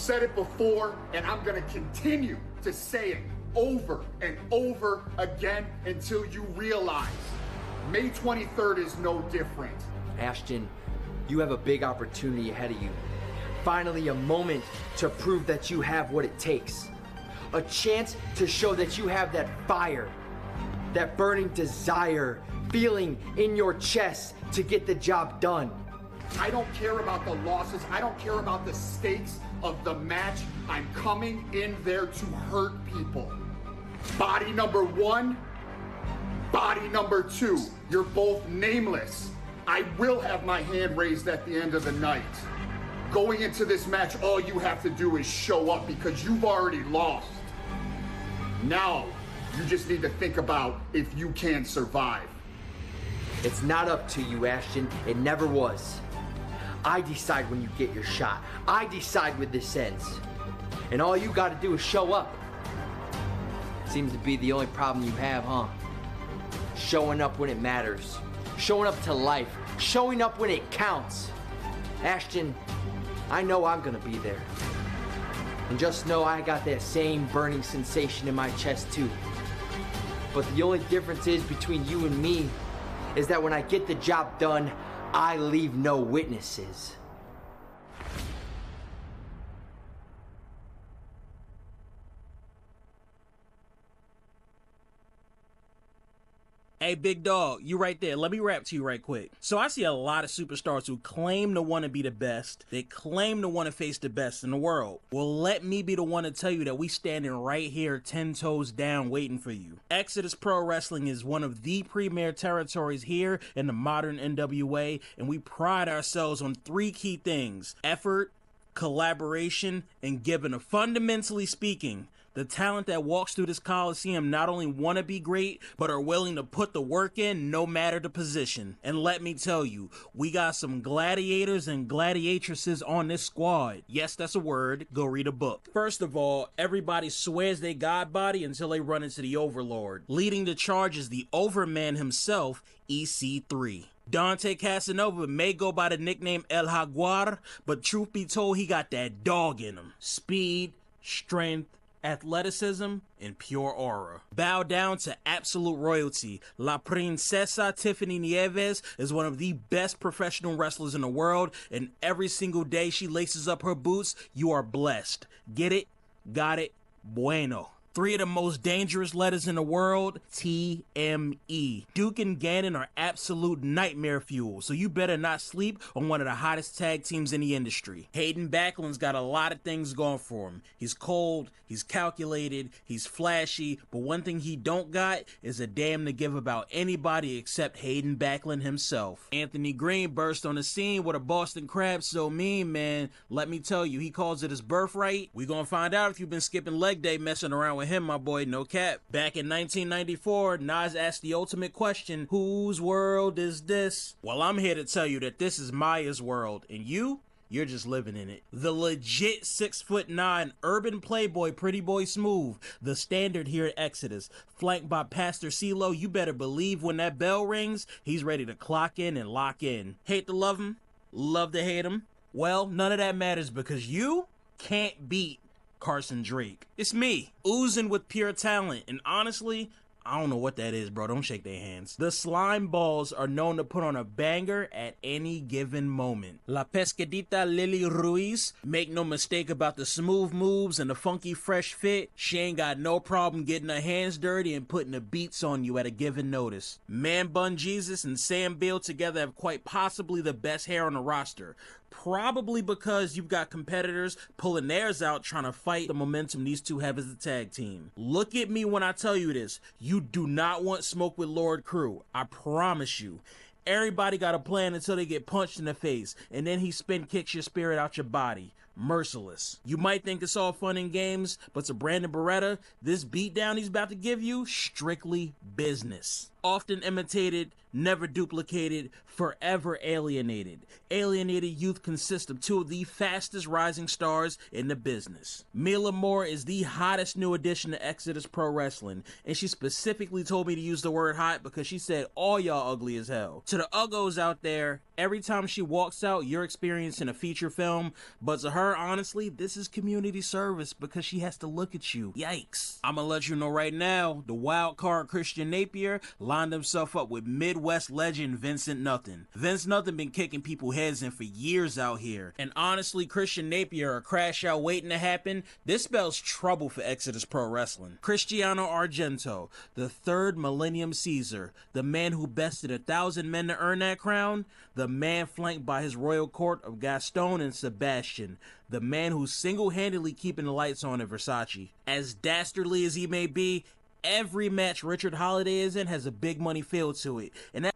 said it before, and I'm gonna continue to say it over and over again until you realize May 23rd is no different. Ashton, you have a big opportunity ahead of you. Finally, a moment to prove that you have what it takes. A chance to show that you have that fire, that burning desire, feeling in your chest to get the job done. I don't care about the losses. I don't care about the stakes of the match. I'm coming in there to hurt people. Body number one, body number two. You're both nameless. I will have my hand raised at the end of the night. Going into this match, all you have to do is show up because you've already lost. Now, you just need to think about if you can survive. It's not up to you, Ashton. It never was. I decide when you get your shot. I decide when this ends. And all you gotta do is show up. Seems to be the only problem you have, huh? Showing up when it matters. Showing up to life. Showing up when it counts. Ashton, I know I'm gonna be there. And just know I got that same burning sensation in my chest too. But the only difference is between you and me is that when I get the job done, I leave no witnesses. Hey, big dog, you right there. Let me rap to you right quick. So I see a lot of superstars who claim to want to be the best. They claim to want to face the best in the world. Well, let me be the one to tell you that we standing right here 10 toes down waiting for you. Exodus Pro Wrestling is one of the premier territories here in the modern NWA, and we pride ourselves on 3 key things: effort, collaboration, and giving. Fundamentally speaking, the talent that walks through this Coliseum not only want to be great, but are willing to put the work in no matter the position. And let me tell you, we got some gladiators and gladiatresses on this squad. Yes, that's a word. Go read a book. First of all, everybody swears they God body until they run into the Overlord. Leading the charge is the Overman himself, EC3. Dante Casanova may go by the nickname El Jaguar, but truth be told, he got that dog in him. Speed, strength, athleticism, and pure aura. Bow down to absolute royalty. La Princesa Tiffany Nieves is one of the best professional wrestlers in the world, and every single day she laces up her boots, you are blessed. Get it? Got it? Bueno. 3 of the most dangerous letters in the world, TME. Duke and Gannon are absolute nightmare fuel, so you better not sleep on one of the hottest tag teams in the industry. Hayden Backlund's got a lot of things going for him. He's cold, he's calculated, he's flashy, but one thing he don't got is a damn to give about anybody except Hayden Backlund himself. Anthony Green burst on the scene with a Boston Crab so mean, man. Let me tell you, he calls it his birthright. We gonna find out if you've been skipping leg day messing around with him, my boy, no cap. Back in 1994, Nas asked the ultimate question, whose world is this? Well, I'm here to tell you that this is Maya's world, and you're just living in it. The legit 6'9" urban playboy, pretty boy Smooth, the standard here at Exodus, flanked by Pastor CeeLo. You better believe when that bell rings, he's ready to clock in and lock in. Hate to love him, love to hate him. Well, none of that matters because you can't beat Carson Drake. It's me, oozing with pure talent, and honestly, I don't know what that is, bro. Don't shake their hands. The Slime Balls are known to put on a banger at any given moment. La Pescadita Lily Ruiz, make no mistake about the smooth moves and the funky fresh fit. She ain't got no problem getting her hands dirty and putting the beats on you at a given notice. Man Bun Jesus and Sam Beal together have quite possibly the best hair on the roster. Probably because you've got competitors pulling theirs out trying to fight the momentum these two have as a tag team. Look at me when I tell you this. You do not want smoke with Lord Crew. I promise you. Everybody got a plan until they get punched in the face, and then he spin kicks your spirit out your body. Merciless. You might think it's all fun and games, but to Brandon Beretta, this beatdown he's about to give you, strictly business. Often imitated, never duplicated, forever alienated. Alienated Youth consists of two of the fastest rising stars in the business. Mila Moore is the hottest new addition to Exodus Pro Wrestling, and she specifically told me to use the word hot because she said all y'all ugly as hell. To the uggos out there, every time she walks out, you're experiencing a feature film, but to her, honestly, this is community service because she has to look at you. Yikes. I'ma let you know right now, the wild card Christian Napier lined himself up with Midwest legend Vincent Nothing. Vince Nothing been kicking people's heads in for years out here, and honestly, Christian Napier, a crash out waiting to happen, this spells trouble for Exodus Pro Wrestling. Cristiano Argento, the third Millennium Caesar, the man who bested 1,000 men to earn that crown, the man flanked by his royal court of Gaston and Sebastian, the man who's single-handedly keeping the lights on in Versace. As dastardly as he may be, every match Richard Holiday is in has a big money feel to it, and that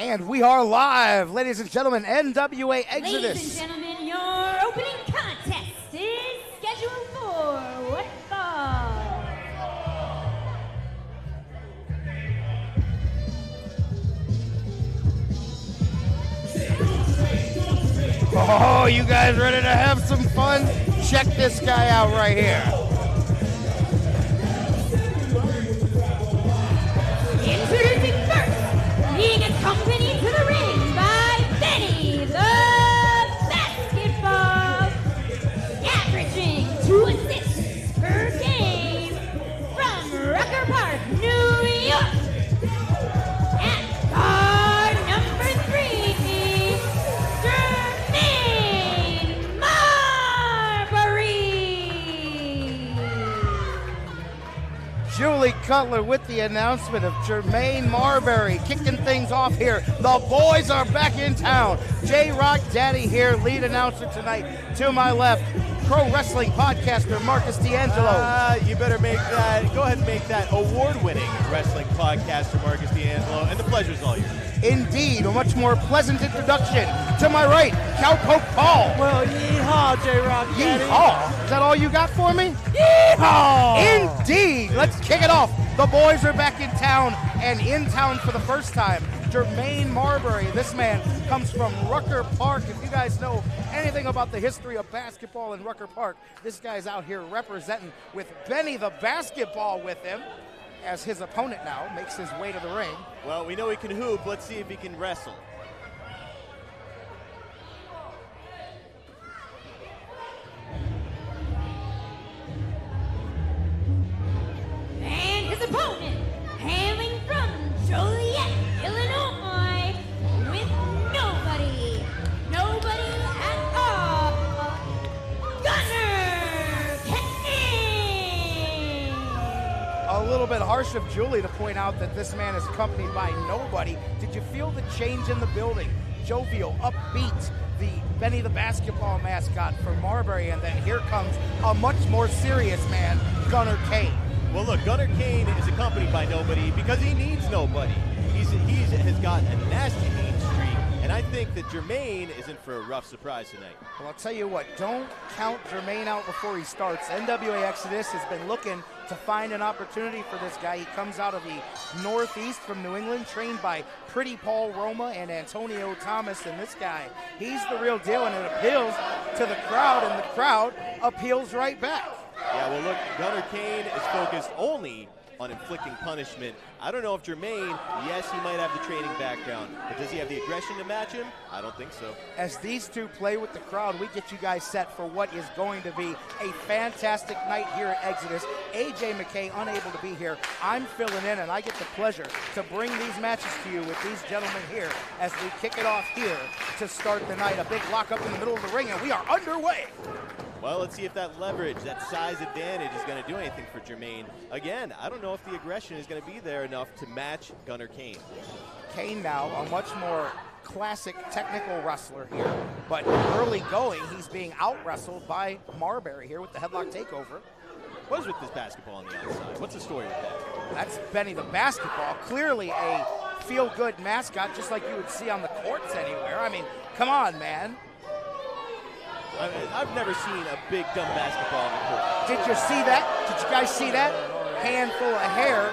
And we are live, ladies and gentlemen, NWA Exodus. Ladies and gentlemen, your opening contest is scheduled for what fall? Oh, you guys ready to have some fun? Check this guy out right here. Introducing first, being accompanied to the ring by Benny the Basketball, averaging 2 assists per game from Rucker Park, New York. At card number 3, Jermaine Marberry. Julie Cutler with the announcement of Jermaine Marberry kicking things off here. The boys are back in town. J-Rock Daddy here, lead announcer tonight. To my left, pro wrestling podcaster Marcus D'Angelo. You better make that, go ahead and make that award-winning wrestling podcaster Marcus D'Angelo, and the pleasure's all yours. Indeed, a much more pleasant introduction. To my right, Cowpoke Paul. Well, yeehaw, J-Rock Daddy. Yeehaw! Is that all you got for me? Yeehaw! Indeed! Let's kick it off. The boys are back in town, and in town for the first time, Jermaine Marberry. This man comes from Rucker Park. If you guys know anything about the history of basketball in Rucker Park, this guy's out here representing with Benny the Basketball with him, as his opponent now makes his way to the ring. Well, we know he can hoop. Let's see if he can wrestle. And his opponent, hailing from Joliet, Illinois, with nobody at all, Gunner Kane. A little bit harsh of Julie to point out that this man is accompanied by nobody. Did you feel the change in the building? Jovial, upbeat, the Benny the Basketball mascot for Marberry, and then here comes a much more serious man, Gunner Kane. Well, look, Gunner Kane is accompanied by nobody because he needs nobody. He has got a nasty mean streak, and And I think that Jermaine is in for a rough surprise tonight. Well, I'll tell you what, don't count Jermaine out before he starts. NWA Exodus has been looking to find an opportunity for this guy. He comes out of the Northeast from New England, trained by Pretty Paul Roma and Antonio Thomas. And this guy, he's the real deal, and it appeals to the crowd, and the crowd appeals right back. Yeah, well, look, Gunnar Kane is focused only on inflicting punishment. I don't know if Jermaine, yes, he might have the training background, but does he have the aggression to match him? I don't think so. As these two play with the crowd, we get you guys set for what is going to be a fantastic night here at Exodus. AJ McKay unable to be here. I'm filling in, and I get the pleasure to bring these matches to you with these gentlemen here as we kick it off here to start the night. A big lockup in the middle of the ring, and we are underway. Well, let's see if that leverage, that size advantage is going to do anything for Jermaine. Again, I don't know if the aggression is going to be there enough to match Gunnar Kane. Kane now, a much more classic technical wrestler here, but early going, he's being out-wrestled by Marberry here with the headlock takeover. What is with this basketball on the outside? What's the story with that? That's Benny the basketball, clearly a feel-good mascot, just like you would see on the courts anywhere. I mean, come on, man. I've never seen a big, dumb basketball on the court. Did you see that? Did you guys see that? Handful of hair.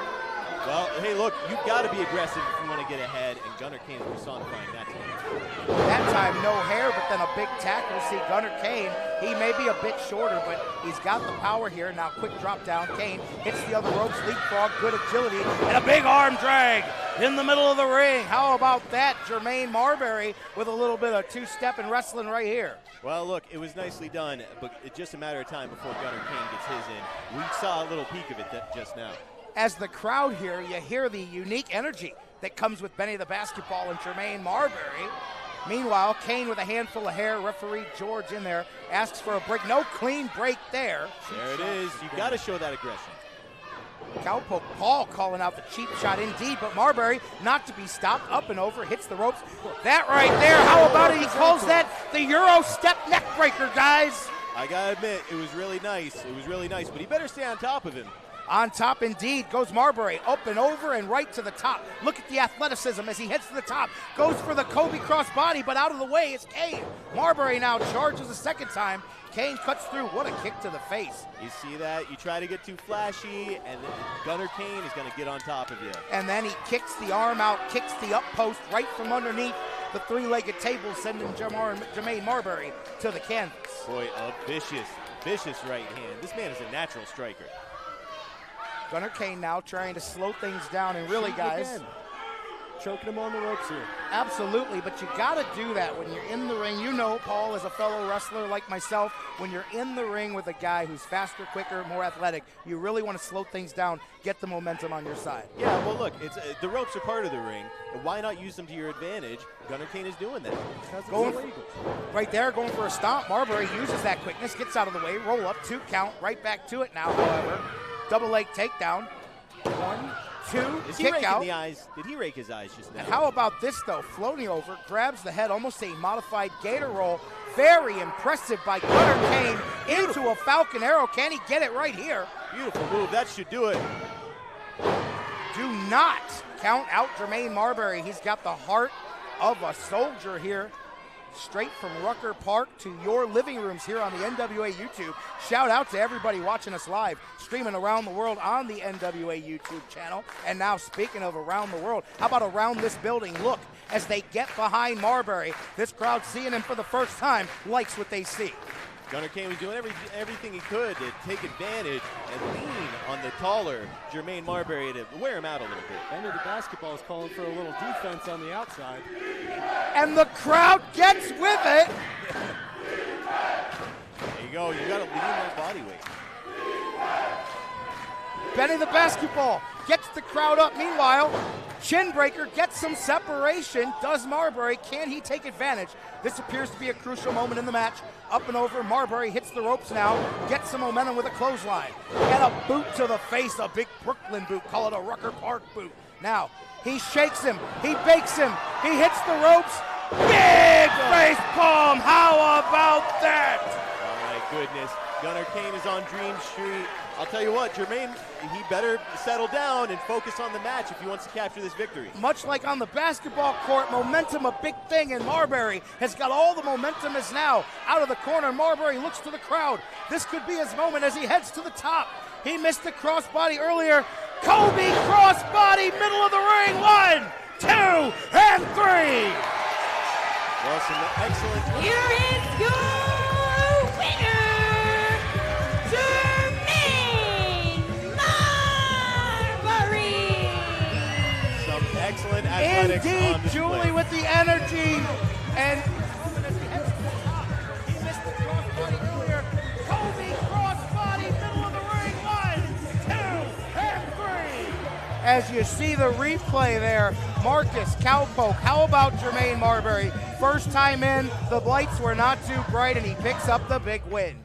Well, hey, look, you've got to be aggressive if you want to get ahead, and Gunnar Kane is personifying that tonight. That time, no hair, but then a big tackle. See, Gunnar Kane, he may be a bit shorter, but he's got the power here. Now, quick drop down. Kane hits the other ropes, leapfrog, good agility, and a big arm drag in the middle of the ring. How about that? Jermaine Marberry with a little bit of two-step and wrestling right here. Well, look, it was nicely done, but it's just a matter of time before Gunnar Kane gets his in. We saw a little peek of it just now. As the crowd here, you hear the unique energy that comes with Benny the basketball and Jermaine Marberry. Meanwhile, Kane with a handful of hair, referee George in there, asks for a break. No clean break there. There it is. You've got to show that aggression. Cowpoke Paul calling out the cheap shot indeed, but Marberry not to be stopped, up and over, hits the ropes. That right there, how about it? He calls that the Euro step neck breaker, guys. I gotta admit, it was really nice. It was really nice, but he better stay on top of him. On top indeed goes Marberry, up and over and right to the top. Look at the athleticism as he heads to the top. Goes for the Kobe crossbody, but out of the way is Kane. Marberry now charges a second time. Kane cuts through. What a kick to the face. You see that? You try to get too flashy, and Gunnar Kane is going to get on top of you. And then he kicks the arm out, kicks the up post right from underneath the three-legged table, sending Jermaine Marberry to the canvas. Boy, a vicious right hand. This man is a natural striker. Gunnar Kane now trying to slow things down, and really, guys, again. Choking him on the ropes here. Absolutely, but you got to do that when you're in the ring. You know, Paul, as a fellow wrestler like myself, when you're in the ring with a guy who's faster, quicker, more athletic, you really want to slow things down, get the momentum on your side. Yeah, well, look, it's the ropes are part of the ring. Why not use them to your advantage? Gunnar Kane is doing that. Right there, going for a stomp. Marberry uses that quickness, gets out of the way, roll up, 2 count, right back to it now, however. Double leg takedown. 1, 2, kick out. The eyes? Did he rake his eyes just now? And how about this, though? Floating over, grabs the head, almost a modified gator roll. Very impressive by Gunnar Kane into a Falcon Arrow. Can he get it right here? Beautiful move. That should do it. Do not count out Jermaine Marberry. He's got the heart of a soldier here. Straight from Rucker Park to your living rooms here on the NWA YouTube. Shout out to everybody watching us live, streaming around the world on the NWA YouTube channel. And now, speaking of around the world, how about around this building? Look, as they get behind Marberry, this crowd seeing him for the first time likes what they see. Gunnar Kane was doing everything he could to take advantage and lean on the taller Jermaine Marberry to wear him out a little bit. Benny the basketball is calling for a little defense on the outside. And the crowd gets with it. There you go. You got to lean that body weight. Benny the basketball gets the crowd up. Meanwhile, chin breaker gets some separation. Does Marberry? Can he take advantage? This appears to be a crucial moment in the match. Up and over, Marberry hits the ropes now, gets some momentum with a clothesline. And a boot to the face, a big Brooklyn boot, call it a Rucker Park boot. Now, he shakes him, he bakes him, he hits the ropes. Big face palm, how about that? Oh my goodness, Gunnar Kane is on Dream Street. I'll tell you what, Jermaine, he better settle down and focus on the match if he wants to capture this victory. Much like on the basketball court, momentum a big thing, and Marberry has got all the momentum as now. Out of the corner, Marberry looks to the crowd. This could be his moment as he heads to the top. He missed the crossbody earlier. Kobe crossbody, middle of the ring. 1, 2, and 3. Well, some excellent. Here is your winner, Jermaine Marberry. Some excellent athletics Indeed, on display. Julie with the energy. And he missed the crossbody earlier. Kobe crossbody, middle of the ring. 1, 2, and 3. As you see the replay there, Marcus, cowpoke. How about Jermaine Marberry? First time in, the lights were not too bright, and he picks up the big win.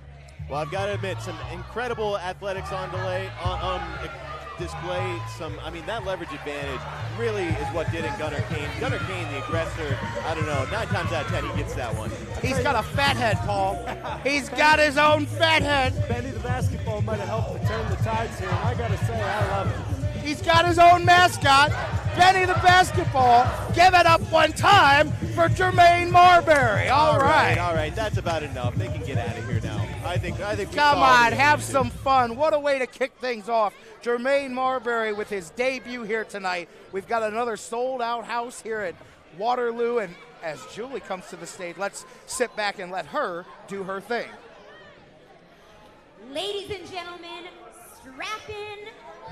Well, I've got to admit, some incredible athletics on display. That leverage advantage really is what did in Gunnar Kane. Gunnar Kane, the aggressor, I don't know, 9 times out of 10 he gets that one. He's got a fat head, Paul. He's got his own fat head. Benny the basketball might have helped to turn the tides here, and I gotta say, I love it. He's got his own mascot, Benny the basketball. Give it up one time for Jermaine Marberry. All right. That's about enough. They can get out of here now. I think we Come saw on, it. have some fun. What a way to kick things off. Jermaine Marberry with his debut here tonight. We've got another sold-out house here at Waterloo, and as Julie comes to the stage, let's sit back and let her do her thing. Ladies and gentlemen, strap in,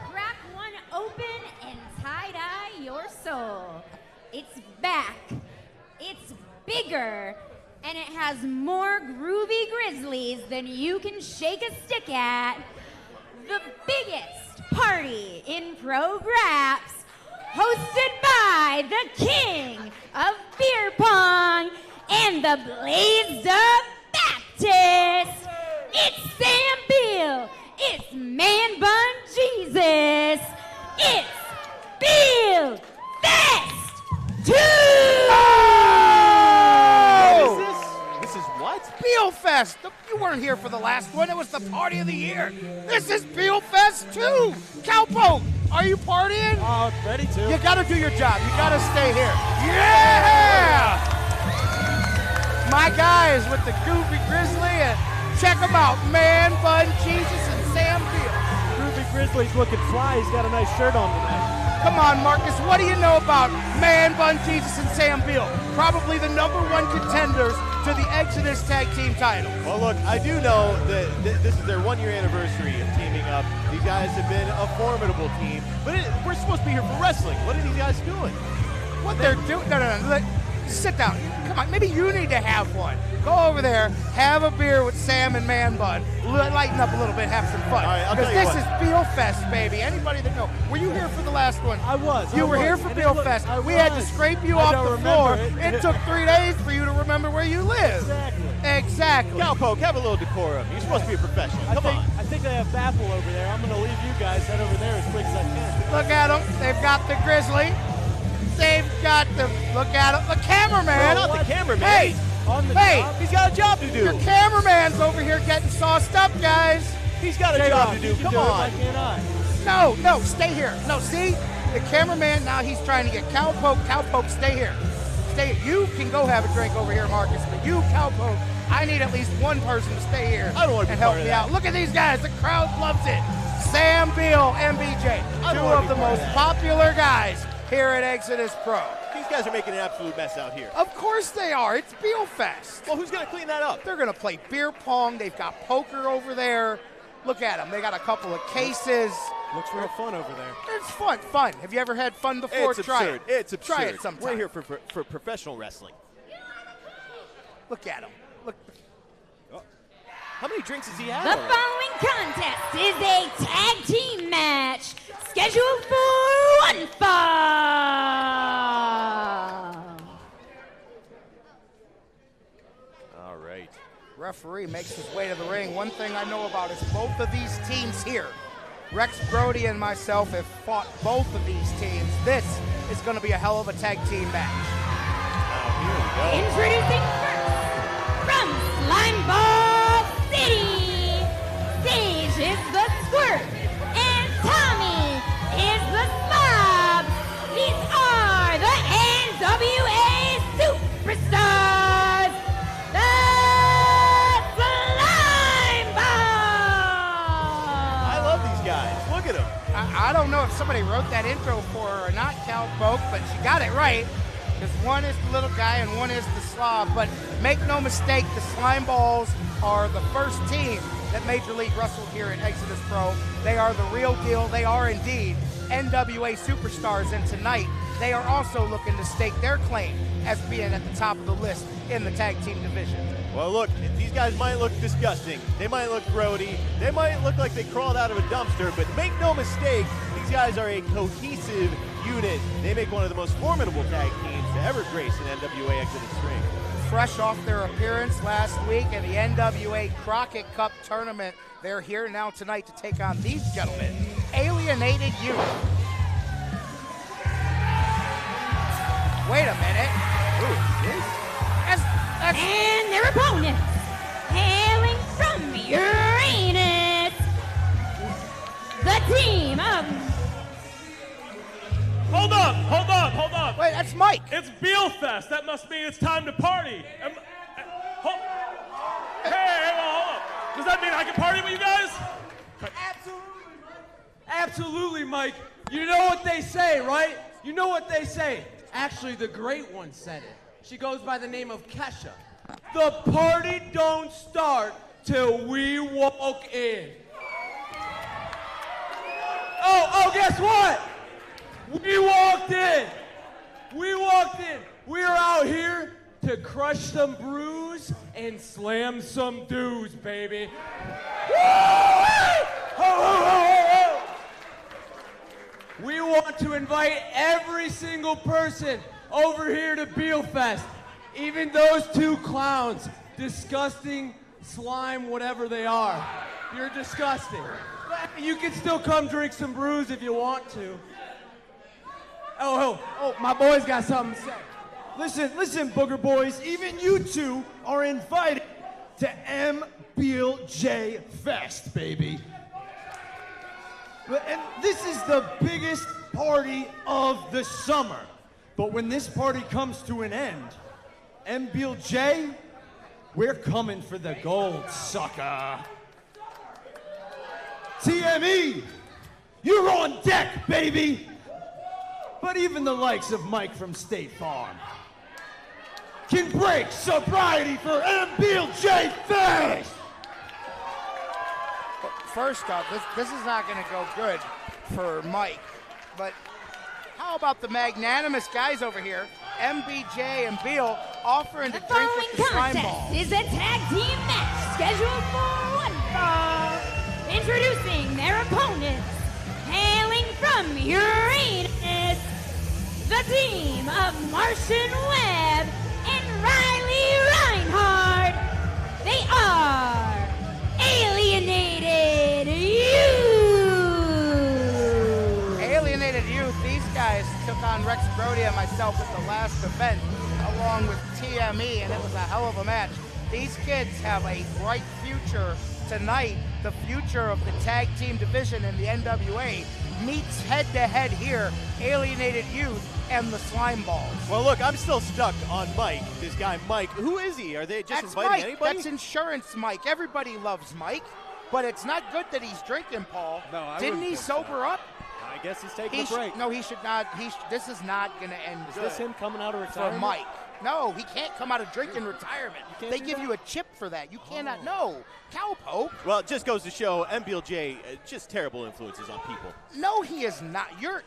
crack one open, and tie-dye your soul. It's back, it's bigger, and it has more groovy grizzlies than you can shake a stick at. The biggest party in pro graps, hosted by the king of beer pong and the blazed up Baptist. It's Sam Beal. It's Man Bun Jesus. It's Beal Fest 2! What is this? This is what? Beal Fest. You weren't here for the last one. It was the party of the year. This is Beal Fest 2. Cowpoke, are you partying? Ready to. You got to do your job. You got to stay here. Yeah! My guys with the Goofy Grizzly, and check them out. Man Bun Jesus and Sam Beal. Groovy Grizzly's looking fly. He's got a nice shirt on tonight. Come on, Marcus. What do you know about Man Bun Jesus and Sam Beal? Probably the #1 contenders to the Exodus Tag Team title. Well, look, I do know that this is their 1-year anniversary of teaming up. These guys have been a formidable team, but we're supposed to be here for wrestling. What are these guys doing? What they're doing? No. Sit down. Come on. Maybe you need to have one. Go over there, have a beer with Sam and Man Bun. Lighten up a little bit, have some fun. All right, I'll because tell you this what. is Beal Fest, baby. Anybody that knows. Were you here for the last one? I was. You were here for Beal Fest. We had to scrape you off the floor. It took 3 days for you to remember where you live. Exactly. Cowpoke, have a little decorum. You're supposed to be a professional. Come on. I think they have Baffle over there. I'm going to leave you guys head over there as quick as I can. Look at them. They've got the Grizzly. They've got the, look at him, the cameraman. No, not the cameraman. Hey, On the hey, job. He's got a job to do. your cameraman's over here getting sauced up, guys. He's got a J-Rock, job to you do. can Come do it, on. why can't I? No, stay here. No, see? The cameraman, now he's trying to get Cowpoke. Cowpoke, stay here. Stay here. You can go have a drink over here, Marcus, but you, Cowpoke, I need at least one person to stay here I don't want to be and help part of me that. out. Look at these guys. The crowd loves it. Sam Beal, MBJ, I two don't wanna of be the part of most that. popular guys here at Exodus Pro. These guys are making an absolute mess out here. Of course they are. It's Beal Fest. Well, who's going to clean that up? They're going to play beer pong. They've got poker over there. Look at them. They got a couple of cases. Looks real fun over there. It's fun. Have you ever had fun before? It's Try absurd. it. It's absurd. Try it sometime. We're here for professional wrestling. Look at them. Look. How many drinks has he had? The already? following contest is a tag team match scheduled for 1 fall. All right. Referee makes his way to the ring. One thing I know about is both of these teams here, Rex Brody and myself, have fought both of these teams. This is going to be a hell of a tag team match. Here we go. Introducing first, from Slimeball City, Sage is the Squirt, and Tommy is the Slob. These are the NWA Superstars, the Slime Balls. I love these guys. Look at them. I don't know if somebody wrote that intro for her or not, Cowpoke, but she got it right. Because one is the little guy and one is the slob. But make no mistake, the Slime Balls are the first team that Major League wrestled here at Exodus Pro. They are the real deal. They are indeed NWA Superstars. And tonight, they are also looking to stake their claim as being at the top of the list in the tag team division. Well, look, these guys might look disgusting. They might look grody. They might look like they crawled out of a dumpster, but make no mistake, these guys are a cohesive unit. They make one of the most formidable tag teams to ever grace an NWA Exodus ring. Fresh off their appearance last week in the NWA Crockett Cup tournament, they're here now tonight to take on these gentlemen, Alienated Youth. Wait a minute. Who is this? And their opponents, hailing from Uranus, the team of... Hold up. Wait, that's Mike. It's Beelfest. That must mean it's time to party. Hey, hold up. Does that mean I can party with you guys? Absolutely, Mike. You know what they say, right? You know what they say. Actually, the great one said it. She goes by the name of Kesha. The party don't start till we walk in. Oh, guess what? We walked in. We are out here to crush some brews and slam some dudes, baby. Ho! We want to invite every single person over here to Beelfest. Even those two clowns. Disgusting slime, whatever they are. You're disgusting. But you can still come drink some brews if you want to. Oh, my boy's got something to say. Listen, Booger Boys, even you two are invited to MBJ Fest, baby. And this is the biggest party of the summer. But when this party comes to an end, MBJ, we're coming for the gold, sucker. TME, you're on deck, baby. But even the likes of Mike from State Farm can break sobriety for MBJ Fest. First off, this is not going to go good for Mike. But how about the magnanimous guys over here, MBJ and Beal, offering to drink with the Slime Balls? Is a tag team match scheduled for one fall. Introducing their opponents, hailing from Uranus, the team of Martian Webb and Riley Reinhardt. They are Alienated Youth. Alienated Youth, these guys took on Rex Brody and myself at the last event, along with TME, and it was a hell of a match. These kids have a bright future tonight. The future of the tag team division in the NWA meets head-to-head here, Alienated Youth and the Slime Balls. Well, look, I'm still stuck on Mike, this guy Mike. Who is he? Are they just inviting Mike. anybody? That's insurance Mike. Everybody loves Mike, but it's not good that he's drinking, Paul. No, I Didn't wouldn't he think so. sober up? I guess he's taking a break. No, he should not. This is not going to end Is good this him coming out of for retirement? Mike. No, he can't come out of drinking retirement. can't They do give that? you a chip for that. You cannot know. Cowpoke. Well, it just goes to show MBLJ just terrible influences on people. No, he is not. You're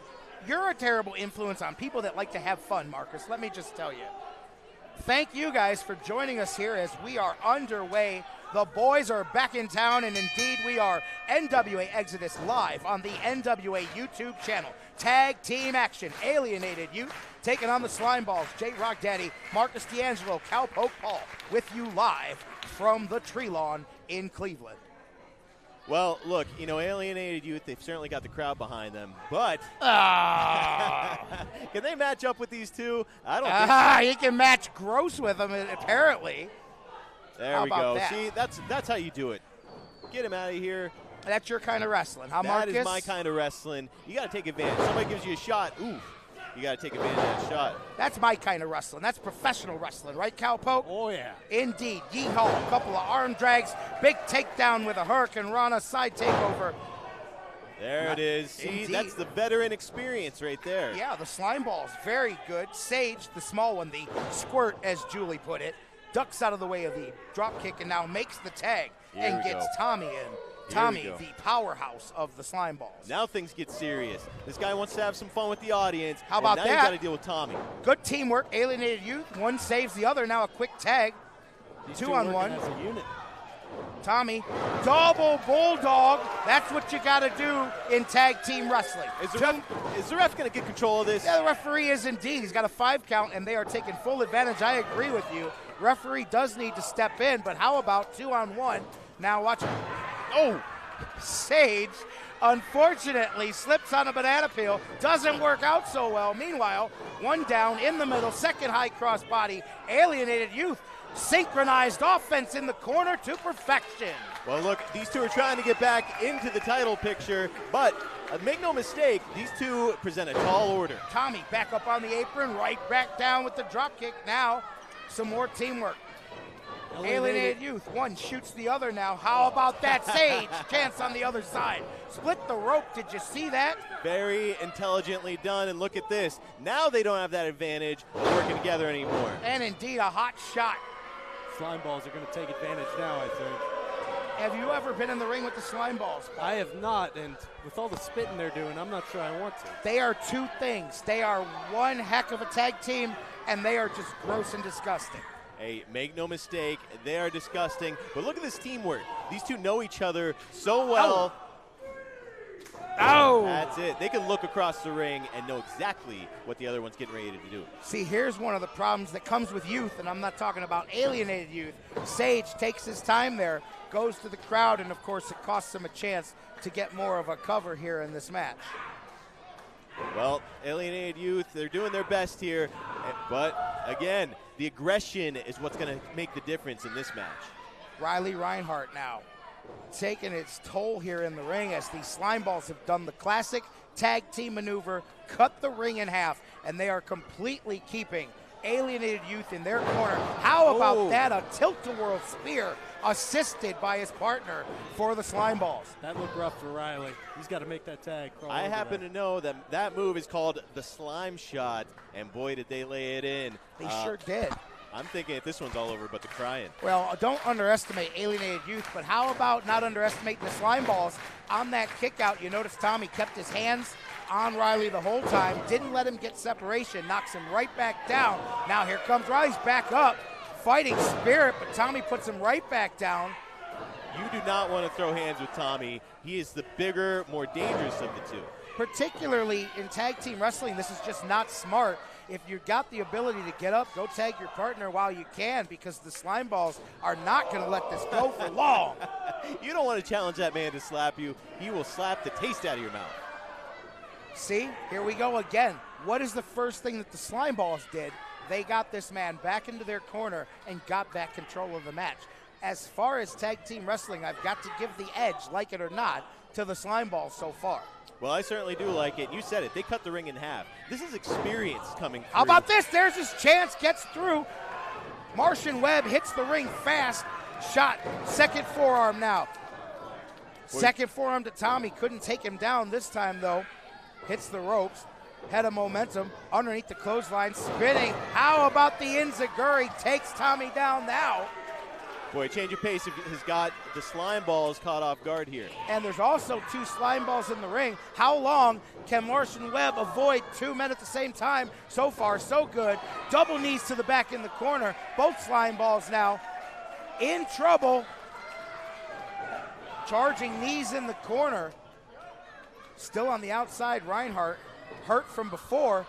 a terrible influence on people that like to have fun, Marcus. Let me just tell you. Thank you guys for joining us here as we are underway. The boys are back in town, and indeed we are NWA Exodus live on the NWA YouTube channel. Tag team action, Alienated Youth taking on the Slime Balls. J-Rock Daddy, Marcus D'Angelo, Cowpoke Paul with you live from the Tree Lawn in Cleveland. Well, look, Alienated Youth, they've certainly got the crowd behind them, but can they match up with these two? I don't think so. He can match Gross with them, apparently. There How we about go. that? See, that's how you do it. Get him out of here. That's your kind of wrestling, huh, Marcus? That is my kind of wrestling. You got to take advantage. Somebody gives you a shot, ooh, you got to take advantage of that shot. That's my kind of wrestling. That's professional wrestling, right, Cowpoke? Oh, yeah. Indeed. Yeehaw, a couple of arm drags, big takedown with a Hurricane Rana side takeover. There it is. See, that's the veteran experience right there. Yeah, the slime ball's very good. Sage, the small one, the squirt, as Julie put it, ducks out of the way of the drop kick and now makes the tag and gets Tommy in. Tommy, the powerhouse of the slime balls. Now things get serious. This guy wants to have some fun with the audience. How about now that? Now you got to deal with Tommy. Good teamwork. Alienated Youth. One saves the other. Now a quick tag. These 2-on-1. as a unit. Tommy, double bulldog. That's what you got to do in tag team wrestling. Is the ref going to get control of this? Yeah, the referee is indeed. He's got a 5 count, and they are taking full advantage. I agree with you. Referee does need to step in, but how about 2-on-1? Now watch. Oh, Sage, unfortunately, slips on a banana peel. Doesn't work out so well. Meanwhile, one down in the middle, second high cross body. Alienated Youth. Synchronized offense in the corner to perfection. Well, look, these two are trying to get back into the title picture, but make no mistake, these two present a tall order. Tommy back up on the apron, right back down with the drop kick. Now, some more teamwork. Alienated Youth, one shoots the other now. How about that, Sage? Chance on the other side. Split the rope, did you see that? Very intelligently done, and look at this. Now they don't have that advantage of working together anymore. And indeed, a hot shot. Slime balls are going to take advantage now, I think. Have you ever been in the ring with the slime balls, Paul? I have not, and with all the spitting they're doing, I'm not sure I want to. They are two things. They are one heck of a tag team, and they are just gross and disgusting. Hey, make no mistake, they are disgusting. But look at this teamwork. These two know each other so well. Oh! That's it. They can look across the ring and know exactly what the other one's getting ready to do. See, here's one of the problems that comes with youth, and I'm not talking about alienated youth. Sage takes his time there, goes to the crowd, and of course it costs him a chance to get more of a cover here in this match. Well, Alienated Youth, they're doing their best here, but again, the aggression is what's going to make the difference in this match. Riley Reinhardt now taking its toll here in the ring as these slime balls have done the classic tag team maneuver, cut the ring in half, and they are completely keeping Alienated Youth in their corner. How about that? A tilt-a-whirl spear assisted by his partner for the slime balls. That looked rough for Riley. He's got to make that tag. I happen to know that that move is called the slime shot, and boy, did they lay it in. They sure did. I'm thinking if this one's all over but the crying. Well, don't underestimate Alienated Youth, but how about not underestimating the slime balls? On that kick out, you notice Tommy kept his hands on Riley the whole time, didn't let him get separation, knocks him right back down. Now here comes Riley's back up, fighting spirit, but Tommy puts him right back down. You do not want to throw hands with Tommy. He is the bigger, more dangerous of the two. Particularly in tag team wrestling, this is just not smart. If you've got the ability to get up, go tag your partner while you can, because the slime balls are not going to let this go for long. You don't want to challenge that man to slap you. He will slap the taste out of your mouth. See, here we go again. What is the first thing that the slime balls did? They got this man back into their corner and got back control of the match. As far as tag team wrestling, I've got to give the edge, like it or not, to the slime balls so far. Well, I certainly do like it. You said it. They cut the ring in half. This is experience coming through. How about this? There's his chance. Gets through. Martian Webb hits the ring fast. Shot. Second forearm now. Second forearm to Tommy. Couldn't take him down this time, though. Hits the ropes. Head of momentum. Underneath the clothesline. Spinning. How about the Enziguri? Takes Tommy down now. Boy, change of pace has got the slime balls caught off guard here. And there's also two slime balls in the ring. How long can Martian Webb avoid two men at the same time? So far, so good. Double knees to the back in the corner. Both slime balls now in trouble. Charging knees in the corner. Still on the outside, Reinhardt, hurt from before.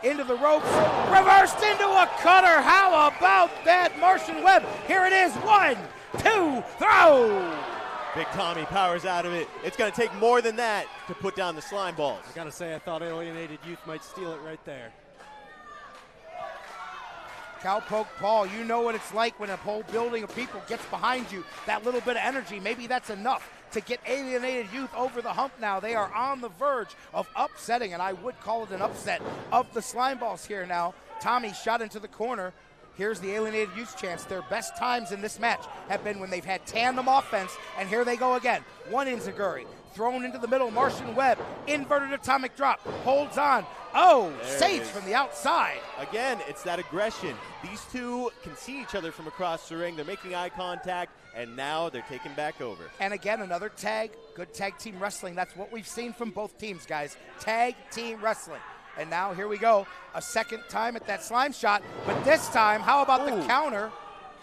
Into the ropes, reversed into a cutter. How about that, Martian Webb? Here it is, 1, 2, throw! Big Tommy powers out of it. It's going to take more than that to put down the slime balls. I got to say, I thought Alienated Youth might steal it right there. Cowpoke Paul, you know what it's like when a whole building of people gets behind you. That little bit of energy, maybe that's enough to get Alienated Youth over the hump now. They are on the verge of upsetting, and I would call it an upset of the Slime Balls here now. Tommy shot into the corner. Here's the Alienated Youth's chance. Their best times in this match have been when they've had tandem offense, and here they go again. One enziguri thrown into the middle. Martian Webb, inverted atomic drop, holds on. Oh, Sage from the outside. Again, it's that aggression. These two can see each other from across the ring. They're making eye contact, and now they're taking back over. And again, another tag. Good tag team wrestling. That's what we've seen from both teams, guys. Tag team wrestling. And now here we go, a second time at that slime shot, but this time, how about the counter?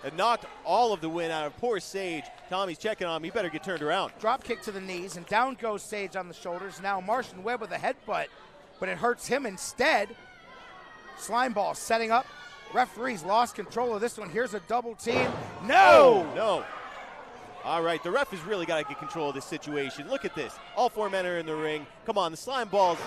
It knocked all of the wind out of poor Sage. Tommy's checking on him. He better get turned around. Drop kick to the knees, and down goes Sage on the shoulders. Now Martian Webb with a headbutt, but it hurts him instead. Slime Ball setting up. Referee's lost control of this one. Here's a double team. No! Oh, no. All right, the ref has really got to get control of this situation. Look at this. All four men are in the ring. Come on, the Slime Balls,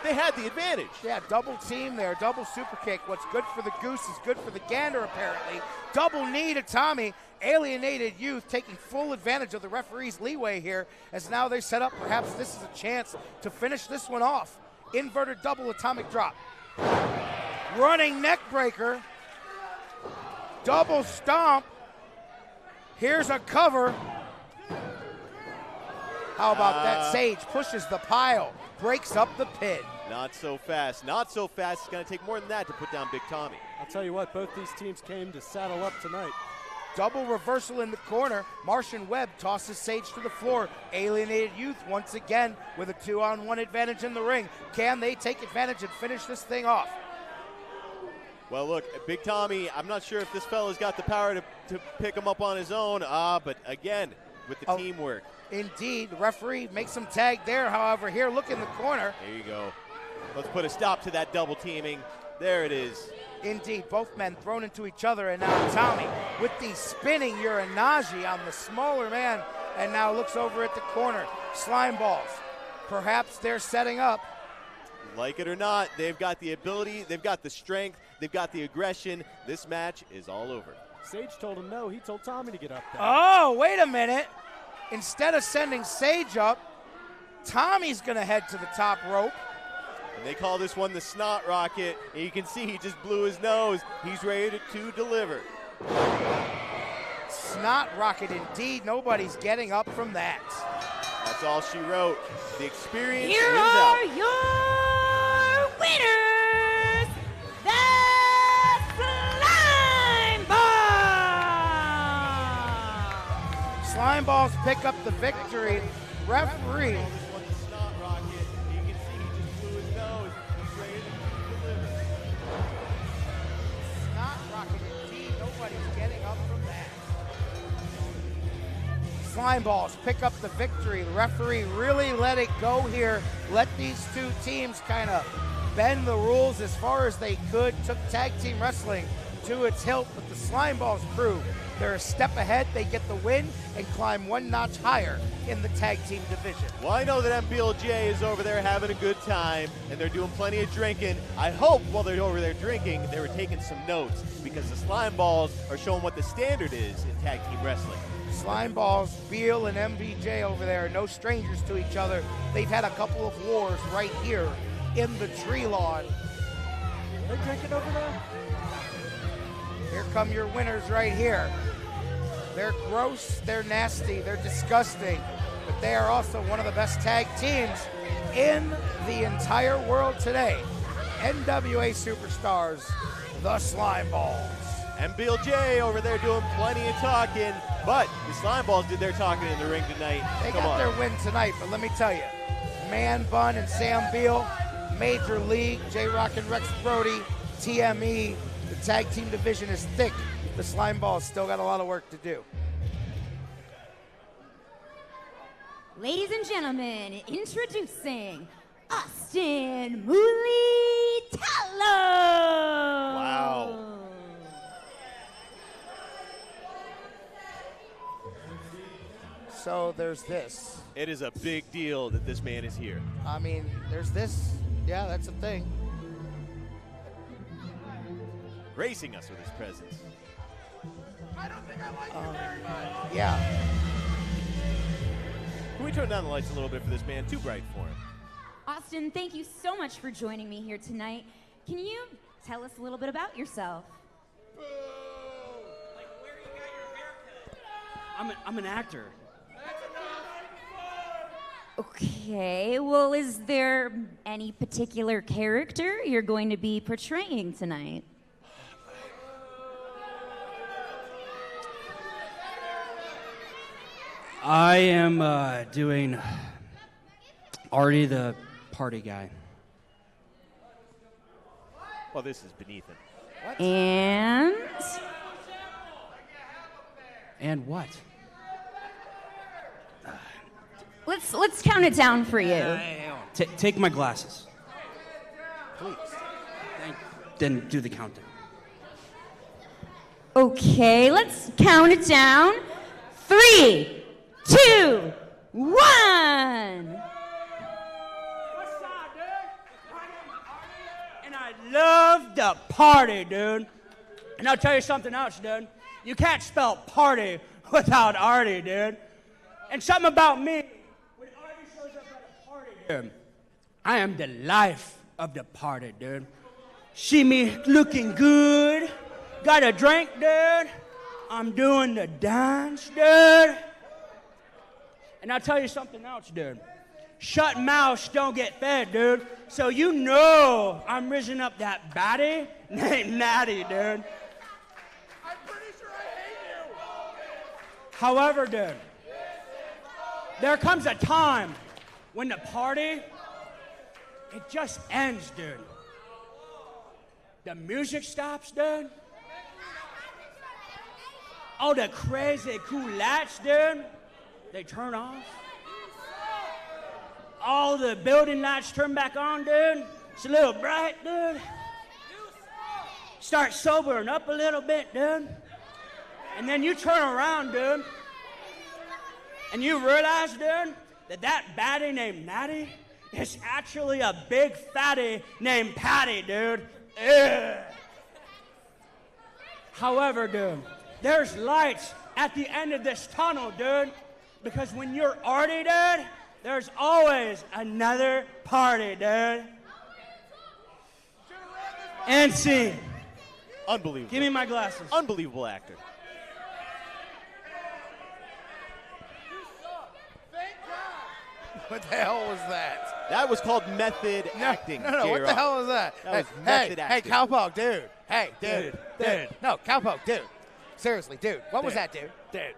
they had the advantage. Yeah, double team there, double super kick. What's good for the goose is good for the gander, apparently. Double knee to Tommy. Alienated Youth taking full advantage of the referee's leeway here, as now they set up. Perhaps this is a chance to finish this one off. Inverted double atomic drop. Running neck breaker. Double stomp. Here's a cover. How about that? Sage pushes the pile, breaks up the pin. Not so fast. Not so fast. It's going to take more than that to put down Big Tommy. I'll tell you what, both these teams came to saddle up tonight. Double reversal in the corner. Martian Webb tosses Sage to the floor. Alienated Youth once again with a 2-on-1 advantage in the ring. Can they take advantage and finish this thing off? Well, look, Big Tommy, I'm not sure if this fella's got the power to pick him up on his own. But again, with the teamwork. Indeed, the referee makes some tag there. However, here, look in the corner. There you go. Let's put a stop to that double teaming. There it is. Indeed, both men thrown into each other, and now Tommy with the spinning Uranagi on the smaller man, and now looks over at the corner. Slime Balls. Perhaps they're setting up. Like it or not, they've got the ability, they've got the strength, they've got the aggression. This match is all over. Sage told him no. He told Tommy to get up there. Oh, wait a minute. Instead of sending Sage up, Tommy's going to head to the top rope. And they call this one the Snot Rocket. And you can see he just blew his nose. He's ready to deliver. Snot Rocket indeed. Nobody's getting up from that. That's all she wrote. The experience Here wins are out. your winners, the Slime Balls. Slime Balls pick up the victory. Referee. Snot Rocket indeed. Nobody's getting up from that. Slime Balls pick up the victory. The referee really let it go here. Let these two teams kind of bend the rules as far as they could. Took tag team wrestling to its hilt, but the Slime Balls crew, they're a step ahead. They get the win and climb one notch higher in the tag team division. Well, I know that MBLJ is over there having a good time, and they're doing plenty of drinking. I hope while they're over there drinking, they were taking some notes, because the Slime Balls are showing what the standard is in tag team wrestling. Slime Balls, Beal and MBJ over there, no strangers to each other. They've had a couple of wars right here in the tree lawn. Are they drinking over there? Here come your winners right here. They're gross, they're nasty, they're disgusting, but they are also one of the best tag teams in the entire world today. NWA Superstars, the Slime Balls. MBLJ over there doing plenty of talking, but the Slime Balls did their talking in the ring tonight. They got their win tonight, but let me tell you, Man Bun and Sam Beal, Major League, J-Rock and Rex Brody, TME, the tag team division is thick. The Slime Balls still got a lot of work to do. Ladies and gentlemen, introducing Austin Mulitalo. Wow. So there's this. It is a big deal that this man is here. I mean, there's this. Yeah, that's a thing. Gracing us with his presence. I don't think I like you very much. Yeah. Can we turn down the lights a little bit for this man? Too bright for him. Austin, thank you so much for joining me here tonight. Can you tell us a little bit about yourself? I'm an actor. Okay, well, is there any particular character you're going to be portraying tonight? I am doing Artie the party guy. Well, this is beneath him. What? And what? Let's count it down for you. Take my glasses. Please. Then do the countdown. Okay, let's count it down. 3, 2, 1. And I love the party, dude. And I'll tell you something else, dude. You can't spell party without Artie, dude. And something about me, when Artie shows up at a party, dude, I am the life of the party, dude. See me looking good, got a drink, dude. I'm doing the dance, dude. And I'll tell you something else, dude. Shut mouths don't get fed, dude. So you know I'm raising up that baddie named Natty, dude. I'm pretty sure I hate you. However, dude, there comes a time when the party, it just ends, dude. The music stops, dude. All the crazy cool lights, dude, they turn off. All the building lights turn back on, dude. It's a little bright, dude. Start sobering up a little bit, dude. And then you turn around, dude, and you realize, dude, that baddie named Natty is actually a big fatty named Patty, dude. Ugh. However, dude, there's lights at the end of this tunnel, dude, because when you're Artie, dude, there's always another party, dude. And scene. Unbelievable. Give me my glasses. Unbelievable actor. What the hell was that? That was called method acting. No, what the hell was that? That was method Hey, acting. Cowpoke, dude. Hey, dude. No, Cowpoke, dude. Seriously, dude. What was that, dude?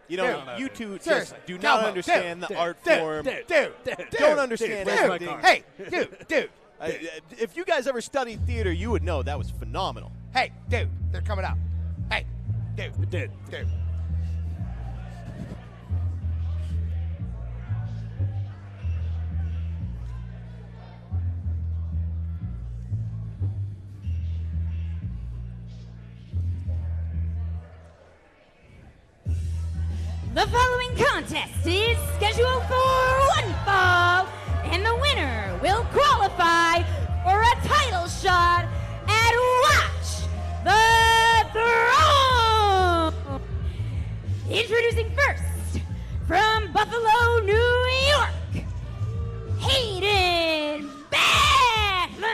You know, you two just do Cowpoke, not understand the art form. Don't understand acting. Hey, dude. If you guys ever studied theater, you would know that was phenomenal. Hey, dude, they're coming out. Hey, dude. The following contest is scheduled for one fall, and the winner will qualify for a title shot at Watch the Throne. Introducing first, from Buffalo, New York, Hayden Backlund.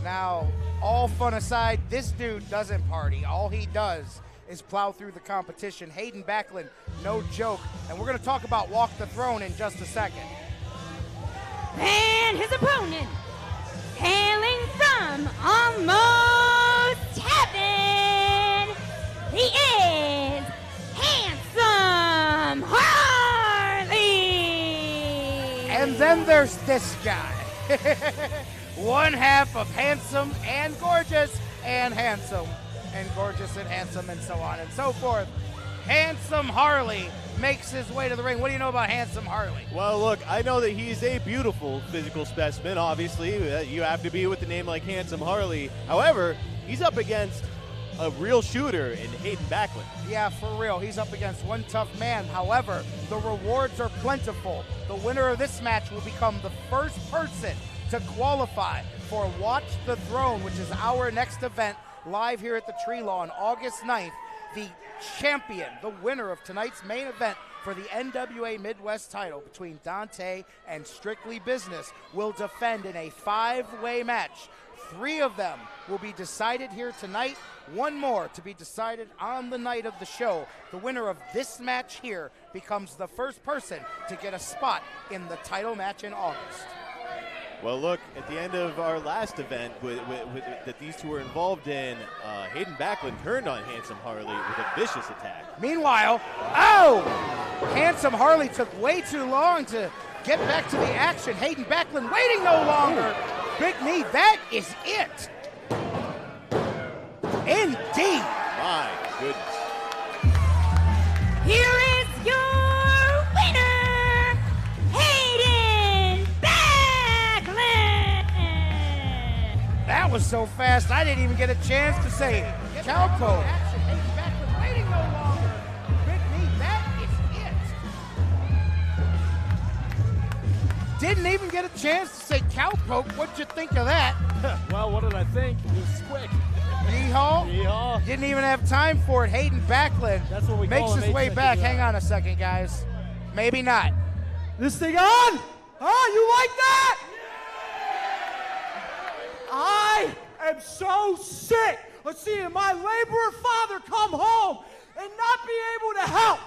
Now, all fun aside, this dude doesn't party. All he does is plow through the competition. Hayden Backlund, no joke. And we're going to talk about Walk the Throne in just a second. And his opponent, hailing from almost heaven, he is Handsome Harley. And then there's this guy. One half of handsome and gorgeous and handsome and gorgeous and handsome and so on and so forth. Handsome Harley makes his way to the ring. What do you know about Handsome Harley? Well, look, I know that he's a beautiful physical specimen, obviously. You have to be with a name like Handsome Harley. However, he's up against a real shooter in Hayden Backlund. Yeah, for real. He's up against one tough man. However, the rewards are plentiful. The winner of this match will become the first person to qualify for Watch the Throne, which is our next event live here at the Tree Lawn, August 9th. The champion, the winner of tonight's main event for the NWA Midwest title between Dante and Strictly Business will defend in a 5-way match. 3 of them will be decided here tonight. 1 more to be decided on the night of the show. The winner of this match here becomes the first person to get a spot in the title match in August. Well, look, at the end of our last event that these two were involved in, Hayden Backlund turned on Handsome Harley with a vicious attack. Meanwhile, Handsome Harley took way too long to get back to the action. Hayden Backlund waiting no longer. Big knee, that is it. Indeed. My goodness. Here is your winner, Hayden Backlund. That was so fast, I didn't even get a chance to say cowpoke. Hayden Backlund waiting no longer. Big knee, that is it. Didn't even get a chance to say cowpoke. What'd you think of that? Well, what did I think? It was quick. Yeehaw. Yeehaw. Didn't even have time for it. Hayden Backlund That's what we makes call his him, way 8 back. seconds Hang out. on a second, guys. Maybe not. This thing on? Huh? You like that? I am so sick of seeing my laborer father come home and not be able to help.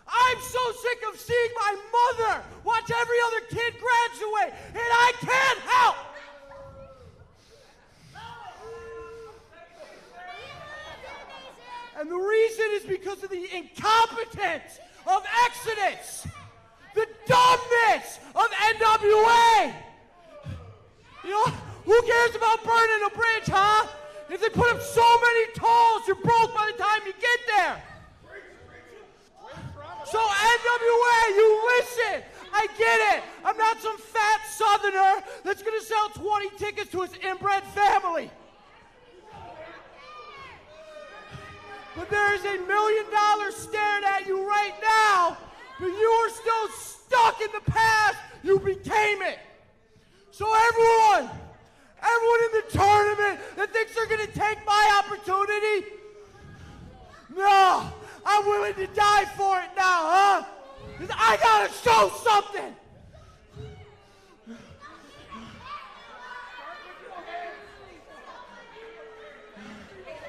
I'm so sick of seeing my mother watch every other kid graduate, and I can't help. And the reason is because of the incompetence of Exodus, the dumbness of NWA. You know, who cares about burning a bridge, huh? If they put up so many tolls, you're broke by the time you get there. So NWA, you listen. I get it. I'm not some fat southerner that's going to sell 20 tickets to his inbred family. But there is $1 million staring at you right now, but you are still stuck in the past. You became it. So everyone in the tournament that thinks they're going to take my opportunity, no, I'm willing to die for it now, huh? 'Cause I got to show something.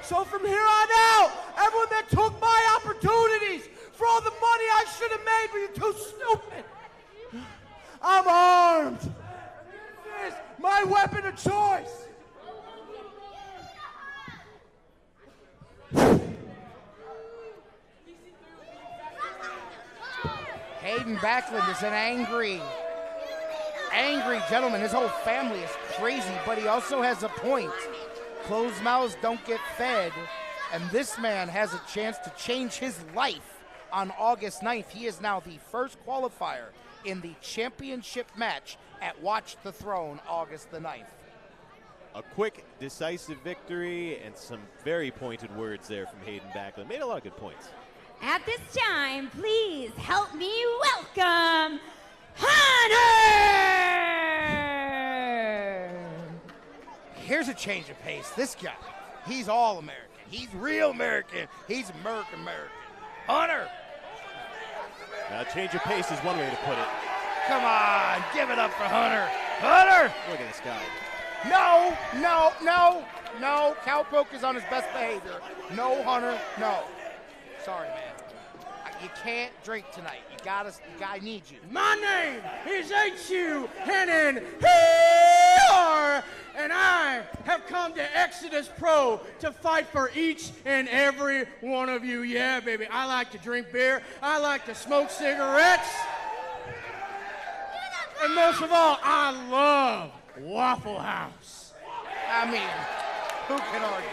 So from here on out, everyone that took my opportunities for all the money I should have made, but you're too stupid. I'm armed. This is my weapon of choice. Hayden Backlund is an angry gentleman. His whole family is crazy, but he also has a point. Closed mouths don't get fed, and this man has a chance to change his life on August 9th. He is now the first qualifier in the championship match at Watch the Throne, August the 9th. A quick, decisive victory and some very pointed words there from Hayden Backlund. Made a lot of good points. At this time, please help me welcome Hunter! Here's a change of pace. This guy, he's all American. He's real American. He's American. Hunter! Now, change of pace is one way to put it. Come on, give it up for Hunter. Hunter! Look at this guy. No. Cowpoke is on his best behavior. No, Hunter, no. Sorry, man. You can't drink tonight. I need you. My name is H.U. Hennon here, and I have come to Exodus Pro to fight for each and every one of you. Yeah, baby, I like to drink beer. I like to smoke cigarettes. And most of all, I love Waffle House. I mean, who can argue?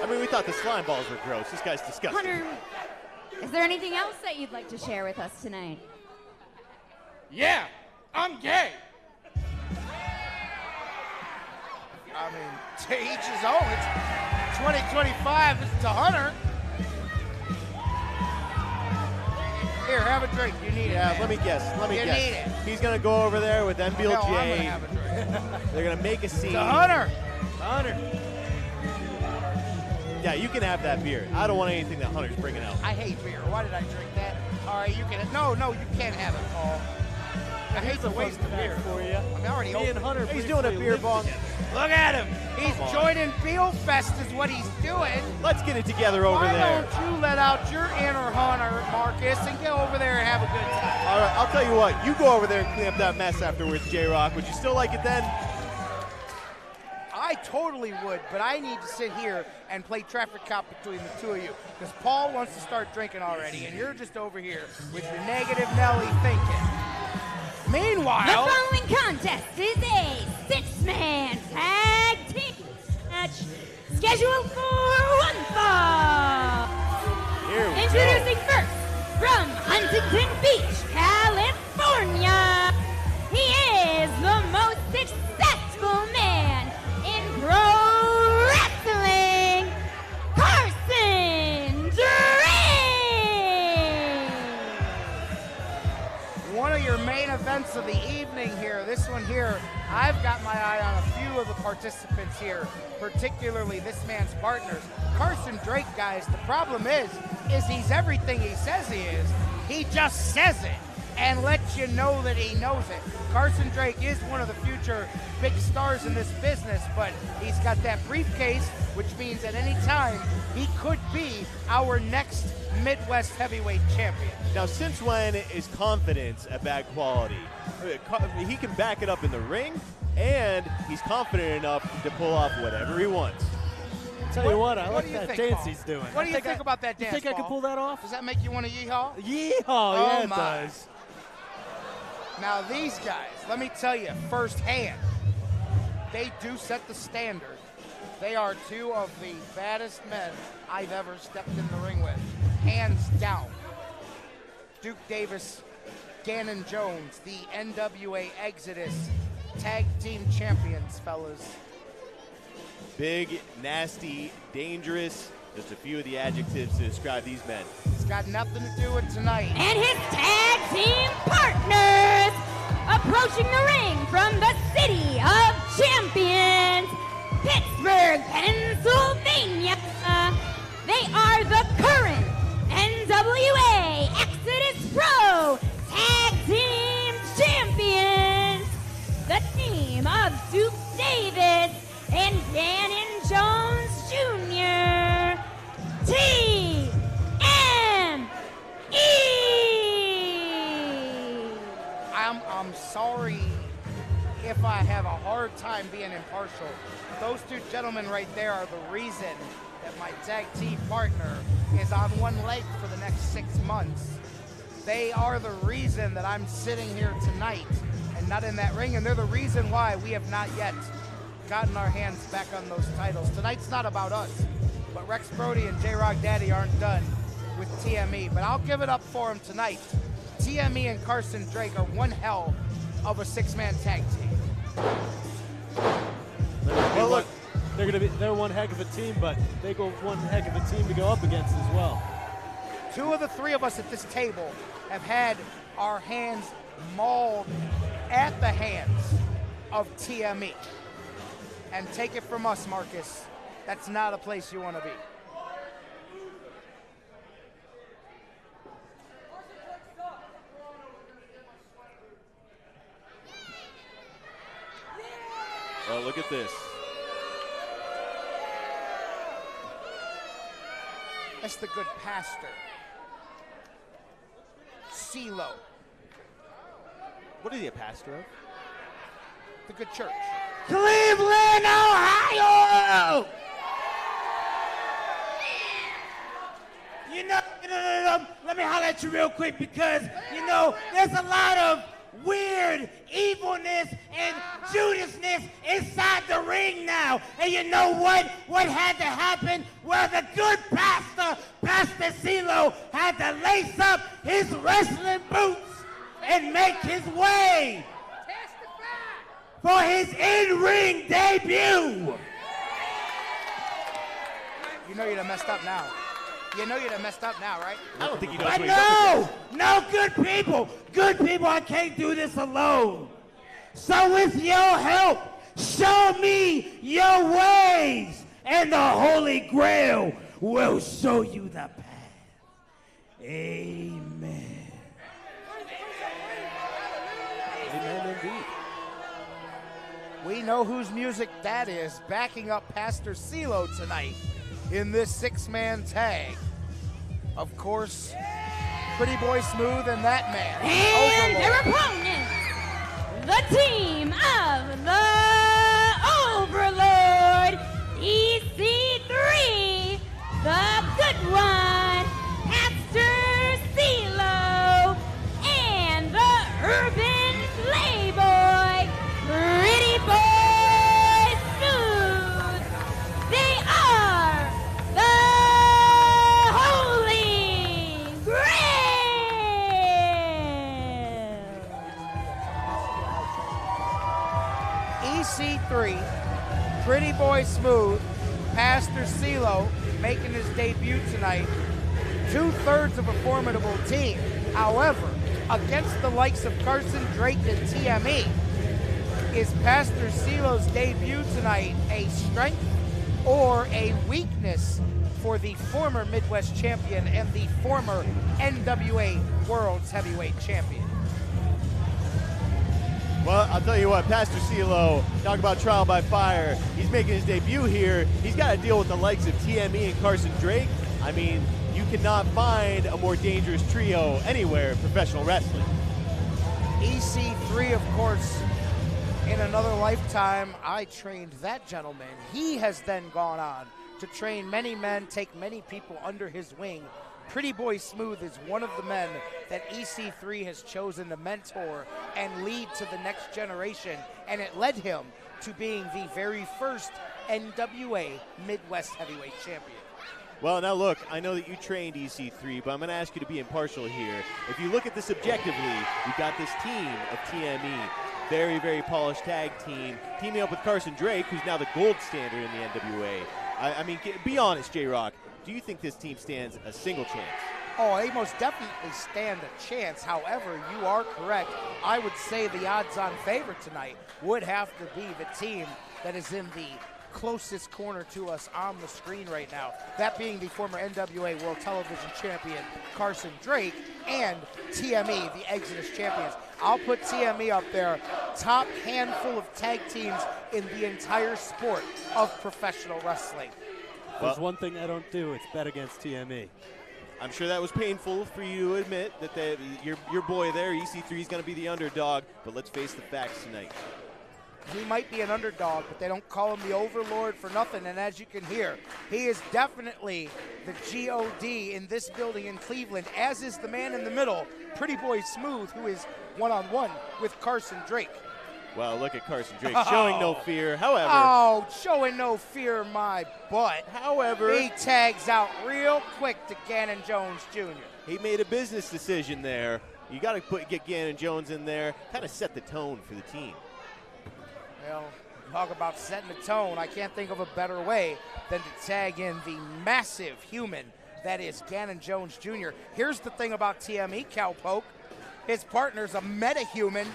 I mean, we thought the slime balls were gross. This guy's disgusting. Hunter, is there anything else that you'd like to share with us tonight? Yeah, I'm gay. I mean, to each his own. It's 2025. This is to Hunter. Here, have a drink. You need it. Yeah, man. let me guess. You need it. He's going to go over there with MBLJ. No, I'm gonna have a drink. They're going to make a scene. To Hunter. Yeah, you can have that beer. I don't want anything that Hunter's bringing out. I hate beer. Why did I drink that? All right, you can. No, you can't have it, Paul. I hate to waste the beer for you. I mean, I already Me and opened Hunter it. He's doing a beer bong. Look at him. He's joining Beal Fest is what he's doing. Let's get it together over Why there. don't you let out your inner Hunter, Marcus, and go over there and have a good time? All right, I'll tell you what. You go over there and clean up that mess afterwards, J-Rock. Would you still like it then? I totally would, but I need to sit here and play traffic cop between the two of you because Paul wants to start drinking already, and you're just over here with your negative Nelly thinking. Meanwhile, the following contest is a six-man tag team match scheduled for one fall. Here we Introducing first from Huntington Beach, California. He is the most successful man in pro wrestling, Carson Drake. one of your main events of the evening here. This one here, I've got my eye on a few of the participants here, particularly this man's partners. Carson Drake, guys, the problem is he's everything he says he is. He just says it and lets you know that he knows it. Carson Drake is one of the future big stars in this business, but he's got that briefcase, which means at any time he could be our next Midwest heavyweight champion. Now, since when is confidence a bad quality? He can back it up in the ring, and he's confident enough to pull off whatever he wants. Tell you what, I like do you that think, dance Paul? he's doing. What do you think about that dance, You think I can Paul? pull that off? Does that make you want to yeehaw? Yeehaw, yeah, it does. Now these guys, let me tell you firsthand, they do set the standard. They are two of the baddest men I've ever stepped in the ring with, hands down. Duke Davis, Gannon Jones, the NWA Exodus Tag Team Champions, fellas. Big, nasty, dangerous, just a few of the adjectives to describe these men. It's got nothing to do with tonight. And his tag team partners approaching the ring from the city of champions, Pittsburgh, Pennsylvania. They are the current NWA Exodus Pro Tag Team Champions. The team of Duke Davis and Gannon Jones Jr. TME. I'm sorry if I have a hard time being impartial. Those two gentlemen right there are the reason that my tag team partner is on one leg for the next 6 months. They are the reason that I'm sitting here tonight and not in that ring, and they're the reason why we have not yet gotten our hands back on those titles. Tonight's not about us, but Rex Brody and J-Rock Daddy aren't done with TME, but I'll give it up for them tonight. TME and Carson Drake are one hell of a six-man tag team. Well, look, They're one heck of a team, but they go one heck of a team to go up against as well. Two of the three of us at this table have had our hands mauled at the hands of TME. And take it from us, Marcus, that's not a place you want to be. well, look at this. That's the good pastor. CeeLo. What is he, a pastor of? The good church. Cleveland, Ohio! You know, let me holler at you real quick because, you know, there's a lot of weird evilness and Judasness inside the ring now. And you know what? What had to happen? Well, the good pastor, Pastor CeeLo, had to lace up his wrestling boots and make his way for his in-ring debut. You know you'd have messed up now. You know you'd have messed up now, right? I don't think he knows But what he's up no, good people, I can't do this alone. So with your help, show me your ways, and the Holy Grail will show you the path. Amen. Amen indeed. We know whose music that is, backing up Pastor CeeLo tonight in this six-man tag. Of course, Pretty Boy Smooth and that man. And their opponents, the team of the Overlord, EC3, the good one, Pastor CeeLo, and the Urban Playboy, Pretty Boy Smooth. They are the Holy Grail. EC3, Pretty Boy Smooth, Pastor CeeLo making his debut tonight. 2/3 of a formidable team. However, against the likes of Carson Drake and TME, is Pastor CeeLo's debut tonight a strength or a weakness for the former Midwest champion and the former NWA World's Heavyweight Champion? Well, I'll tell you what, Pastor CeeLo, talk about trial by fire. He's making his debut here. He's got to deal with the likes of TME and Carson Drake. I mean, you cannot find a more dangerous trio anywhere in professional wrestling. EC3, of course, in another lifetime, I trained that gentleman. He has then gone on to train many men, take many people under his wing. Pretty Boy Smooth is one of the men that EC3 has chosen to mentor and lead to the next generation, and it led him to being the very first NWA Midwest Heavyweight Champion. Well, now look, I know that you trained EC3, but I'm going to ask you to be impartial here. If you look at this objectively, you've got this team of TME, very, very polished tag team, teaming up with Carson Drake, who's now the gold standard in the NWA. I mean, be honest, J-Rock. Do you think this team stands a single chance? Oh, they most definitely stand a chance. However, you are correct. I would say the odds-on favorite tonight would have to be the team that is in the closest corner to us on the screen right now. That being the former NWA World Television Champion, Carson Drake, and TME, the Exodus Champions. I'll put TME up there, top handful of tag teams in the entire sport of professional wrestling. There's one thing I don't do, it's bet against TME. I'm sure that was painful for you to admit that your boy there, EC3, is going to be the underdog, but let's face the facts tonight. He might be an underdog, but they don't call him the Overlord for nothing, and as you can hear, he is definitely the G.O.D. in this building in Cleveland, as is the man in the middle, Pretty Boy Smooth, who is one-on-one with Carson Drake. Well, look at Carson Drake showing no fear. However, showing no fear, my butt. However, he tags out real quick to Gannon Jones Jr. He made a business decision there. You got to get Gannon Jones in there, kind of set the tone for the team. Well, talk about setting the tone. I can't think of a better way than to tag in the massive human that is Gannon Jones Jr. Here's the thing about TME, Cowpoke. His partner's a meta-human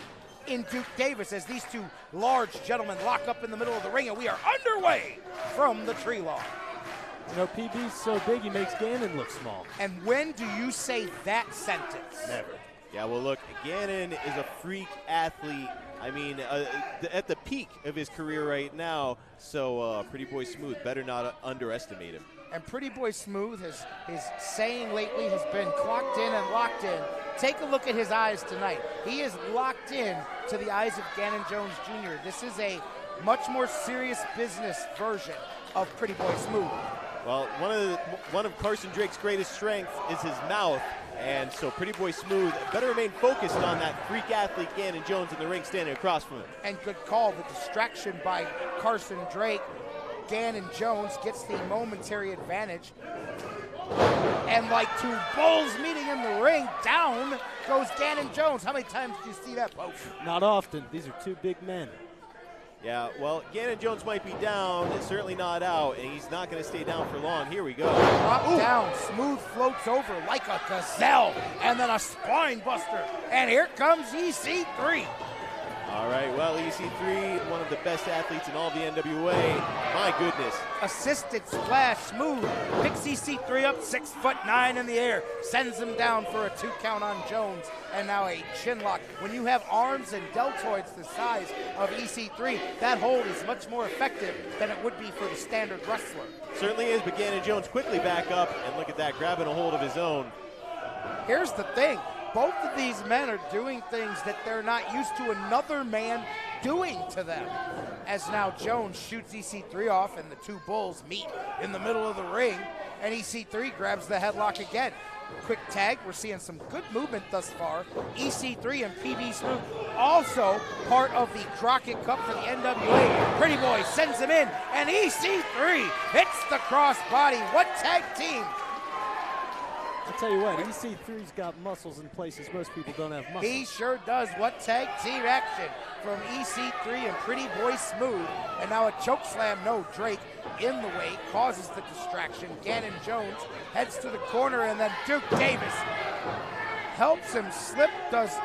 in Duke Davis, as these two large gentlemen lock up in the middle of the ring, and we are underway from the tree lawn. You know, PB's so big he makes Gannon look small. And when do you say that sentence? Never. Yeah, well, look, Gannon is a freak athlete. I mean, at the peak of his career right now, so Pretty Boy Smooth better not underestimate him. And Pretty Boy Smooth, his saying lately has been clocked in and locked in. Take a look at his eyes tonight. He is locked in to the eyes of Gannon Jones Jr. This is a much more serious business version of Pretty Boy Smooth. Well, one of Carson Drake's greatest strengths is his mouth, and so Pretty Boy Smooth better remain focused on that freak athlete Gannon Jones in the ring standing across from him. And good call, the distraction by Carson Drake. Gannon Jones gets the momentary advantage. And like two bulls meeting in the ring, down goes Gannon Jones. How many times do you see that, Pope? Not often. These are two big men. Yeah, well, Gannon Jones might be down, certainly not out, and he's not going to stay down for long. Here we go. Drop down, Smooth floats over like a gazelle, and then a spine buster. And here comes EC3. All right, well, EC3, one of the best athletes in all of the NWA. My goodness. Assisted splash, smooth, picks EC3 up, 6'9" in the air, sends him down for a 2 count on Jones, and now a chin lock. When you have arms and deltoids the size of EC3, that hold is much more effective than it would be for the standard wrestler. Certainly is, but Gannon Jones quickly back up, and look at that, grabbing a hold of his own. Here's the thing. Both of these men are doing things that they're not used to another man doing to them. As now Jones shoots EC3 off and the two bulls meet in the middle of the ring, and EC3 grabs the headlock again. Quick tag, we're seeing some good movement thus far. EC3 and PB Smooth, also part of the Crockett Cup for the NWA. Pretty Boy sends him in, and EC3 hits the crossbody. What tag team? I'll tell you what, EC3's got muscles in places most people don't have muscles. He sure does. What tag team action from EC3 and Pretty Boy Smooth. And now a choke slam, no, Drake in the way, causes the distraction. Gannon Jones heads to the corner, and then Duke Davis helps him slip, does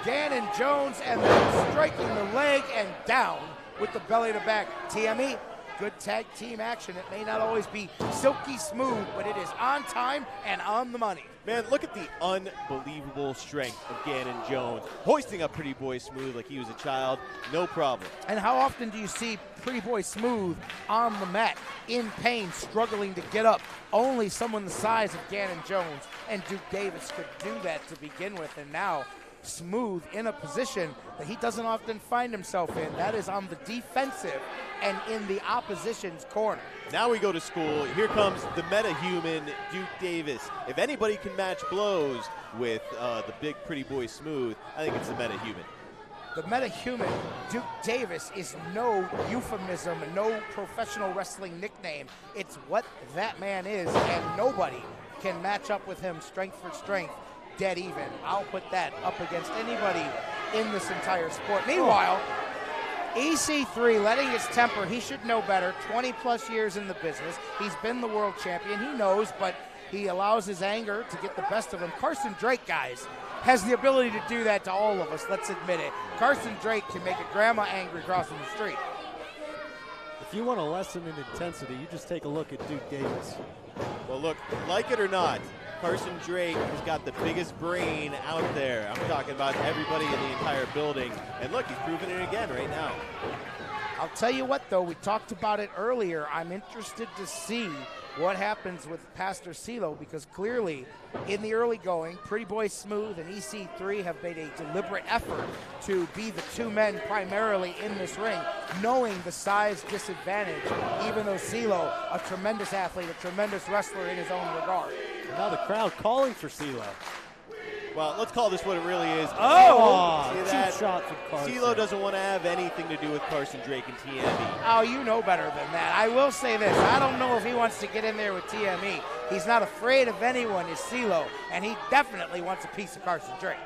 Gannon Jones, and then striking the leg and down with the belly to back. TME. Good tag team action. It may not always be silky smooth, but it is on time and on the money. Man, look at the unbelievable strength of Gannon Jones. Hoisting up Pretty Boy Smooth like he was a child, no problem. And how often do you see Pretty Boy Smooth on the mat, in pain, struggling to get up? Only someone the size of Gannon Jones and Duke Davis could do that to begin with, and now Smooth in a position that he doesn't often find himself in. That is on the defensive and in the opposition's corner. Now we go to school. Here comes the meta-human Duke Davis. If anybody can match blows with the big Pretty Boy Smooth, I think it's the meta-human. The meta-human Duke Davis is no euphemism, no professional wrestling nickname. It's what that man is, and nobody can match up with him strength for strength. Dead even. I'll put that up against anybody in this entire sport. Meanwhile, EC3 letting his temper. He should know better. 20 plus years in the business. He's been the world champion. He knows, but he allows his anger to get the best of him. Carson Drake, guys, has the ability to do that to all of us. Let's admit it. Carson Drake can make a grandma angry crossing the street. If you want a lesson in intensity, you just take a look at Duke Davis. Well, look, like it or not, Carson Drake has got the biggest brain out there. I'm talking about everybody in the entire building. And look, he's proving it again right now. I'll tell you what, though, we talked about it earlier. I'm interested to see what happens with Pastor CeeLo, because clearly in the early going, Pretty Boy Smooth and EC3 have made a deliberate effort to be the two men primarily in this ring, knowing the size disadvantage, even though CeeLo, a tremendous athlete, a tremendous wrestler in his own regard. Now the crowd calling for CeeLo. Well, let's call this what it really is. Oh, cheap shot from Carson. CeeLo doesn't want to have anything to do with Carson Drake and TME. Oh, you know better than that. I will say this. I don't know if he wants to get in there with TME. He's not afraid of anyone, is CeeLo, and he definitely wants a piece of Carson Drake.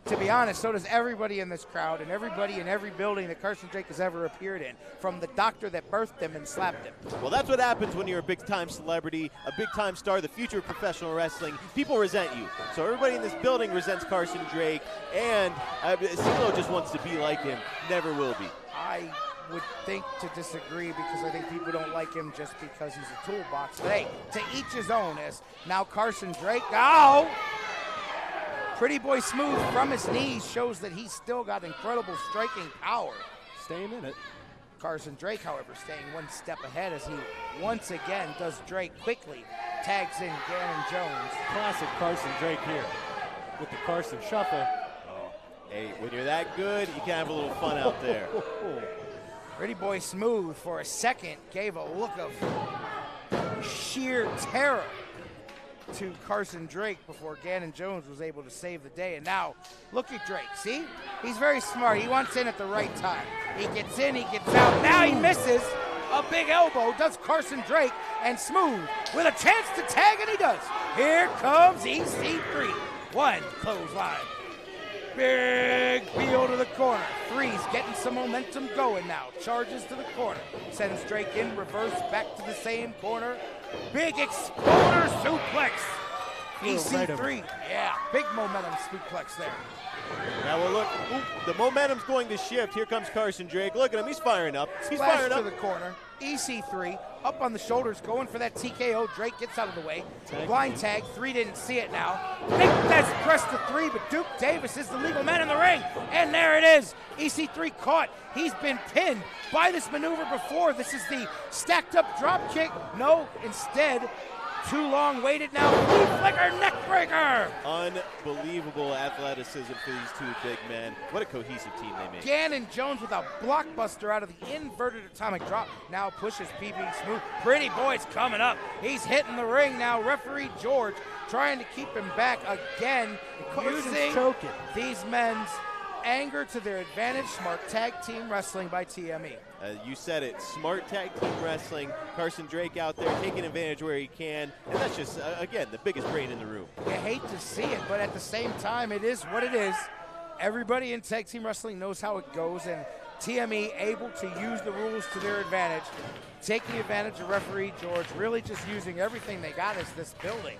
To be honest, so does everybody in this crowd and everybody in every building that Carson Drake has ever appeared in, from the doctor that birthed him and slapped him. Well, that's what happens when you're a big-time celebrity, a big-time star, the future of professional wrestling. People resent you. So everybody in this building resents Carson Drake, and CeeLo just wants to be like him. Never will be. I would think to disagree, because I think people don't like him just because he's a toolbox. But hey, to each his own. As now Carson Drake, Pretty Boy Smooth from his knees shows that he's still got incredible striking power. Staying in it. Carson Drake, however, staying one step ahead as he once again does Drake quickly. Tags in Gannon Jones. Classic Carson Drake here with the Carson Shuffle. Hey, when you're that good, you can have a little fun out there. Pretty Boy Smooth for a second gave a look of sheer terror to Carson Drake before Gannon Jones was able to save the day. And now, look at Drake. See? He's very smart. He wants in at the right time. He gets in, he gets out. Now he misses. A big elbow does Carson Drake, and Smooth with a chance to tag, and he does. Here comes EC3. One clothesline. Big wheel to the corner. Three's getting some momentum going now. Charges to the corner. Sends Drake in reverse back to the same corner. Big exploder suplex EC3, yeah, big momentum suplex there. Now, well, look, the momentum's going to shift. Here comes Carson Drake. Look at him. He's firing up. He's Splash firing up. to the corner. EC3 up on the shoulders, going for that TKO. Drake gets out of the way. Blind tag. 3 didn't see it now. Nick that's pressed to 3, but Duke Davis is the legal man in the ring. And there it is. EC3 caught. He's been pinned by this maneuver before. This is the stacked up drop kick. No, instead, too long waited now. Knee flicker, neck breaker. Unbelievable athleticism for these two big men. What a cohesive team they make. Gannon Jones with a blockbuster out of the inverted atomic drop. Now pushes PB Smooth. Pretty Boy's coming up. He's hitting the ring now. Referee George trying to keep him back again. Using these men's anger to their advantage. Smart tag team wrestling by TME. You said it, smart tag team wrestling. Carson Drake out there taking advantage where he can. And that's just, again, the biggest brain in the room. You hate to see it, but at the same time, it is what it is. Everybody in tag team wrestling knows how it goes, and TME able to use the rules to their advantage, taking advantage of referee George, really just using everything they got as this building.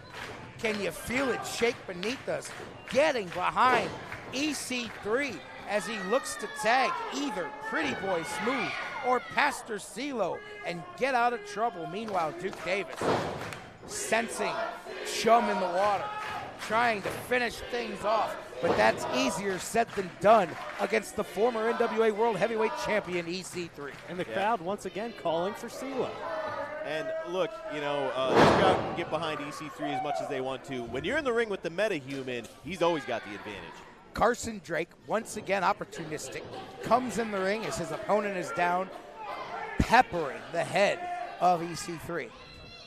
Can you feel it shake beneath us? Getting behind EC3 as he looks to tag either Pretty Boy Smooth or Pastor CeeLo and get out of trouble. Meanwhile, Duke Davis sensing chum in the water, trying to finish things off, but that's easier said than done against the former NWA World Heavyweight Champion EC3. And the crowd once again calling for CeeLo. And look, you know, this crowd can get behind EC3 as much as they want to. When you're in the ring with the meta-human, he's always got the advantage. Carson Drake, once again opportunistic, comes in the ring as his opponent is down, peppering the head of EC3.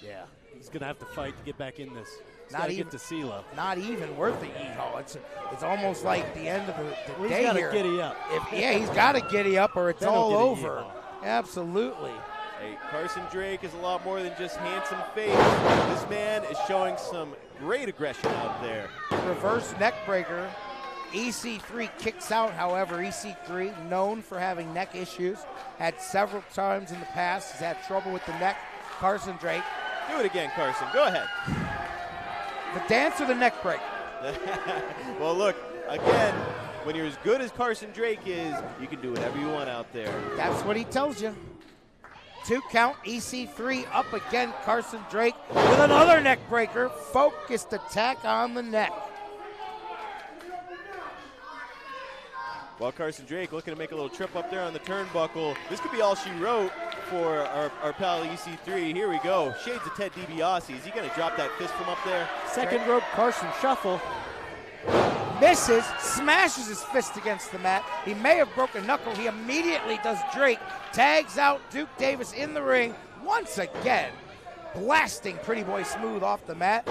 Yeah, he's going to have to fight to get back in this. Not even get to CeeLo. Not even worth the e-haul. It's almost like the end of the day he's here. He's got to giddy up. He's got to giddy up or it's Then all over. Absolutely. Hey, Carson Drake is a lot more than just handsome face. This man is showing some great aggression out there. Reverse neck breaker. EC3 kicks out, however. EC3, known for having neck issues, had several times in the past. He's had trouble with the neck. Carson Drake. Do it again, Carson. Go ahead. The dance or the neck break? Well, look, again, when you're as good as Carson Drake is, you can do whatever you want out there. That's what he tells you. 2 count, EC3 up again. Carson Drake with another neck breaker. Focused attack on the neck. Well, Carson Drake looking to make a little trip up there on the turnbuckle. This could be all she wrote for our pal EC3. Here we go. Shades of Ted DiBiase. Is he going to drop that fist from up there? Second rope Carson shuffle. Misses, smashes his fist against the mat. He may have broken a knuckle. He immediately does Drake. Tags out Duke Davis in the ring once again. Blasting Pretty Boy Smooth off the mat.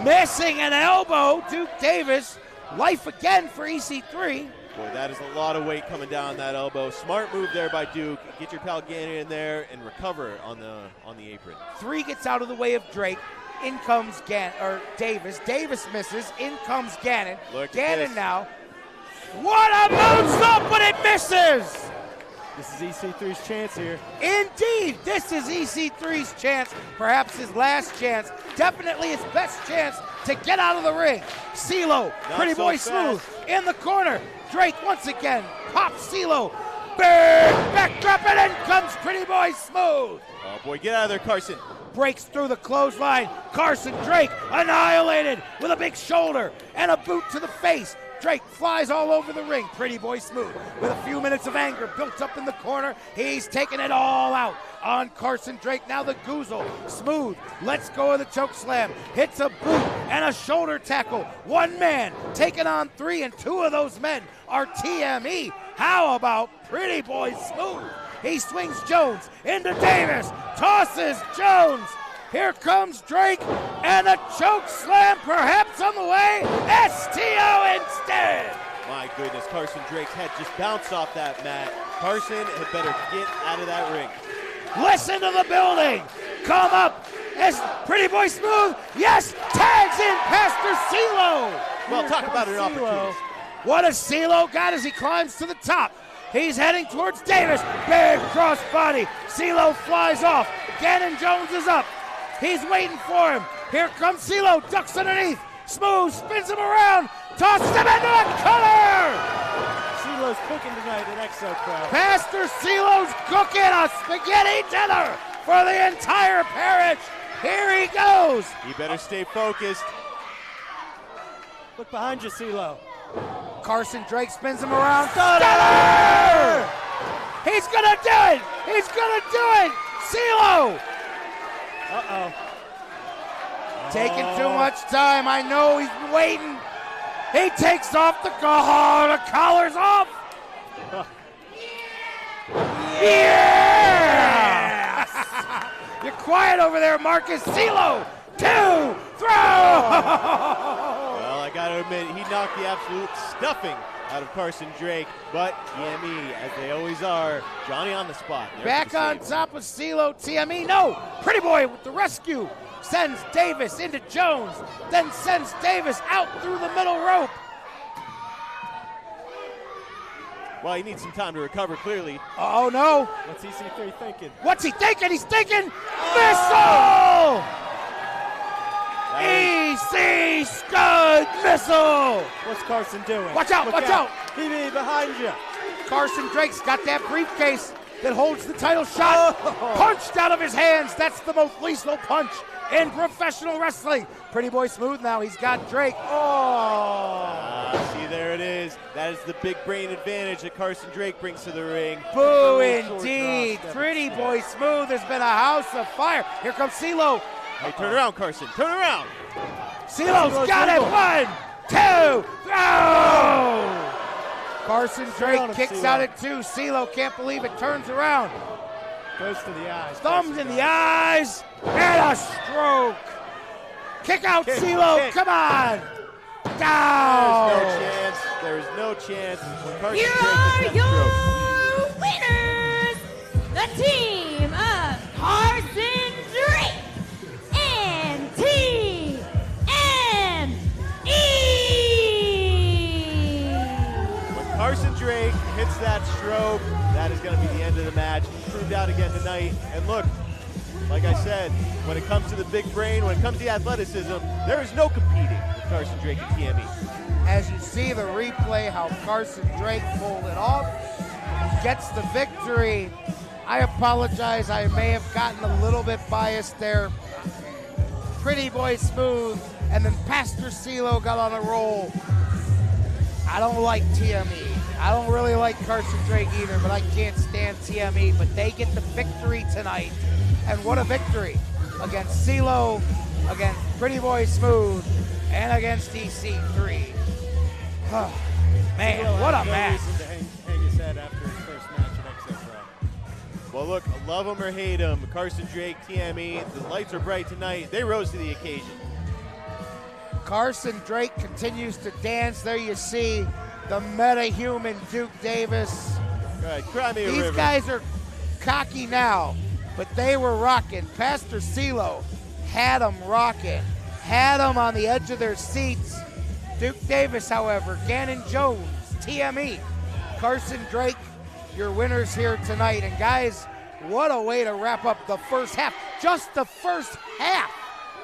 Missing an elbow. Duke Davis. Life again for EC3. Boy, that is a lot of weight coming down that elbow. Smart move there by Duke. Get your pal Gannon in there and recover on the apron. 3 gets out of the way of Drake. In comes Davis. Davis misses. In comes Gannon. Look Gannon now. What a moonsault, but it misses! This is EC3's chance here. Indeed, this is EC3's chance. Perhaps his last chance. Definitely his best chance to get out of the ring. CeeLo, Pretty Boy Smooth in the corner. Drake once again pops CeeLo. Big backdrop, and in comes Pretty Boy Smooth. Oh boy, get out of there, Carson. Breaks through the clothesline. Carson Drake annihilated with a big shoulder and a boot to the face. Drake flies all over the ring. Pretty Boy Smooth with a few minutes of anger built up in the corner. He's taking it all out on Carson Drake. Now the Goozle. Smooth lets go of the choke slam. Hits a boot and a shoulder tackle. One man taking on 3, and 2 of those men are TME. How about Pretty Boy Smooth? He swings Jones into Davis. Tosses Jones. Here comes Drake, and a choke slam perhaps on the way. STO instead. My goodness, Carson Drake's head just bounced off that mat. Carson had better get out of that ring. Listen to the building. Come up as Pretty Boy Smooth. Yes, tags in Pastor CeeLo. Well, talk about an opportunity. What has CeeLo got as he climbs to the top? He's heading towards Davis. Big cross body. CeeLo flies off. Gannon Jones is up. He's waiting for him. Here comes CeeLo. Ducks underneath. Smooth spins him around, tosses him into the color. CeeLo's cooking tonight at Exo Crowd. Pastor CeeLo's cooking a spaghetti dinner for the entire parish. Here he goes. He better stay focused. Look behind you, CeeLo. Carson Drake spins him around. Stunner! He's gonna do it! He's gonna do it! CeeLo! Uh-oh. Taking too much time. I know he's waiting. He takes off the collar. The collar's off. Yes! You're quiet over there, Marcus. CeeLo, 2, throw! Well, I gotta admit, he knocked the absolute stuffing out of Carson Drake, but TME, as they always are, Johnny on the spot. Back on top of CeeLo, TME. No! Pretty Boy with the rescue. Sends Davis into Jones, then sends Davis out through the middle rope. Well, he needs some time to recover, clearly. Oh, no. What's EC3 thinking? What's he thinking? He's thinking missile! EC Scud missile! What's Carson doing? Watch out, watch out! He behind you. Carson Drake's got that briefcase that holds the title shot punched out of his hands. That's the most lethal punch in professional wrestling. Pretty Boy Smooth now. He's got Drake. See, there it is. That is the big brain advantage that Carson Drake brings to the ring. Boo indeed. Pretty Boy Smooth has been a house of fire. Here comes CeeLo. Hey, turn around, Carson. Turn around. CeeLo's got it. 1, 2, throw! Carson Drake kicks out at 2. CeeLo can't believe it. Turns around. Goes to the eyes. Thumbs in the eyes. And a stroke. Kick out, CeeLo. Come on. Down. There's no chance. There's no chance. When Carson Here Drake are gets your that winners, the team of Carson Drake and TME. When Carson Drake hits that stroke, that is going to be the end of the match. Proved out again tonight. And look, like I said, when it comes to the big brain, when it comes to the athleticism, there is no competing with Carson Drake and TME. As you see the replay, how Carson Drake pulled it off, gets the victory. I apologize, I may have gotten a little bit biased there. Pretty Boy Smooth, and then Pastor CeeLo got on a roll. I don't like TME. I don't really like Carson Drake either, but I can't stand TME. But they get the victory tonight. And what a victory against CeeLo, against Pretty Boy Smooth, and against EC3. Man, what a match. To hang his head after his first match at Exo Pro. Well, look, love him or hate him, Carson Drake, TME, the lights are bright tonight. They rose to the occasion. Carson Drake continues to dance. There you see the meta-human Duke Davis. Go ahead, cry me a These river. guys are cocky now, but they were rocking. Pastor CeeLo had them rocking, had them on the edge of their seats. Duke Davis, however, Gannon Jones, TME, Carson Drake, your winners here tonight. And guys, what a way to wrap up the first half. Just the first half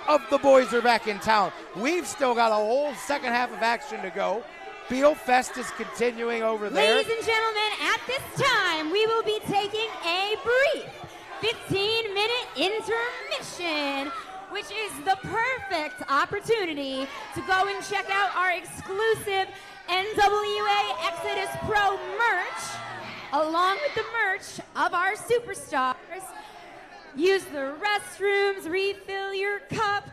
of the boys are back in town. We've still got a whole second half of action to go. Beal Fest is continuing over there. Ladies and gentlemen, at this time, we will be taking a brief 15-minute intermission, which is the perfect opportunity to go and check out our exclusive NWA Exodus Pro merch, along with the merch of our superstars. Use the restrooms, refill your cup,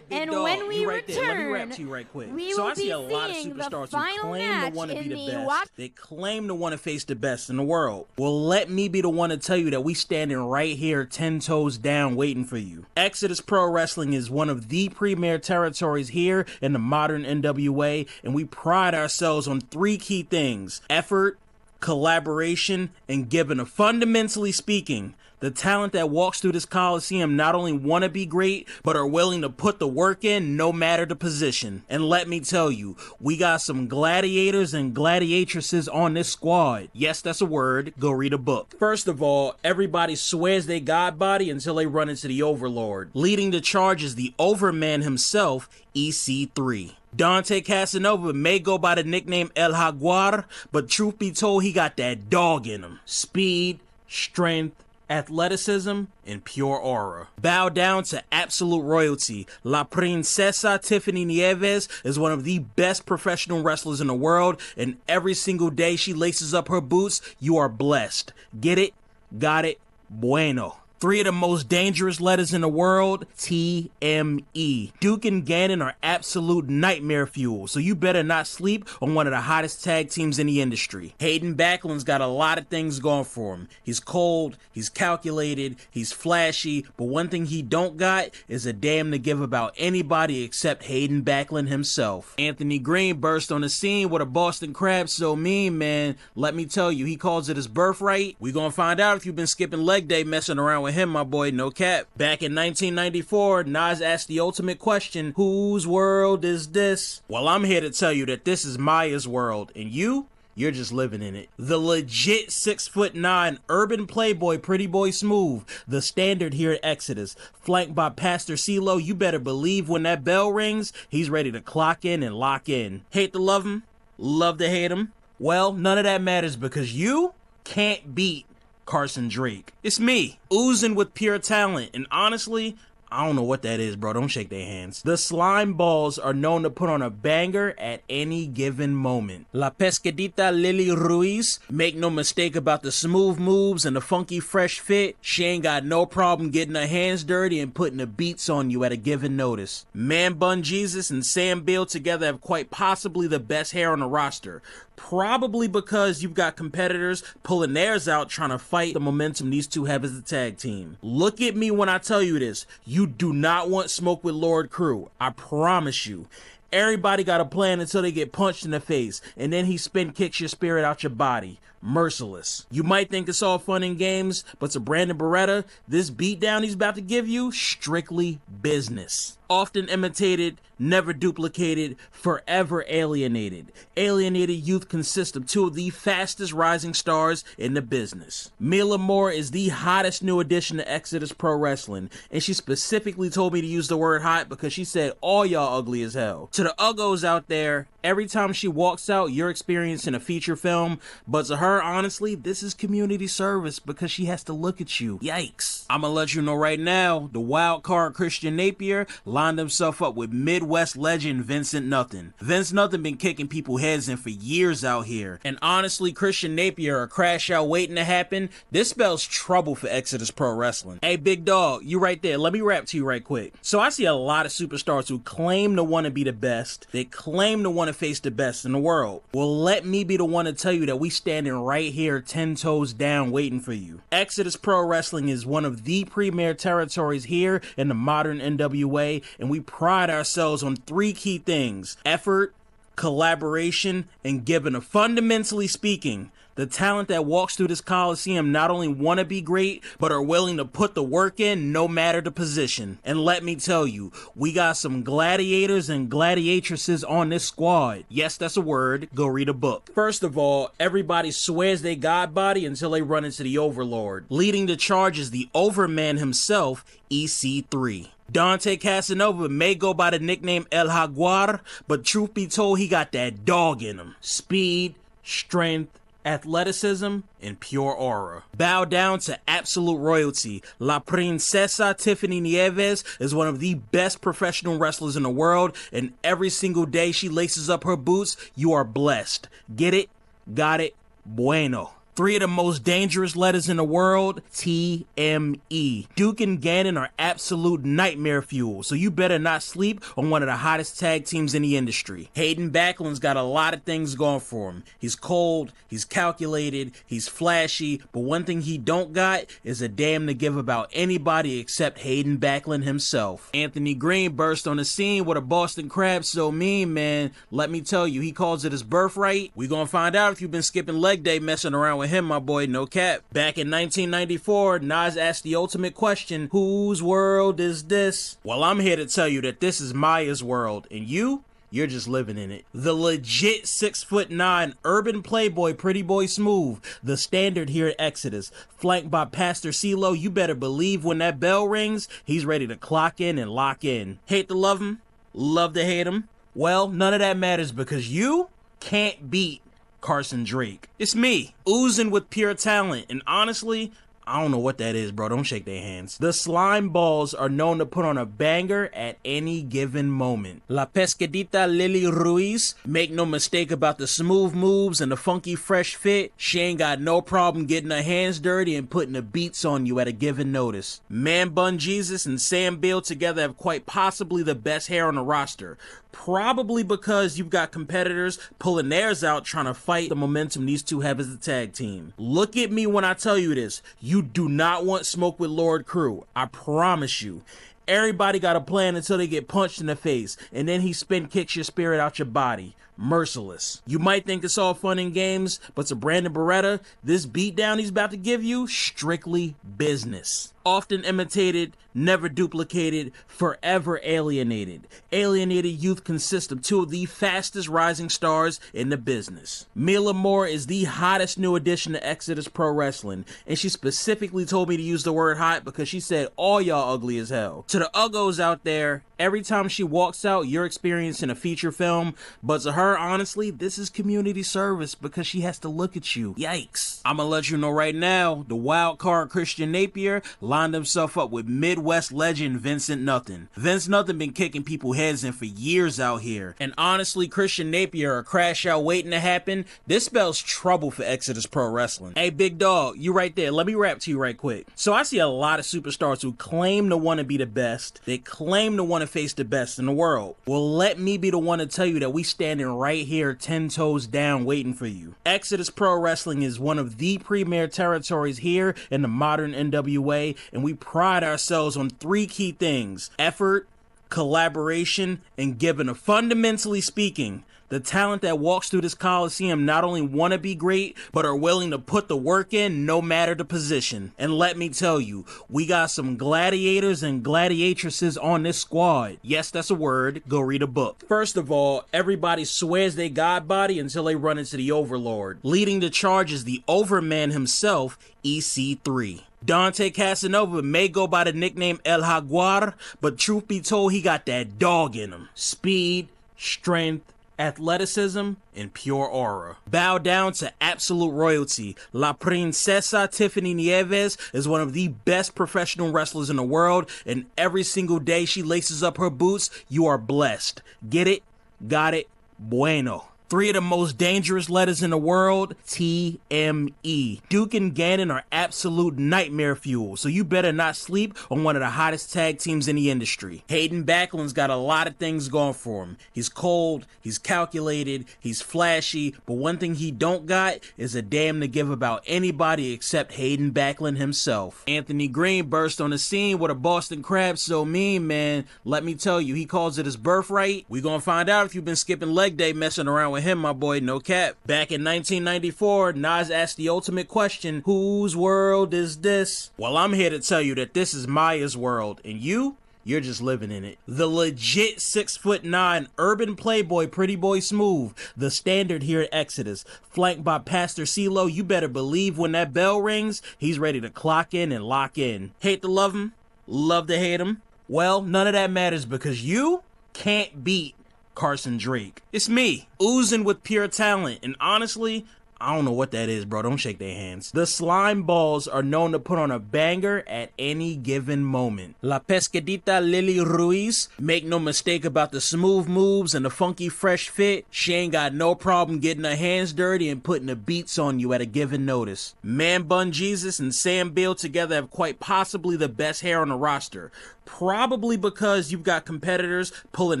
and Dog, when we you right there. Let me return, rap to you right quick. we So will I see be a lot of seeing the superstars who final claim to match want to be in the the best. Watch. They claim to want to face the best in the world. Well, let me be the one to tell you that we standing right here 10 toes down waiting for you. Exodus Pro Wrestling is one of the premier territories here in the modern NWA, and we pride ourselves on 3 key things: effort, collaboration, and giving. Fundamentally speaking, The talent that walks through this Coliseum not only want to be great, but are willing to put the work in no matter the position. And let me tell you, we got some gladiators and gladiatresses on this squad. Yes, that's a word. Go read a book. First of all, everybody swears they God body until they run into the Overlord. Leading the charge is the Overman himself, EC3. Dante Casanova may go by the nickname El Jaguar, but truth be told, he got that dog in him. Speed, strength, athleticism, and pure aura. Bow down to absolute royalty. La Princesa Tiffany Nieves is one of the best professional wrestlers in the world, and every single day she laces up her boots, you are blessed. Get it? Got it? Bueno. 3 of the most dangerous letters in the world, TME. Duke and Gannon are absolute nightmare fuel, so you better not sleep on one of the hottest tag teams in the industry. Hayden Backlund's got a lot of things going for him. He's cold, he's calculated, he's flashy, but one thing he don't got is a damn to give about anybody except Hayden Backlund himself. Anthony Green burst on the scene with a Boston Crab so mean, man. Let me tell you, he calls it his birthright. We gonna find out if you've been skipping leg day messing around with him, my boy, no cap. Back in 1994, Nas asked the ultimate question, whose world is this? Well, I'm here to tell you that this is Maya's world, and you're just living in it. The legit 6'9" urban playboy, pretty boy Smooth, the standard here at Exodus, flanked by Pastor CeeLo. You better believe when that bell rings, he's ready to clock in and lock in. Hate to love him, love to hate him. Well, none of that matters because you can't beat Carson Drake. It's me, oozing with pure talent, and honestly, I don't know what that is, bro. Don't shake their hands. The Slime Balls are known to put on a banger at any given moment. La Pescadita Lily Ruiz, make no mistake about the smooth moves and the funky fresh fit. She ain't got no problem getting her hands dirty and putting the beats on you at a given notice. Man Bun Jesus and Sam Beal together have quite possibly the best hair on the roster. Probably because you've got competitors pulling theirs out trying to fight the momentum these two have as a tag team. Look at me when I tell you this. You do not want smoke with Lord Crew. I promise you. Everybody got a plan until they get punched in the face, and then he spin kicks your spirit out your body. Merciless. You might think it's all fun and games, but to Brandon Beretta, this beatdown he's about to give you, strictly business. Often imitated, never duplicated, forever alienated. Alienated Youth consists of 2 of the fastest rising stars in the business. Mila Moore is the hottest new addition to Exodus Pro Wrestling, and she specifically told me to use the word hot because she said all y'all ugly as hell. To the uggos out there, every time she walks out, you're experiencing a feature film, but to her, honestly, this is community service because she has to look at you. Yikes. I'ma let you know right now, the wild card Christian Napier lined himself up with Midwest legend Vincent Nothing. Vince Nothing been kicking people's heads in for years out here, and honestly, Christian Napier, a crash out waiting to happen, this spells trouble for Exodus Pro Wrestling. Hey, big dog, you right there. Let me rap to you right quick. So I see a lot of superstars who claim to want to be the best. They claim to want to face the best in the world. Well, let me be the one to tell you that we standing right here 10 toes down waiting for you. Exodus Pro Wrestling is one of the premier territories here in the modern NWA, and we pride ourselves on 3 key things: effort, collaboration, and giving. Fundamentally speaking, the talent that walks through this Coliseum not only want to be great, but are willing to put the work in no matter the position. And let me tell you, we got some gladiators and gladiatresses on this squad. Yes, that's a word. Go read a book. First of all, everybody swears they God body until they run into the Overlord. Leading the charge is the Overman himself, EC3. Dante Casanova may go by the nickname El Jaguar, but truth be told, he got that dog in him. Speed, strength, athleticism, and pure aura. Bow down to absolute royalty. La Princesa Tiffany Nieves is one of the best professional wrestlers in the world, and every single day she laces up her boots, you are blessed. Get it? Got it? Bueno. 3 of the most dangerous letters in the world, TME. Duke and Gannon are absolute nightmare fuel, so you better not sleep on one of the hottest tag teams in the industry. Hayden Backlund's got a lot of things going for him. He's cold, he's calculated, he's flashy, but one thing he don't got is a damn to give about anybody except Hayden Backlund himself. Anthony Green burst on the scene with a Boston Crab so mean, man. Let me tell you, he calls it his birthright. We gonna find out if you've been skipping leg day messing around with with him, my boy, no cap. Back in 1994, Nas asked the ultimate question, whose world is this? Well, I'm here to tell you that this is Maya's world, and you're just living in it. The legit 6'9" urban playboy, pretty boy Smooth, the standard here at Exodus, flanked by Pastor CeeLo. You better believe when that bell rings, he's ready to clock in and lock in. Hate to love him, love to hate him. Well, none of that matters because you can't beat Carson Drake. It's me, oozing with pure talent, and honestly, I don't know what that is, bro. Don't shake their hands. The slime balls are known to put on a banger at any given moment. La Pescadita Lily Ruiz, make no mistake about the smooth moves and the funky fresh fit. She ain't got no problem getting her hands dirty and putting the beats on you at a given notice. Man Bun Jesus and Sam Beal together have quite possibly the best hair on the roster. Probably because you've got competitors pulling theirs out trying to fight the momentum these two have as a tag team. Look at me when I tell you this. You do not want smoke with Lord Crew. I promise you. Everybody got a plan until they get punched in the face, and then he spin kicks your spirit out your body. Merciless. You might think it's all fun and games, but to Brandon Beretta, this beatdown he's about to give you, strictly business. Often imitated, never duplicated, forever alienated. Alienated Youth consists of two of the fastest rising stars in the business. Mila Moore is the hottest new addition to Exodus Pro Wrestling, and she specifically told me to use the word hot because she said all y'all ugly as hell. To the uggos out there, every time she walks out, you're experiencing a feature film, but to her, honestly, this is community service because she has to look at you. Yikes. I'ma let you know right now, the wild card Christian Napier lined himself up with Midwest legend Vincent Nothing. Vince Nothing been kicking people heads in for years out here, and honestly, Christian Napier, a crash out waiting to happen, this spells trouble for Exodus Pro Wrestling. Hey, big dog, you right there. Let me rap to you right quick. So I see a lot of superstars who claim to want to be the best. They claim to want to face the best in the world. Well, let me be the one to tell you that we standing right here 10 toes down waiting for you. Exodus Pro Wrestling is one of the premier territories here in the modern NWA, and we pride ourselves on three key things: effort, collaboration, and giving. Fundamentally speaking, the talent that walks through this Coliseum not only want to be great, but are willing to put the work in no matter the position. And let me tell you, we got some gladiators and gladiatresses on this squad. Yes, that's a word. Go read a book. First of all, everybody swears they God body until they run into the Overlord. Leading the charge is the Overman himself, EC3. Dante Casanova may go by the nickname El Jaguar, but truth be told, he got that dog in him. Speed, strength, athleticism, and pure aura. Bow down to absolute royalty. La Princesa Tiffany Nieves is one of the best professional wrestlers in the world, and every single day she laces up her boots, you are blessed. Get it? Got it? Bueno. Three of the most dangerous letters in the world, TME. Duke and Gannon are absolute nightmare fuel, so you better not sleep on one of the hottest tag teams in the industry. Hayden Backlund's got a lot of things going for him. He's cold, he's calculated, he's flashy, but one thing he don't got is a damn to give about anybody except Hayden Backlund himself. Anthony Green burst on the scene with a Boston Crab so mean, man. Let me tell you, he calls it his birthright. We gonna find out if you've been skipping leg day messing around with him, my boy, no cap. Back in 1994, Nas asked the ultimate question, whose world is this? Well, I'm here to tell you that this is Maya's world, and you're just living in it. The legit 6'9" urban playboy, pretty boy Smooth, the standard here at Exodus, flanked by Pastor CeeLo. You better believe when that bell rings, he's ready to clock in and lock in. Hate to love him, love to hate him. Well, none of that matters because you can't beat Carson Drake. It's me, oozing with pure talent, and honestly, I don't know what that is, bro. Don't shake their hands. The slime balls are known to put on a banger at any given moment. La Pescadita Lily Ruiz, make no mistake about the smooth moves and the funky fresh fit. She ain't got no problem getting her hands dirty and putting the beats on you at a given notice. Man Bun Jesus and Sam Beal together have quite possibly the best hair on the roster. Probably because you've got competitors pulling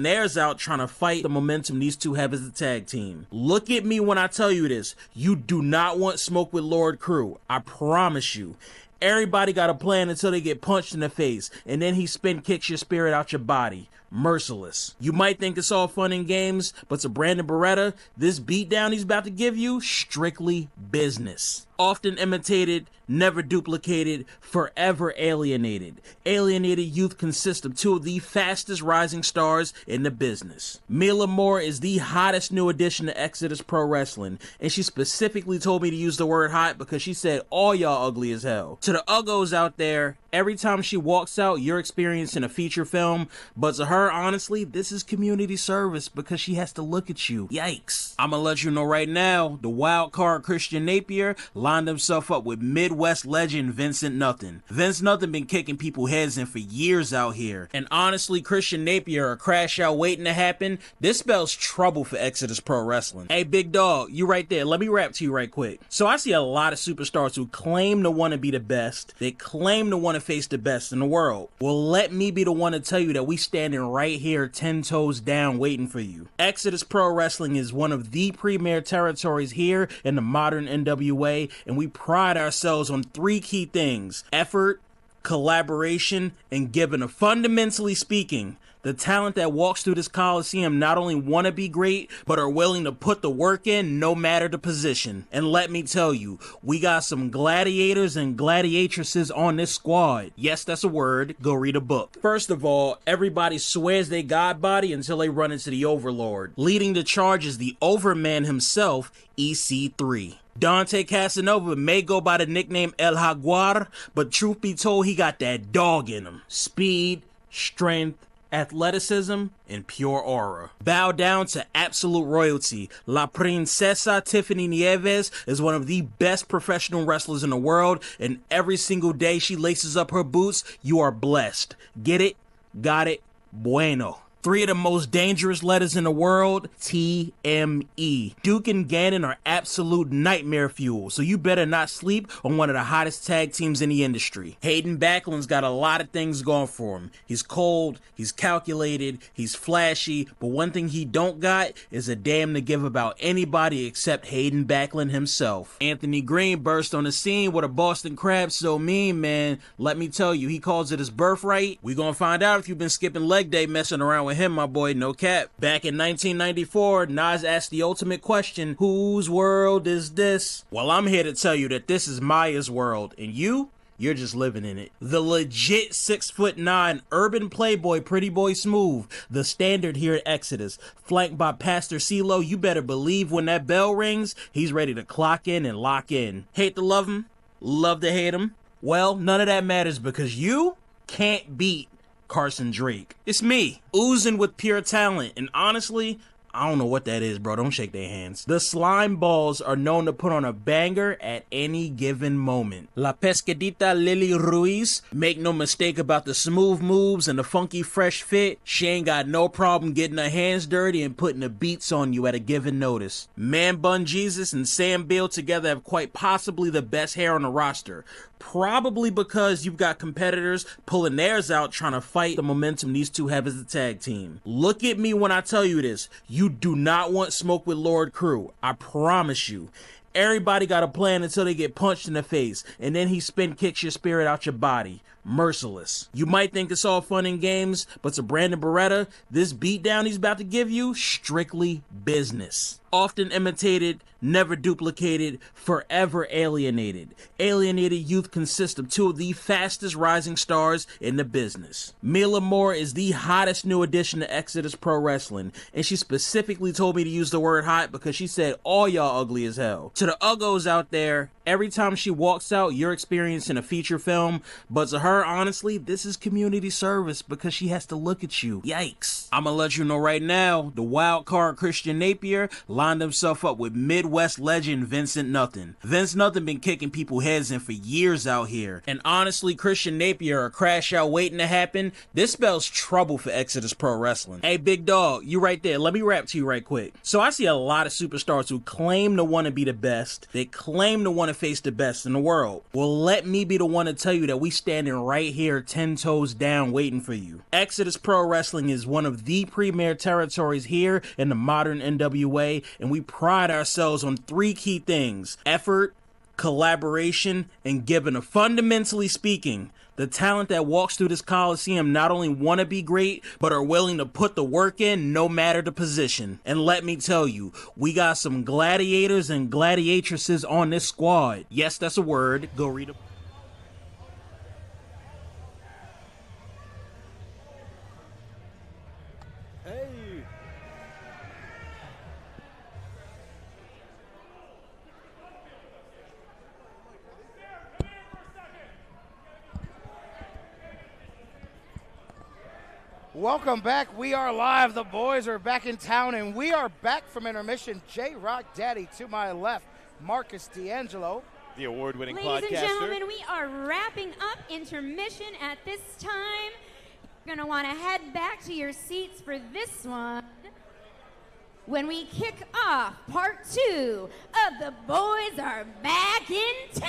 theirs out trying to fight the momentum these two have as a tag team. Look at me when I tell you this. You do not want smoke with Lord Crew. I promise you. Everybody got a plan until they get punched in the face, and then he spin kicks your spirit out your body. merciless. You might think it's all fun and games, but to Brandon Beretta, this beatdown he's about to give you, strictly business. Often imitated, never duplicated, forever alienated. Alienated youth consists of two of the fastest rising stars in the business. Mila Moore is the hottest new addition to Exodus Pro Wrestling, and she specifically told me to use the word hot because she said all y'all ugly as hell. To the uggos out there, every time she walks out, you're experiencing a feature film, but to her, honestly, this is community service because she has to look at you. Yikes. I'ma let you know right now, the wild card Christian Napier lined himself up with Midwest legend Vincent Nothing. Vince Nothing been kicking people heads in for years out here, and honestly, Christian Napier, a crash out waiting to happen, this spells trouble for Exodus Pro Wrestling. Hey, big dog, you right there. Let me rap to you right quick. So I see a lot of superstars who claim to want to be the best. They claim to want to face the best in the world. Well, let me be the one to tell you that we standing right here 10 toes down waiting for you. Exodus Pro Wrestling is one of the premier territories here in the modern NWA, and we pride ourselves on three key things: effort, collaboration, and giving. Fundamentally speaking, the talent that walks through this Coliseum not only want to be great, but are willing to put the work in no matter the position. And let me tell you, we got some gladiators and gladiatresses on this squad. Yes, that's a word. Go read a book. First of all, everybody swears they God body until they run into the Overlord. Leading the charge is the Overman himself, EC3. Dante Casanova may go by the nickname El Jaguar, but truth be told, he got that dog in him. Speed, strength, athleticism, and pure aura. Bow down to absolute royalty. La Princesa Tiffany Nieves is one of the best professional wrestlers in the world, and every single day she laces up her boots, you are blessed. Get it? Got it? Bueno. Three of the most dangerous letters in the world, TME. Duke and Gannon are absolute nightmare fuel, so you better not sleep on one of the hottest tag teams in the industry. Hayden Backlund's got a lot of things going for him. He's cold, he's calculated, he's flashy, but one thing he don't got is a damn to give about anybody except Hayden Backlund himself. Anthony Green burst on the scene with a Boston Crab so mean, man. Let me tell you, he calls it his birthright. We gonna find out if you've been skipping leg day messing around with him, my boy, no cap. Back in 1994, Nas asked the ultimate question, whose world is this? Well, I'm here to tell you that this is Maya's world, and you're just living in it. The legit 6'9" urban playboy, pretty boy Smooth, the standard here at Exodus, flanked by Pastor CeeLo. You better believe when that bell rings, he's ready to clock in and lock in. Hate to love him, love to hate him. Well, none of that matters because you can't beat Carson Drake. It's me, oozing with pure talent, and honestly, I don't know what that is, bro. Don't shake their hands. The Slime Balls are known to put on a banger at any given moment. La Pescadita Lily Ruiz, make no mistake about the smooth moves and the funky fresh fit. She ain't got no problem getting her hands dirty and putting the beats on you at a given notice. Man Bun Jesus and Sam Beal together have quite possibly the best hair on the roster. Probably because you've got competitors pulling theirs out trying to fight the momentum these two have as a tag team. Look at me when I tell you this. You do not want smoke with Lord Crew. I promise you. Everybody got a plan until they get punched in the face, and then he spin kicks your spirit out your body. Merciless. You might think it's all fun and games, but to Brandon Beretta, this beatdown he's about to give you, strictly business. Often imitated, never duplicated, forever alienated. Alienated youth consists of two of the fastest rising stars in the business. Mila Moore is the hottest new addition to Exodus Pro Wrestling, and she specifically told me to use the word hot because she said all y'all ugly as hell. To the uggos out there, every time she walks out, you're experiencing a feature film, but to her, honestly, this is community service because she has to look at you. Yikes. I'ma let you know right now, the wild card Christian Napier lined himself up with Midwest legend Vincent Nothing. Vince Nothing been kicking people heads in for years out here, and honestly, Christian Napier, a crash out waiting to happen, this spells trouble for Exodus Pro Wrestling. Hey, big dog, you right there. Let me rap to you right quick. So I see a lot of superstars who claim to want to be the best. They claim to want to face the best in the world. Well, let me be the one to tell you that we standing right here 10 toes down waiting for you. Exodus Pro Wrestling is one of the premier territories here in the modern NWA, and we pride ourselves on three key things: effort, collaboration, and giving. Fundamentally speaking, The talent that walks through this Coliseum not only want to be great, but are willing to put the work in no matter the position. And let me tell you, we got some gladiators and gladiatresses on this squad. Yes, that's a word. Go read it. Hey. Welcome back. We are live. The boys are back in town, and we are back from intermission. J-Rock Daddy to my left, Marcus D'Angelo. The award-winning podcaster. Ladies and gentlemen, we are wrapping up intermission at this time. You're going to want to head back to your seats for this one when we kick off part 2 of The Boys Are Back in Town.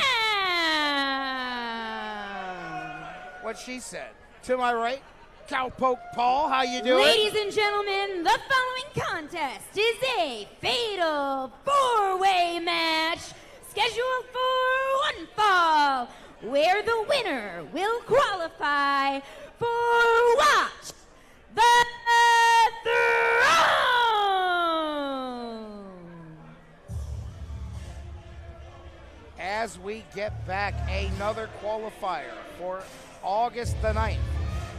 What she said. To my right, Cowpoke Paul, how you doing? Ladies and gentlemen, the following contest is a fatal 4-way match scheduled for one fall, where the winner will qualify for Watch the Throne. As we get back, another qualifier for August the 9th.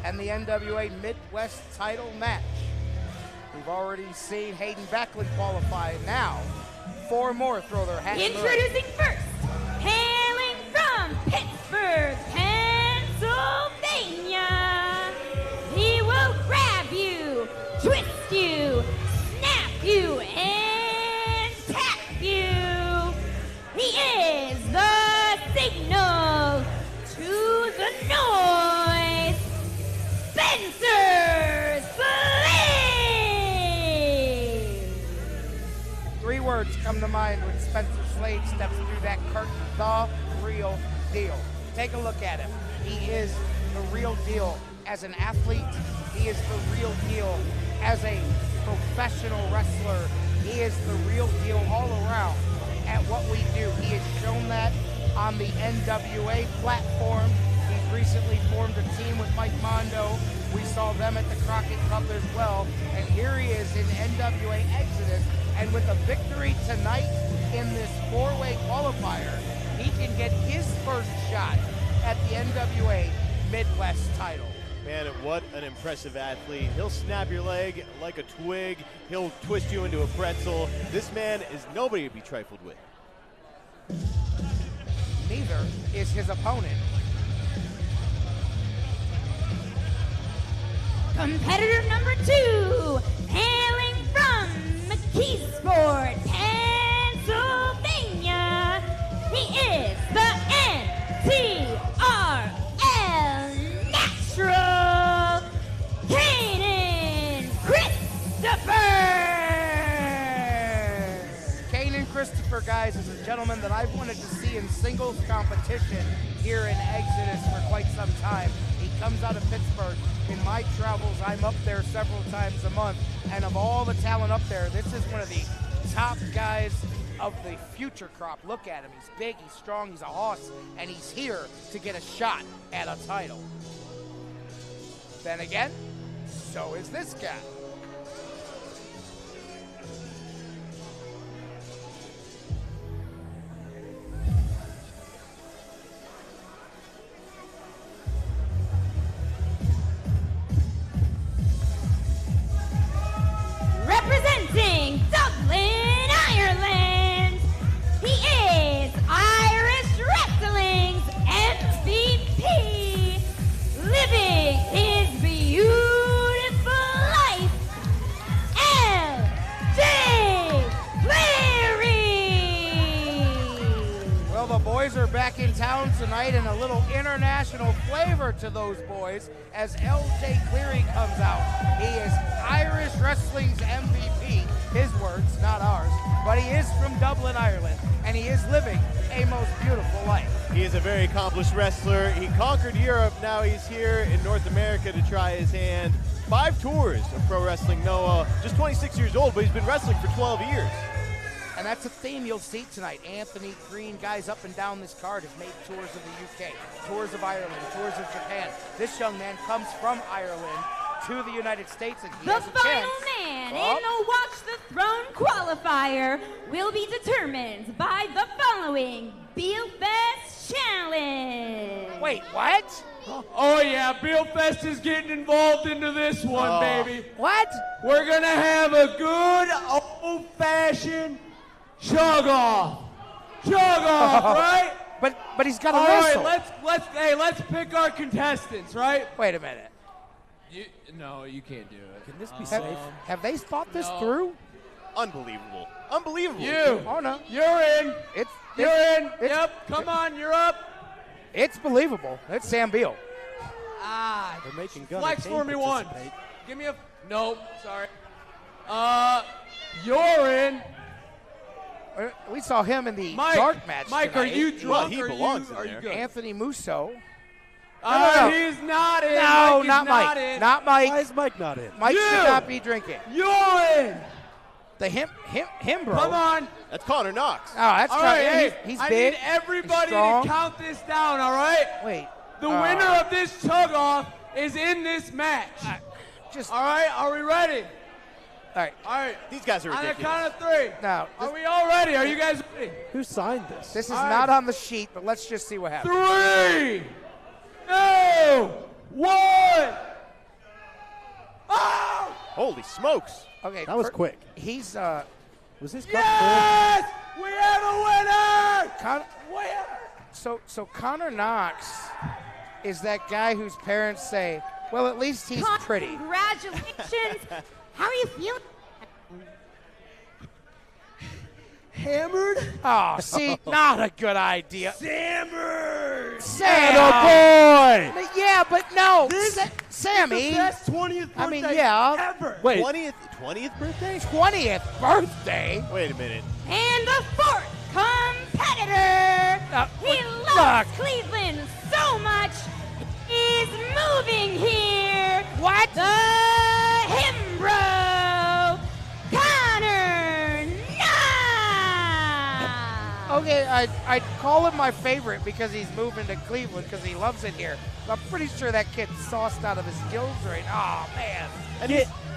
And the NWA Midwest title match. We've already seen Hayden Backlund qualify. Now, 4 more throw their hat in the ring. Introducing first, hailing from Pittsburgh, Pennsylvania. He will grab you, twist you, snap you, and tap you. He is the signal to the noise. Spencer Slade! 3 words come to mind when Spencer Slade steps through that curtain. The real deal. Take a look at him. He is the real deal as an athlete. He is the real deal as a professional wrestler. He is the real deal all around at what we do. He has shown that on the NWA platform. He's recently formed a team with Mike Mondo. We saw them at the Crockett Cup as well. And here he is in NWA Exodus. And with a victory tonight in this 4-way qualifier, he can get his first shot at the NWA Midwest title. Man, what an impressive athlete. He'll snap your leg like a twig. He'll twist you into a pretzel. This man is nobody to be trifled with. Neither is his opponent. Competitor number 2, hailing from McKeesport, Pennsylvania. He is the NTRL Natural, Kane Christopher. Kane Christopher, guys, is a gentleman that I've wanted to see in singles competition here in Exodus for quite some time. He comes out of Pittsburgh. In my travels, I'm up there several times a month, and of all the talent up there, this is one of the top guys of the future crop. Look at him. He's big, he's strong, he's a hoss, and he's here to get a shot at a title. Then again, so is this guy. Representing Dublin, Ireland, he is Irish Wrestling's MVP, living his beautiful life, LJ Cleary. Well, the boys are back in town tonight, and a little international flavor to those boys as LJ Cleary comes out. He is Irish Wrestling's MVP, his words, not ours, but he is from Dublin, Ireland, and he is living a most beautiful life. He is a very accomplished wrestler. He conquered Europe. Now he's here in North America to try his hand. 5 tours of Pro Wrestling Noah. Just 26 years old, but he's been wrestling for 12 years. And that's a theme you'll see tonight. Anthony Green, guys up and down this card, have made tours of the UK, tours of Ireland, tours of Japan. This young man comes from Ireland to the United States, and he The has a final chance. man in the Watch the Throne qualifier will be determined by the following Beelfest Challenge. Wait, what? Oh yeah, Beelfest is getting involved into this one, baby. What? We're gonna have a good old-fashioned chug-off. Chug-off, right? But he's got to All wrestle. right, let's pick our contestants, right? Wait a minute. No, you can't do it. Can this be safe? Have they thought this through? Unbelievable. Unbelievable. You. Oh no. You're in. You're in. Yep. Come on, you're up. It's believable. It's Sam Beal. They're making Gunner Flex Kane for me one. participate. Give me a. Nope. Sorry. You're in. We saw him in the Mike. dark match Mike, tonight. are you drunk? he or belongs you, in are you there. good? Anthony Musso. He's not in. No, Mike is not Mike. in. Not Mike. Why is Mike not in? Mike You. should not be drinking. You're in. The him, bro. Come on. That's Connor Knox. Oh, that's All right, yeah, hey, he's I big. need everybody he's strong. to count this down, all right? Wait. The winner of this chug-off is in this match. Just All right, are we ready? all right. All right. These guys are On the ridiculous. count of three. Now, Are we all ready? Are you guys ready? Who signed this? this is all not right. on the sheet, but let's just see what happens. 3, 2, 1. Oh! Holy smokes. Okay, That was quick. He's Was this Yes! We have a winner! so Connor Knox is that guy whose parents say, well, at least he's pretty. Congratulations. How are you feeling? Hammered? Oh, see, not a good idea. Hammered! Sam, boy! yeah, but no, This Sammy. The best 20th birthday I mean, yeah. ever. Wait, 20th birthday? 20th birthday. Wait a minute. And the fourth competitor. He loves Cleveland so much. He's moving here. What? The Himbro, Connor Knox. Okay, I'd call him my favorite because he's moving to Cleveland because he loves it here. I'm pretty sure that kid's sauced out of his gills right now. Oh, man.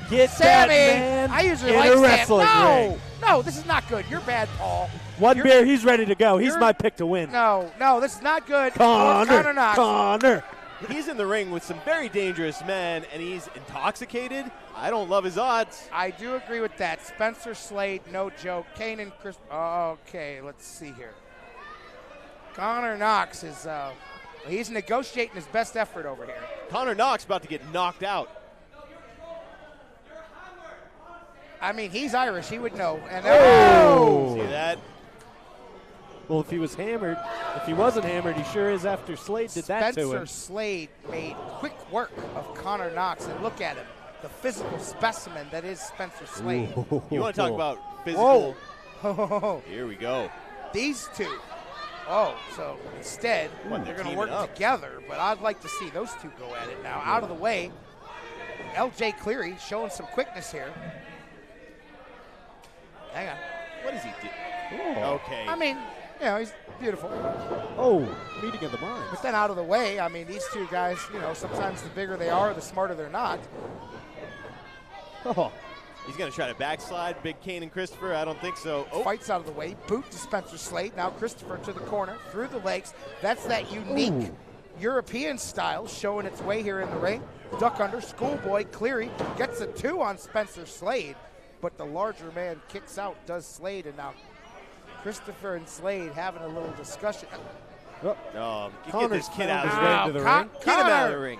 get Sammy, that man I usually in like a Sam. wrestling ring. No, this is not good. You're bad, Paul. One You're- beer, he's ready to go. He's you're- my pick to win. No, this is not good. Connor Knox. Connor. He's in the ring with some very dangerous men, and he's intoxicated. I don't love his odds. I do agree with that. Spencer Slade, no joke. Kane and Chris. Okay, let's see here. Connor Knox is he's negotiating his best effort over here. Connor Knox about to get knocked out. I mean, he's Irish. He would know. And See that? Well, if he was hammered, if he wasn't hammered, he sure is after Slade did that to Spencer him. Slade made quick work of Connor Knox, and look at him, the physical specimen that is Spencer Slade. You want to talk about physical? Whoa. Here we go. These two. Oh, so instead, What, they're they're going to work teaming up. together, but I'd like to see those two go at it now. Out of the way, LJ Cleary showing some quickness here. Hang on. What does he do? Oh. Okay. I mean, you know, he's beautiful. Oh, meeting of the minds. But then out of the way, I mean, these two guys, you know, sometimes the bigger they are, the smarter they're not. Oh, He's going to try to backslide. Big Kane and Christopher. I don't think so. Oh, Fights out of the way. Boot to Spencer Slade. Now Christopher to the corner, through the legs. That's that unique European style showing its way here in the ring. Duck under. Schoolboy Cleary gets a 2 on Spencer Slade, but the larger man kicks out, does Slade, and now Christopher and Slade having a little discussion. get Connor's this kid out found of his the way ring. to the Con- ring. Get him out of Connor. the ring.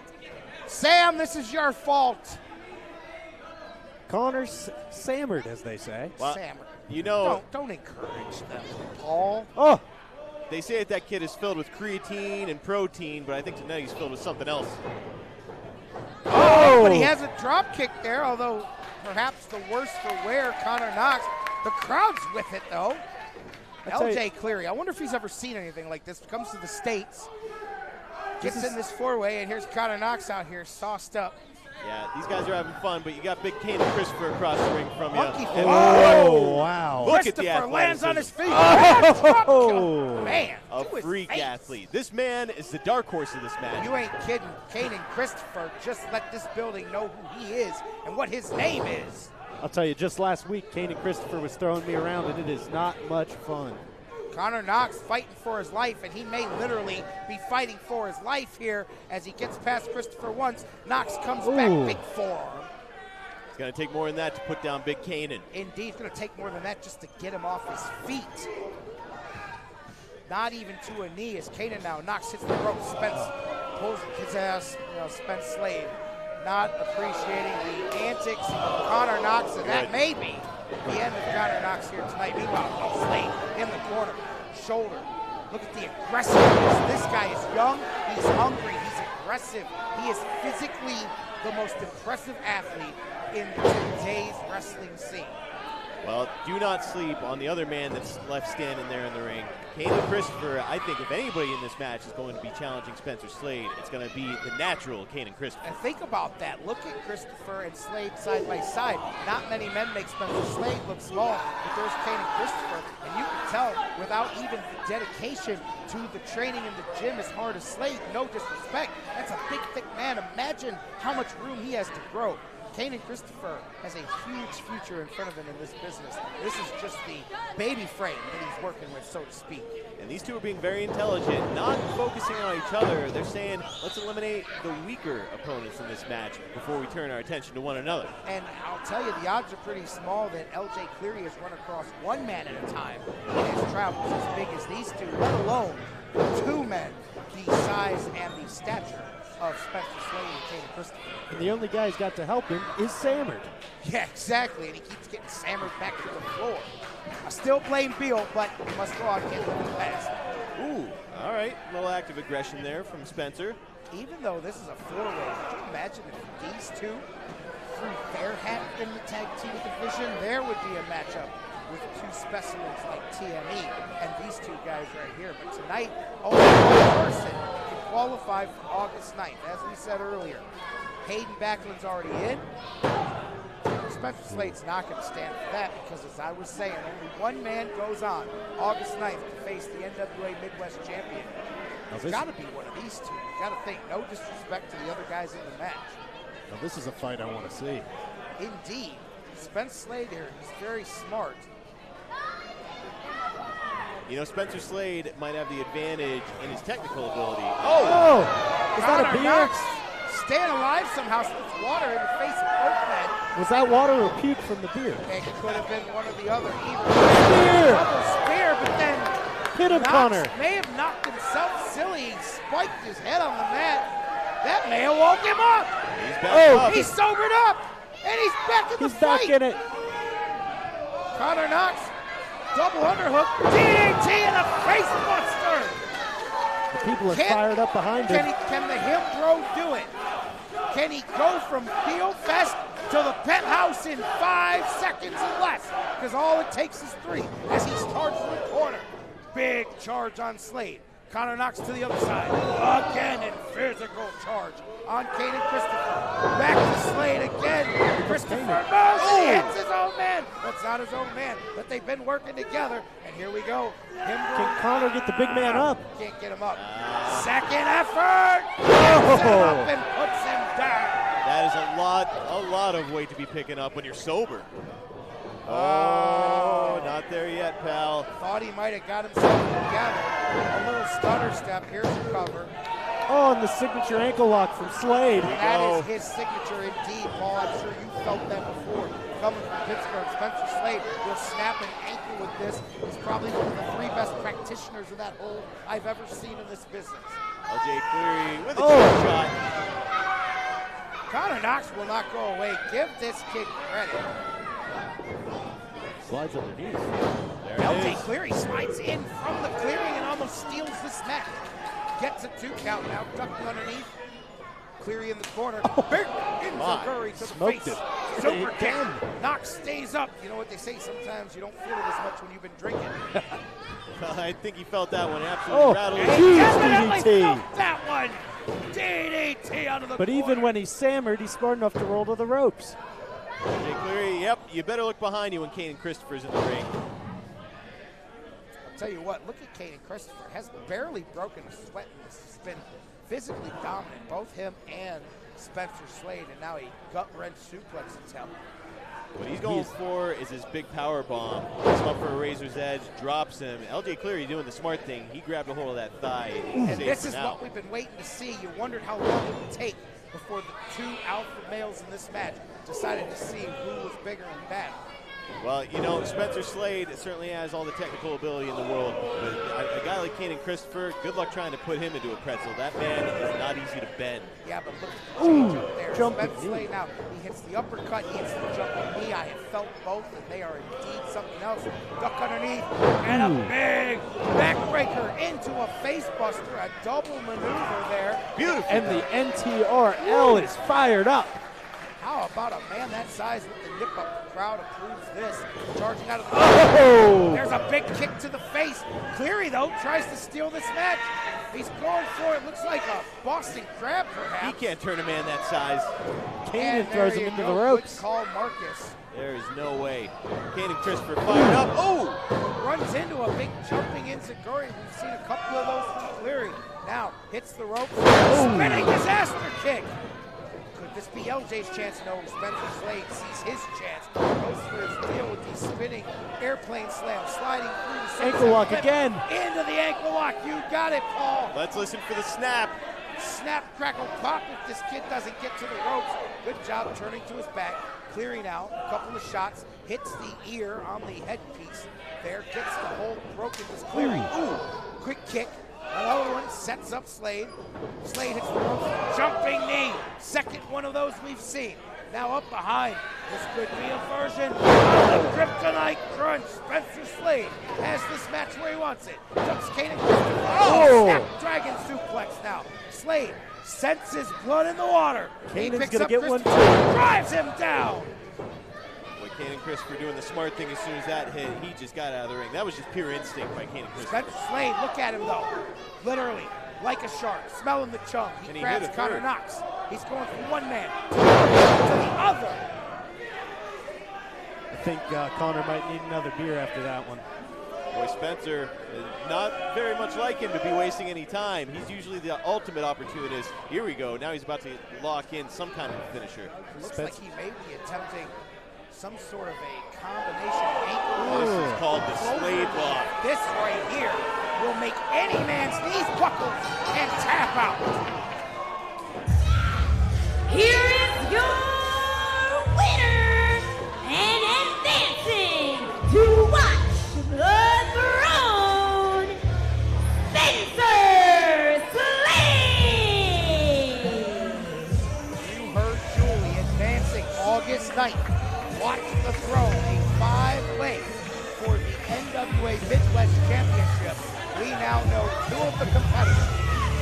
Sam, this is your fault. Connor's sammered, as they say. Well, Sam, you know, don't encourage them, Paul. Oh, they say that kid is filled with creatine and protein, but I think tonight he's filled with something else. Oh, but he has a drop kick there, although perhaps the worse for wear, Connor Knox. The crowd's with it, though. tell you- LJ Cleary, I wonder if he's ever seen anything like this. Comes to the States, gets in this four-way, and here's Connor Knox out here sauced up. Yeah, these guys are having fun, but you got Big Kane and Christopher across the ring from you. Oh, wow. Look at the Christopher lands on his feet. Oh. Man, A to his freak face. athlete. This man is the dark horse of this match. You ain't kidding. Kane and Christopher just let this building know who he is and what his name is. I'll tell you, just last week, Kane and Christopher was throwing me around, and it is not much fun. Connor Knox fighting for his life, and he may literally be fighting for his life here as he gets past Christopher once. Knox comes back, big forearm. It's going to take more than that to put down Big Kanan. Indeed, it's going to take more than that just to get him off his feet. Not even to a knee as Kanan now. Knox hits the rope. Spence pulls his ass. Spence Slade not appreciating the antics of Connor Knox, and that may be the end of Connor Knox here tonight. Meanwhile, Slade in the corner, shoulder. Look at the aggressiveness. This guy is young, he's hungry, he's aggressive. He is physically the most impressive athlete in today's wrestling scene. Well, do not sleep on the other man that's left standing there in the ring. Kane and Christopher, I think if anybody in this match is going to be challenging Spencer Slade, it's going to be the natural Kane and Christopher. And think about that. Look at Christopher and Slade side by side. Not many men make Spencer Slade look small, but there's Kane and Christopher. And you can tell without even the dedication to the training in the gym as hard as Slade, no disrespect, that's a big, thick man. Imagine how much room he has to grow. Kane and Christopher has a huge future in front of him in this business. This is just the baby frame that he's working with, so to speak. And these two are being very intelligent, not focusing on each other. They're saying, let's eliminate the weaker opponents in this match before we turn our attention to one another. And I'll tell you, the odds are pretty small that LJ Cleary has run across one man at a time in his travels as big as these two, let alone two men the size and the stature of Spencer Slade and Kane and Christopher. And the only guy who's got to help him is Sammered. Yeah, exactly, and he keeps getting Sammered back to the floor. I still blame Beal, but he must go out and get him fast. Ooh, all right, a little active aggression there from Spencer. Even though this is a four-way, could you imagine if these two threw their hat in the tag team division? There would be a matchup with two specimens like TME and these two guys right here. But tonight, only one person can qualify for August 9th. As we said earlier, Hayden Backlund's already in. Spencer Slade's not going to stand for that because, as I was saying, only one man goes on August 9th to face the NWA Midwest champion. It's got to be one of these two. You got to think, no disrespect to the other guys in the match. Now this is a fight I want to see. Indeed. Spence Slade here, he's very smart. You know, Spencer Slade might have the advantage in his technical ability. Oh! Is that a Connor beer? Knox staying alive somehow, slips water in the face of both men. Was that water or puke from the beer? It could have been one or the other. Spear! Double spear, but then Hit him, Knox Connor. may have knocked himself silly. He spiked his head on the mat. That may have woke him up. He's back up. He's sobered up, and he's back in the He's fight. back in it. Connor Knox, double underhook, DDT and a face buster. The people are fired up behind him. Can the him bro do it? Can he go from Field Fest to the penthouse in 5 seconds or less? Because all it takes is 3 as he starts to the corner. Big charge on Slade. Connor Knox to the other side. Again in physical charge on Kane and Christopher. Back to Slade again. Christopher he hits his own man. Well, it's not his own man, but they've been working together. And here we go. Can Connor get the big man up? Can't get him up. Second effort. Gets him up and puts him down. That is a lot of weight to be picking up when you're sober. Oh, not there yet, pal. Thought he might have got himself together. A little stutter step. Here's the cover. Oh, and the signature ankle lock from Slade. That is his signature indeed, Paul. I'm sure you felt that before. Coming from Pittsburgh, Spencer Slade will snap an ankle with this. He's probably one of the 3 best practitioners of that hold I've ever seen in this business. LJ Cleary with a chair shot. Connor Knox will not go away. Give this kid credit. Slides underneath. LJ Cleary slides in from the clearing and almost steals this match. Gets a 2 count now, ducking underneath. Cleary in the corner. Big Inzaguri to the Smoked face. it. Super kick. Knox stays up. You know what they say, sometimes you don't feel it as much when you've been drinking. I think he felt that one absolutely rattled. He definitely felt that one. DDT out of the But corner. even when he's hammered, he's smart enough to roll to the ropes. Jay Cleary, yep, you better look behind you when Kane and Christopher's in the ring. I'll tell you what, look at Kane and Christopher. Has barely broken a sweat in this. He's been physically dominant, both him and Spencer Slade, and now he gut-wrench suplexes him. What he's going for is his big power bomb. Puts him up for a razor's edge, drops him. LJ Cleary doing the smart thing. He grabbed a hold of that thigh. And this is what we've been waiting to see. You wondered how long it would take before the two alpha males in this match decided to see who was bigger and better. Well, you know, Spencer Slade certainly has all the technical ability in the world, but a guy like Kane and Christopher, good luck trying to put him into a pretzel. That man is not easy to bend. Yeah, but look at the change up there. Spencer Slade now, he hits the uppercut, he hits the jumping knee. I have felt both, and they are indeed something else. Duck underneath, and a big backbreaker into a face buster, a double maneuver there. Beautiful. And the NTRL is fired up. How about a man that size with the nip up? The crowd approves this. Charging out of the There's a big kick to the face. Cleary, though, tries to steal this match. He's going for it. Looks like a Boston Crab, perhaps. He can't turn a man that size. Kane throws him into the ropes. Good call, Marcus. There is no way. Kane and Christopher fired up. Oh! Runs into a big jumping enziguri. We've seen a couple of those from Cleary. Now hits the ropes. Spinning disaster kick. This be LJ's chance? No, Spencer Slade sees his chance. Goes for his deal with the spinning airplane slam, sliding through the ankle lock again. Into the ankle lock. You got it, Paul. Let's listen for the snap. Snap, crackle, pop. If this kid doesn't get to the ropes, good job turning to his back. Clearing out a couple of shots. Hits the ear on the headpiece. There, gets the hold broken. Was Cleary. Ooh, quick kick. Another one sets up Slade. Slade hits the ropes. Jumping knee. Second one of those we've seen. Now up behind. This could be a version of the Kryptonite Crunch. Spencer Slade has this match where he wants it. Ducks Kane and Christopher. Oh! Snap Dragon suplex now. Slade senses blood in the water. Kane's He picks gonna up get one Christopher. too. Drives him down. Kane and Christopher doing the smart thing as soon as that hit. He just got out of the ring. That was just pure instinct by Kane and Christopher. Spencer Slade, look at him though. Literally, like a shark, smelling the chum. He grabs Connor Knox. He's going from one man to the other. I think Connor might need another beer after that one. Boy, Spencer, not very much like him to be wasting any time. He's usually the ultimate opportunist. Here we go. Now he's about to lock in some kind of a finisher. Looks like he may be attempting some sort of a combination ankle. This is called the Slade lock. This right here will make any man's knees buckle and tap out. Here is your winner and advancing to watch the throne, Spencer Slade. You heard Julie advancing August 9th. Watch the Throne, a 5-way for the NWA Midwest Championship. We now know two of the competitors,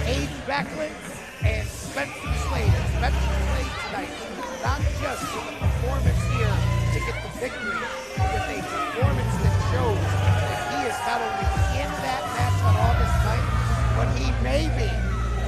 Aiden Backlund and Spencer Slade. And Spencer Slade tonight, not just with a performance here to get the victory, but with a performance that shows that he is not only in that match on August 9th, but he may be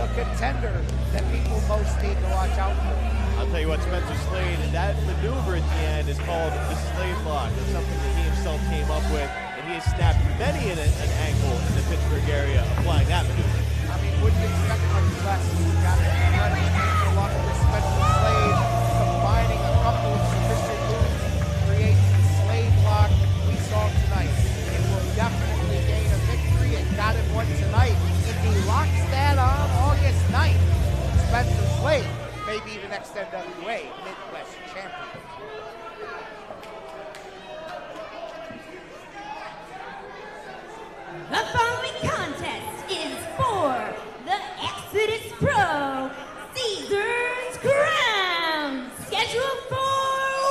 the contender that people most need to watch out for. I'll tell you what, Spencer Slade, that maneuver at the end is called the Slade lock. It's something that he himself came up with, and he has snapped many an ankle in the Pittsburgh area applying that maneuver. I mean, wouldn't expect much less. We got it right ankle lock with Spencer Slade, combining a couple of sufficient moves to create the Slade lock we saw tonight. It will definitely gain a victory. It got him one tonight. If he locks that on August 9th, Spencer Slade may be the next NWA Midwest champion. The following contest is for the Exodus Pro Caesar's Crown, scheduled for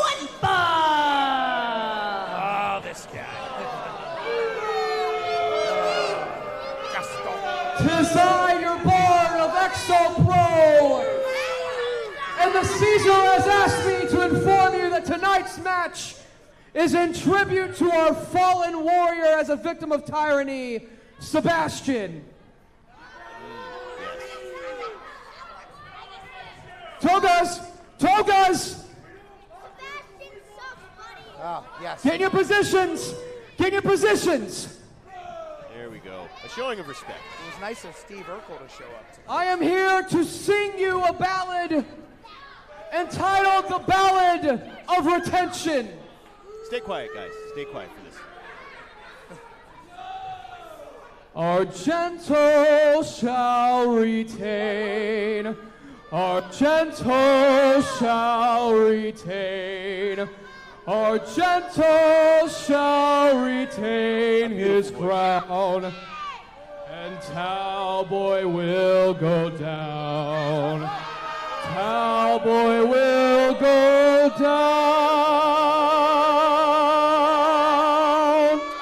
one fall. Oh, this guy. Tis I, your Bard of Exo Pro, and the Caesar has asked me to inform you that tonight's match is in tribute to our fallen warrior as a victim of tyranny, Sebastian. Togas! Togas! Oh, yes. Get in your positions! Get in your positions! There we go. A showing of respect. It was nice of Steve Urkel to show up tonight. I am here to sing you a ballad entitled The Ballad of Retention. Stay quiet, guys. Stay quiet for this. Argento shall retain. Argento shall retain. Argento shall retain his crown. And Talboy will go down. Talboy will go down.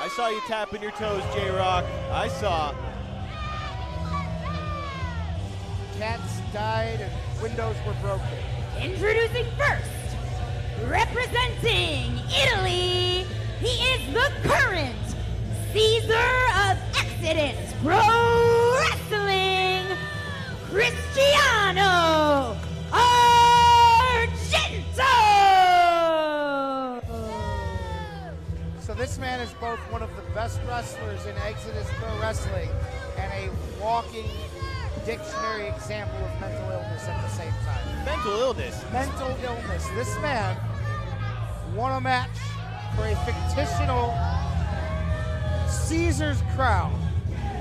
I saw you tapping your toes, J-Rock. I saw. Cats died and windows were broken. Introducing first, representing Italy, he is the current Caesar of Exodus Pro Wrestling, Cristiano Argento! So this man is both one of the best wrestlers in Exodus Pro Wrestling and a walking dictionary example of mental illness at the same time. Mental illness? Mental illness. This man won a match for a fictional Caesar's crown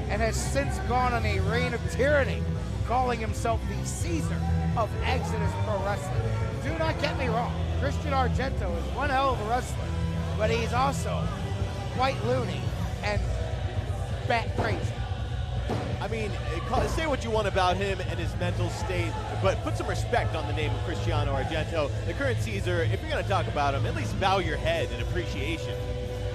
and has since gone on a reign of tyranny, calling himself the Caesar of Exodus Pro Wrestling. Do not get me wrong, Christian Argento is one hell of a wrestler, but he's also quite loony and bat crazy. I mean, say what you want about him and his mental state, but put some respect on the name of Cristiano Argento, the current Caesar. If you're going to talk about him, at least bow your head in appreciation.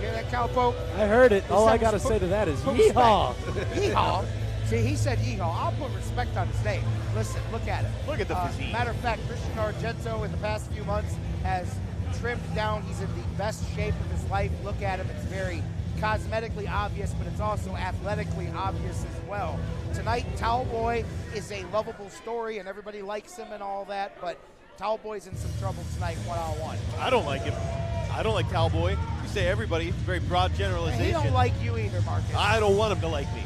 Hear that, Cowpoke? I heard it. All I got to say to that is yeehaw. Yeehaw. See, he said yeehaw. I'll put respect on his name. Listen, look at it. Look at the physique. Matter of fact, Christian Argento in the past few months has trimmed down. He's in the best shape of his life. Look at him. It's very cosmetically obvious, but it's also athletically obvious as well. Tonight, Talboy is a lovable story, and everybody likes him and all that, but Talboy's in some trouble tonight one-on-one. I don't like him. I don't like Talboy. You say everybody. It's a very broad generalization. He don't like you either, Marcus. I don't want him to like me.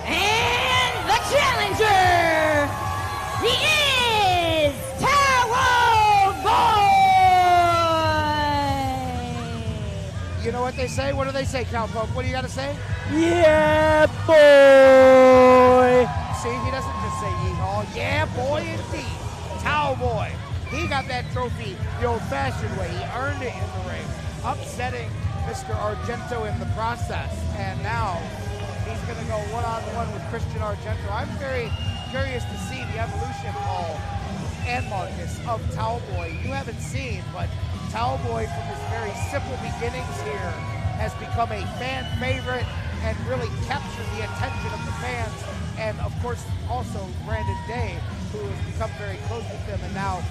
And the challenger, he is Talboy! You know what they say? What do they say, Cowpoke? What do you got to say? Yeah, boy! See, he doesn't just say yeehaw. Yeah, boy, indeed. Talboy. He got that trophy the old-fashioned way. He earned it in the ring, upsetting Mr. Argento in the process. And now he's going to go one-on-one with Christian Argento. I'm very curious to see the evolution, Paul and Marcus, of Talboy. You haven't seen, but Talboy, from his very simple beginnings here, has become a fan favorite and really captured the attention of the fans. And of course, also Brandon Day, who has become very close with him. And now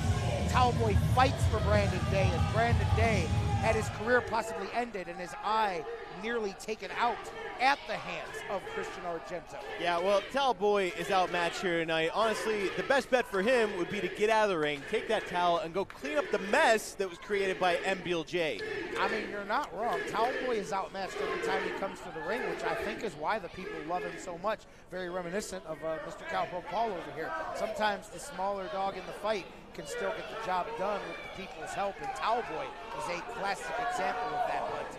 Talboy fights for Brandon Day, as Brandon Day had his career possibly ended and his eye nearly taken out at the hands of Christian Argento. Yeah, well, Talboy is outmatched here tonight. Honestly, the best bet for him would be to get out of the ring, take that towel, and go clean up the mess that was created by MBLJ. I mean, you're not wrong. Talboy is outmatched every time he comes to the ring, which I think is why the people love him so much. Very reminiscent of Mr. Cowboy Paul over here. Sometimes the smaller dog in the fight can still get the job done with the people's help, and Talboy is a classic example of that. But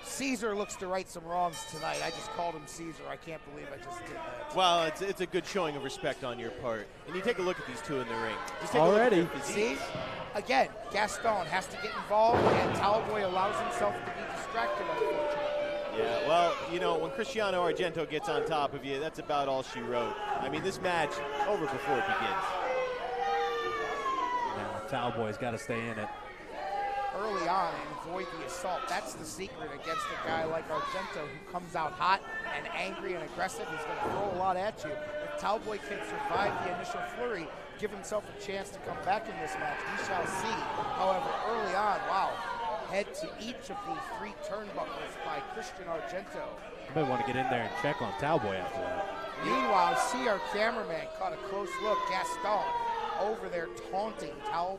Caesar looks to right some wrongs tonight. I just called him Caesar. I can't believe I just did that. Well, it's a good showing of respect on your part. And you take a look at these two in the ring. Just take Already. A look at their physiques. See? Again, Gaston has to get involved, and Talboy allows himself to be distracted, unfortunately. Yeah, well, you know, when Cristiano Argento gets on top of you, that's about all she wrote. I mean, this match, over before it begins. Now, Talboy's got to stay in it. Early on and avoid the assault. That's the secret against a guy like Argento, who comes out hot and angry and aggressive. He's going to throw a lot at you. If Talboy can survive the initial flurry, give himself a chance to come back in this match, we shall see. However, early on, wow, head to each of the 3 turnbuckles by Christian Argento. You might want to get in there and check on Cowboy after that. Meanwhile, see our cameraman caught a close look, Gaston, over there taunting Cowboy.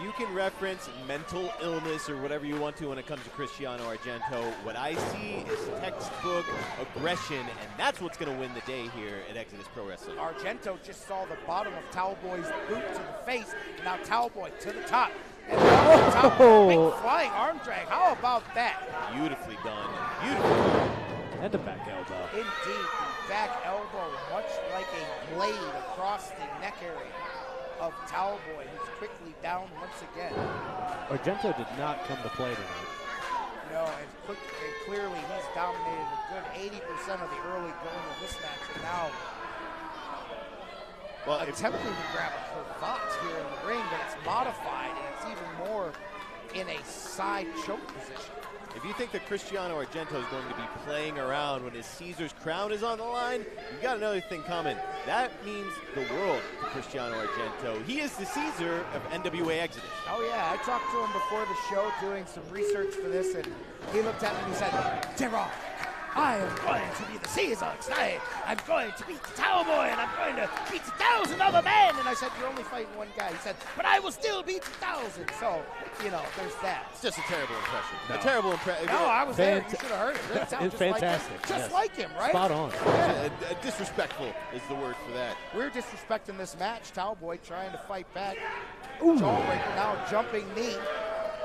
You can reference mental illness or whatever you want to when it comes to Cristiano Argento. What I see is textbook aggression, and that's what's going to win the day here at Exodus Pro Wrestling. Argento just saw the bottom of Cowboy's boot to the face. Now Cowboy to the top. And now top, big flying arm drag. How about that? Beautifully done. Beautifully done. And a back elbow. Indeed, the back elbow, much like a blade across the neck area of Cowboy, who's quickly down once again. Argento did not come to play tonight. No, and clearly he's dominated a good 80% of the early going of this match, and now attempting to grab a cravat here in the ring, but it's modified, and it's even more in a side choke position. If you think that Cristiano Argento is going to be playing around when his Caesar's crown is on the line, you've got another thing coming. That means the world to Cristiano Argento. He is the Caesar of NWA Exodus. Oh yeah, I talked to him before the show doing some research for this, and he looked at me and he said, Gerard, I am going to be the Caesar tonight. I'm going to beat the Cowboy, and I'm going to beat 1,000 other men. And I said, you're only fighting one guy. He said, but I will still beat 1,000. So, you know, there's that. It's just a terrible impression. No. A terrible impression. No, I was there. You should have heard it. It sounds It's just fantastic. Like him. Just like him, right? Spot on. Yeah. Disrespectful is the word for that. We're disrespecting this match. Cowboy trying to fight back. Jawbreaker now jumping knee.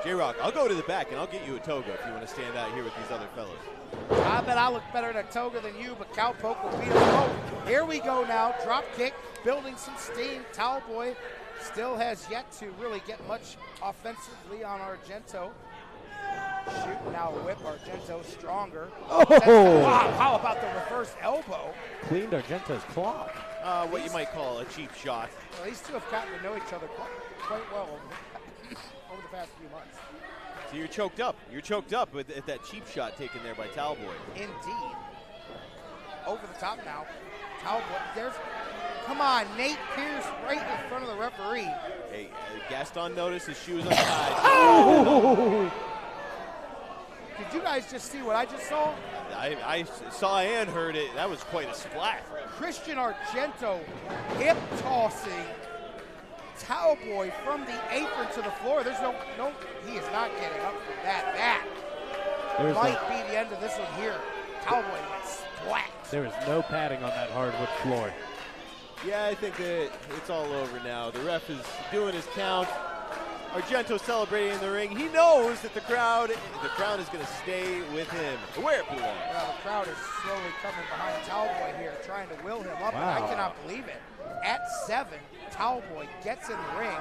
J-Rock, I'll go to the back and I'll get you a toga if you want to stand out here with these other fellas. I bet I look better in a toga than you, but Cowpoke will beat us both. Here we go now. Drop kick, building some steam. Cowboy still has yet to really get much offensively on Argento. Shoot now, whip. Argento stronger. Oh! Wow, how about the reverse elbow? Cleaned Argento's clock. What you might call a cheap shot. Well, these two have gotten to know each other quite well over the past few months. So you're choked up. You're choked up with that cheap shot taken there by Talboy. Indeed. Over the top now. Talboy, there's, come on, Nate Pierce right in front of the referee. Hey, Gaston noticed his shoes untied. Oh! Did you guys just see what I just saw? I saw and heard it. That was quite a splat. Christian Argento hip tossing Cowboy from the apron to the floor. There's no, he is not getting up from that. That might be the end of this one here. Cowboy went splat. There is no padding on that hardwood floor. Yeah, I think that it's all over now. The ref is doing his count. Argento celebrating in the ring. He knows that the crowd is going to stay with him, where it belongs. Well, the crowd is slowly coming behind Cowboy here, trying to will him up, wow. And I cannot believe it. At 7, Cowboy gets in the ring.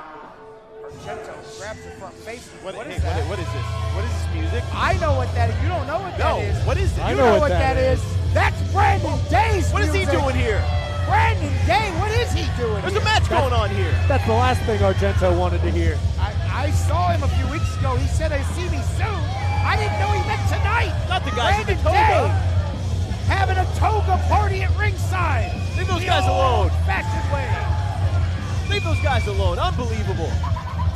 Argento grabs the front face. What is that? What is this? What is this music? I know what that is. You don't know what that is. What is it? You know what that is. That's Brandon Day's What is he music. doing here? Brandon Day, what is he doing There's here? a match going on here. That's the last thing Argento wanted to hear. I saw him a few weeks ago. He said, "I see me soon." I didn't know he meant tonight. Not the guys Brandon in the toga. Day having a toga party at ringside. Leave those guys alone. Fashioned way. Leave those guys alone. Unbelievable.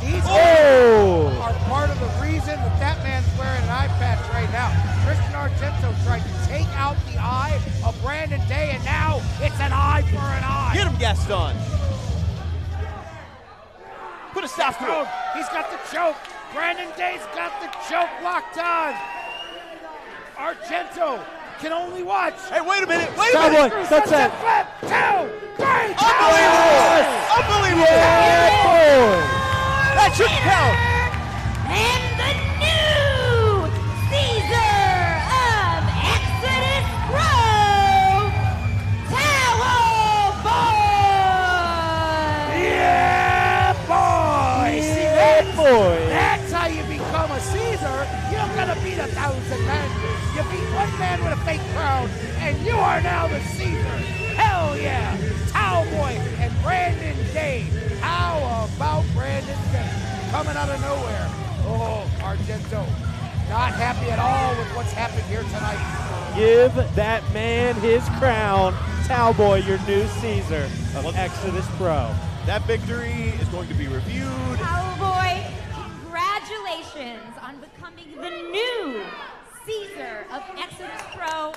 These Oh! are part of the reason that man's wearing an eye patch right now. Christian Argento tried to take out the eye of Brandon Day, and now it's an eye for an eye. Get him, Gaston. Put a stop to it. He's got the choke. Brandon Day's got the choke locked on. Argento can only watch. Hey, wait a minute. Wait a Cowboy, minute. that's it. Flip, 2, 3, Unbelievable. Yeah, boy. That should count. And the new Caesar of Exodus Pro, Cowboy! Yeah, boy! See, that's how you become a Caesar. You don't gotta beat 1,000 men. You beat one man with a fake crown, and you are now the Caesar. Hell yeah! Cowboy and Brandon Day. How about Brandon Day? Coming out of nowhere. Oh, Argento. Not happy at all with what's happened here tonight. Give that man his crown. Cowboy, your new Caesar of Exodus Pro. That victory is going to be reviewed. Cowboy, congratulations. Congratulations on becoming the new Caesar of Exodus Pro.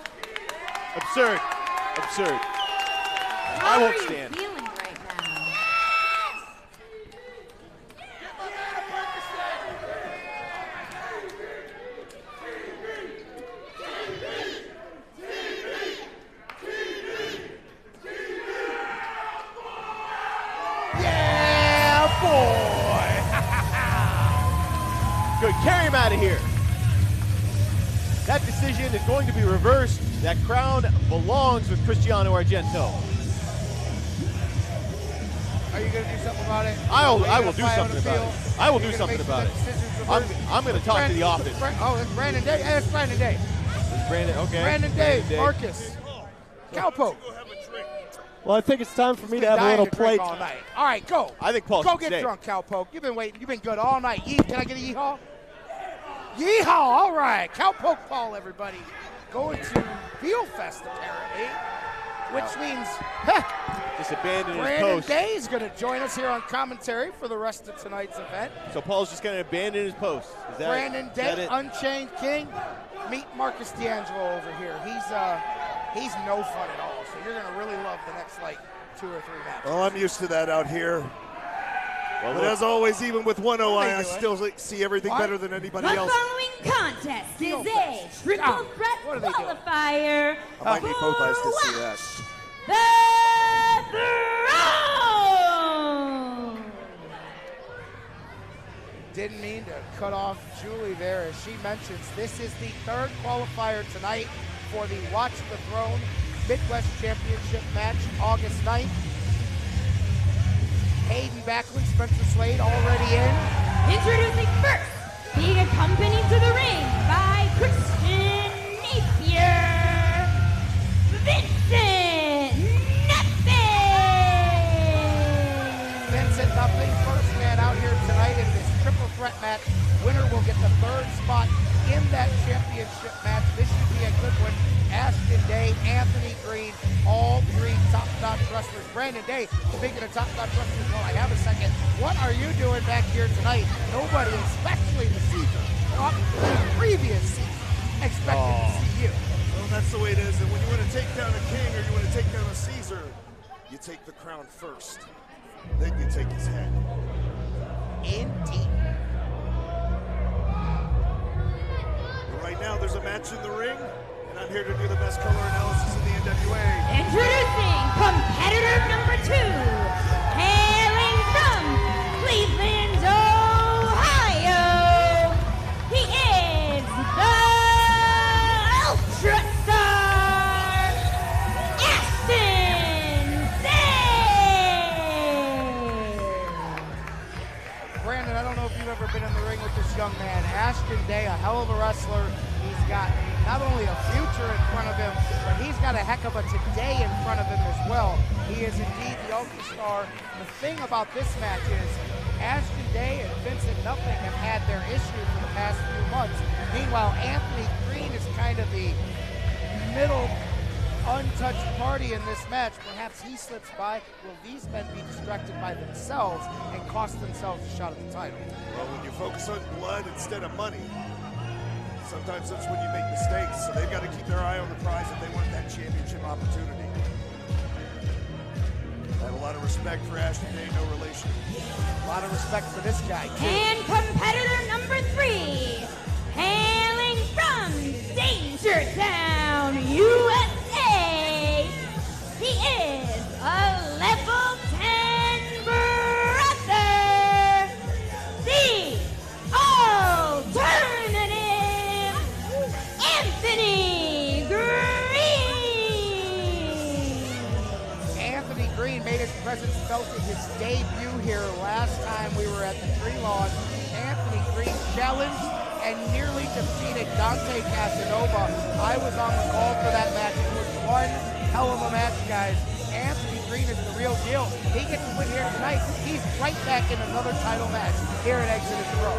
Absurd. Absurd. How I won't are you stand. feeling right now? Yeah, boy! Good, carry him out of here. That decision is going to be reversed. That crown belongs with Cristiano Argento. Are you going to do something about it? I will do something about it. I will do something about it. I'm going to talk to the office. It's Brandon Day. Hey, it's Brandon Day. Brandon, okay. Brandon Day, Marcus. Cowpoke. Well, I think it's time for me to have a little plate. All night. All right, go. I think Paul Go should get stay. drunk, Cowpoke. You've been waiting. You've been good all night. Can I get a yeehaw? Yeehaw. All right. Cowpoke Paul, everybody. Going to Beal Fest, apparently, which means just abandon his Brandon post. Day is going to join us here on commentary for the rest of tonight's event. So Paul's just going to abandon his post. Is that, Brandon is Day, that it? Unchained King. Meet Marcus D'Angelo over here. He's no fun at all. So you're going to really love the next 2 or 3 matches. Well, I'm used to that out here. Well, but as always, even with one OI, I still see everything What? better than anybody The else. following contest is a triple threat What are they doing? qualifier. I might need both eyes to see that. The throne. Didn't mean to cut off Julie there. As she mentions, this is the 3rd qualifier tonight for the Watch the Throne Midwest Championship match, August 9th. Hayden Backlund, Spencer Slade already in. Introducing first, being accompanied to the ring by Christian Napier, Vincent Nothing. Vincent Nothing, first man out here tonight in this triple threat match. Winner will get the 3rd spot in that championship match. This should be a good one. Ashton Day, Anthony Green, all 3 top-notch wrestlers. Brandon Day, speaking of top-notch wrestlers, well, I have a second. What are you doing back here tonight? Nobody, especially the season, the previous season, expected to see you. Well, that's the way it is. And when you want to take down a king or you want to take down a Caesar, you take the crown first. Then you take his head. Indeed. But right now, there's a match in the ring. And I'm here to do the best color analysis in the NWA. Introducing competitor number 2, hailing from Cleveland, Ohio. He is the Ultra Star, Ashton Day. Brandon, I don't know if you've ever been in the ring with this young man. Ashton Day, a hell of a wrestler. He's got not only a future in front of him, but he's got a heck of a today in front of him as well. He is indeed the Ultra Star. The thing about this match is Ashton Day and Vincent Nothing have had their issues for the past few months. Meanwhile, Anthony Green is kind of the middle untouched party in this match. Perhaps he slips by. Will these men be distracted by themselves and cost themselves a shot at the title? Well, when you focus on blood instead of money, sometimes that's when you make mistakes. So they've got to keep their eye on the prize if they want that championship opportunity. I have a lot of respect for Ashton Day, no relation. A lot of respect for this guy, too. And competitor number 3, hailing from Dangertown, USA. He is a level 10 brother, the alternative Anthony Green. Anthony Green made his presence felt in his debut here last time we were at the Tree Lawn. Anthony Green challenged and nearly defeated Dante Casanova. I was on the call for that match. It was one hell of a match, guys. Anthony Green is the real deal. He gets to win here tonight. He's right back in another title match here at Exodus Pro.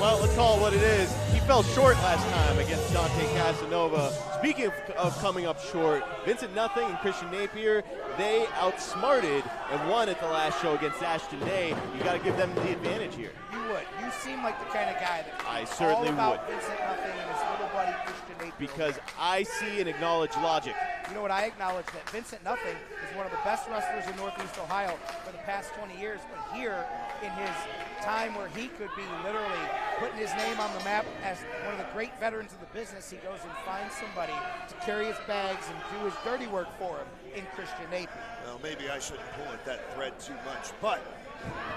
Well, let's call it what it is. He fell short last time against Dante Casanova. Speaking of coming up short, Vincent Nothing and Christian Napier, they outsmarted and won at the last show against Ashton Day. You got to give them the advantage here. You would. You seem like the kind of guy that I certainly all about would. Vincent Nothing and his little buddy Christian Napier. Because I see and acknowledge logic. You know what? I acknowledge that Vincent Nothing is one of the best wrestlers in Northeast Ohio for the past 20 years. But here, in his time where he could be literally putting his name on the map as one of the great veterans of the business, he goes and finds somebody to carry his bags and do his dirty work for him in Christian Napier. Well, maybe I shouldn't pull at that thread too much, but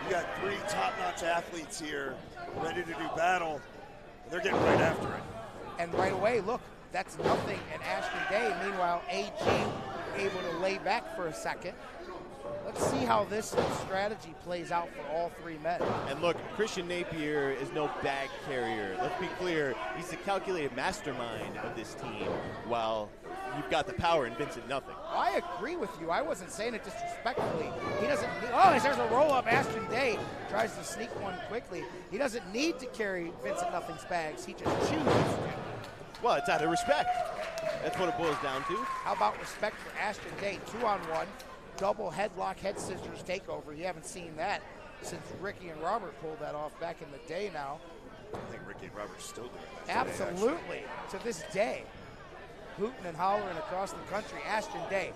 you got 3 top-notch athletes here ready to do battle, and they're getting right after it. And right away, look, that's Nothing and Ashton Day. Meanwhile, AG able to lay back for a second. Let's see how this strategy plays out for all 3 men. And look, Christian Napier is no bag carrier. Let's be clear, he's the calculated mastermind of this team, while you've got the power in Vincent Nothing. I agree with you. I wasn't saying it disrespectfully. He doesn't need, oh, there's a roll-up. Ashton Day tries to sneak one quickly. He doesn't need to carry Vincent Nothing's bags. He just chooses to. Well, it's out of respect. That's what it boils down to. How about respect for Ashton Day? 2-on-1, double headlock, head scissors takeover. You haven't seen that since Ricky and Robert pulled that off back in the day now. I think Ricky and Robert are still doing that. Absolutely, to this day. Hooting and hollering across the country. Ashton Day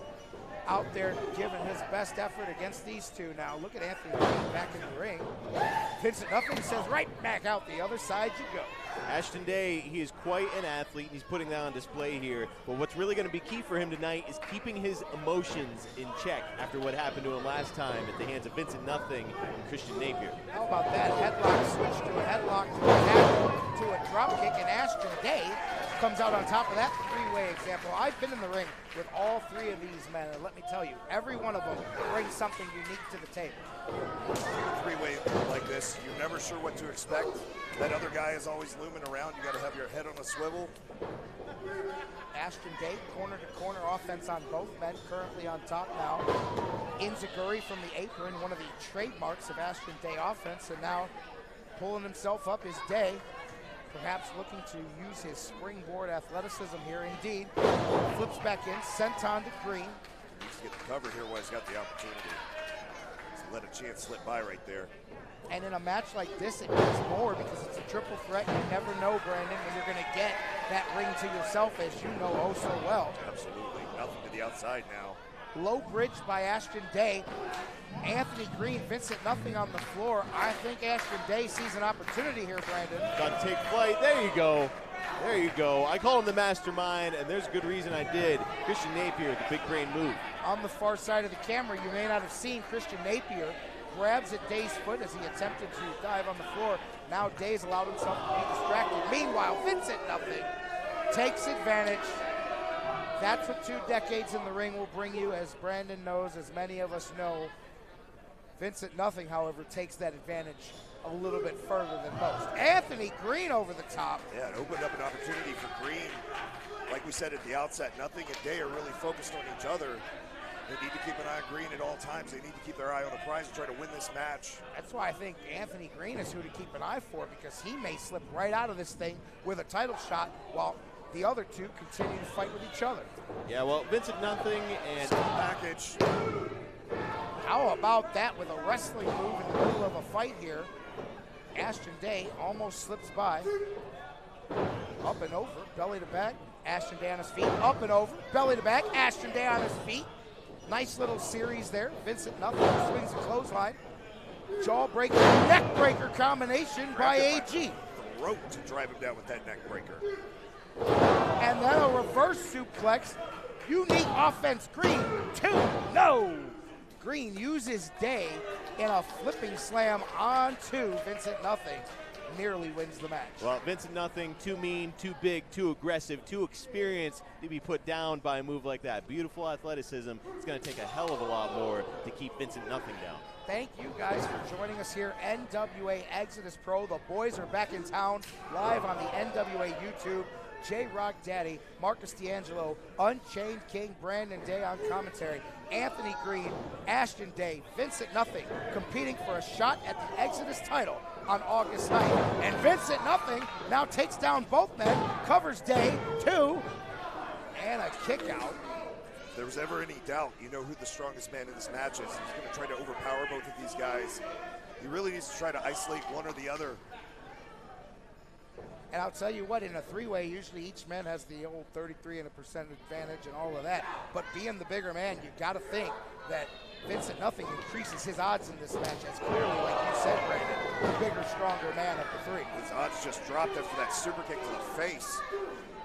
out there giving his best effort against these two now. Look at Anthony Green back in the ring. Vincent Nothing says right back out the other side you go. Ashton Day, he is quite an athlete, and he's putting that on display here. But what's really going to be key for him tonight is keeping his emotions in check after what happened to him last time at the hands of Vincent Nothing and Christian Napier. How about that? Headlock switch to a headlock to a tap to a drop kick, and Ashton Day comes out on top of that 3-way example. I've been in the ring with all 3 of these men, and let me tell you, every one of them brings something unique to the table. 3-way like this, you're never sure what to expect. That other guy is always looming around. You got to have your head on a swivel. Ashton Day, corner-to-corner offense on both men, currently on top now. Inzaguri from the apron, one of the trademarks of Ashton Day offense, and now pulling himself up is Day, perhaps looking to use his springboard athleticism here. Indeed, flips back in, sent on to Green. He needs to get the cover here while he's got the opportunity. So let a chance slip by right there. And in a match like this, it means more because it's a triple threat. You never know, Brandon, when you're going to get that ring to yourself, as you know oh so well. Absolutely. Nothing to the outside now. Low bridge by Ashton Day. Anthony Green, Vincent Nothing on the floor. I think Ashton Day sees an opportunity here, Brandon. Got to take flight. There you go. There you go. I call him the mastermind, and there's a good reason I did. Christian Napier, the big brain move. On the far side of the camera, you may not have seen Christian Napier grabs at Day's foot as he attempted to dive on the floor. Now Day's allowed himself to be distracted. Meanwhile, Vincent Nothing takes advantage. That's what 2 decades in the ring will bring you, as Brandon knows, as many of us know. Vincent Nothing, however, takes that advantage a little bit further than most. Anthony Green over the top. Yeah, it opened up an opportunity for Green. Like we said at the outset, Nothing and Day are really focused on each other. They need to keep an eye on Green at all times. They need to keep their eye on the prize and try to win this match. That's why I think Anthony Green is who to keep an eye for, because he may slip right out of this thing with a title shot while the other 2 continue to fight with each other. Yeah, well, Vincent Nothing and package. How about that with a wrestling move in the middle of a fight here? Ashton Day almost slips by. Up and over, belly to back. Ashton Day on his feet. Up and over, belly to back. Ashton Day on his feet. Nice little series there. Vincent Nothing swings a clothesline. Jawbreaker, neckbreaker combination by AG. Throat to drive him down with that neckbreaker. And then a reverse suplex. Unique offense, Green. 2, no. Green uses Day in a flipping slam onto Vincent Nothing. Nearly wins the match. Well, Vincent Nothing, too mean, too big, too aggressive, too experienced to be put down by a move like that. Beautiful athleticism. It's going to take a hell of a lot more to keep Vincent Nothing down. Thank you guys for joining us here. NWA Exodus Pro. The boys are back in town, live on the NWA YouTube. J-Rock Daddy, Marcus D'Angelo, Unchained King, Brandon Day on commentary. Anthony Green, Ashton Day, Vincent Nothing competing for a shot at the Exodus title on August 9th. And Vincent Nothing now takes down both men, covers Day, 2, and a kick out. If there was ever any doubt, you know who the strongest man in this match is. He's going to try to overpower both of these guys. He really needs to try to isolate one or the other. And I'll tell you what, in a three-way, usually each man has the old 33% advantage and all of that. But being the bigger man, you got to think that Vincent Nothing increases his odds in this match, as clearly, like you said, Brandon, the bigger, stronger man of the three. His odds just dropped after that super kick to the face.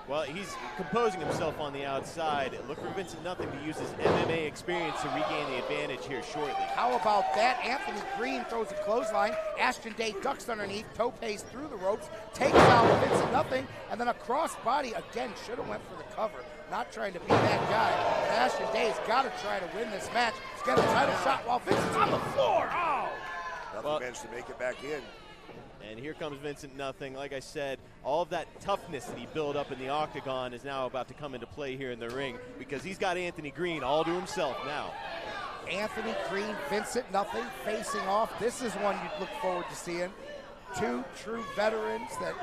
Well, he's composing himself on the outside. Look for Vincent Nothing to use his MMA experience to regain the advantage here shortly. How about that? Anthony Green throws a clothesline. Ashton Day ducks underneath, topes through the ropes, takes out Vincent Nothing, and then a cross body. Again, should have went for the cover. Not trying to be that guy. But Ashton Day's got to try to win this match. He's got a title shot while Vincent's on the floor. Oh! Nothing managed to make it back in. And here comes Vincent Nothing. Like I said, all of that toughness that he built up in the octagon is now about to come into play here in the ring because he's got Anthony Green all to himself now. Anthony Green, Vincent Nothing facing off. This is one you'd look forward to seeing. Two true veterans that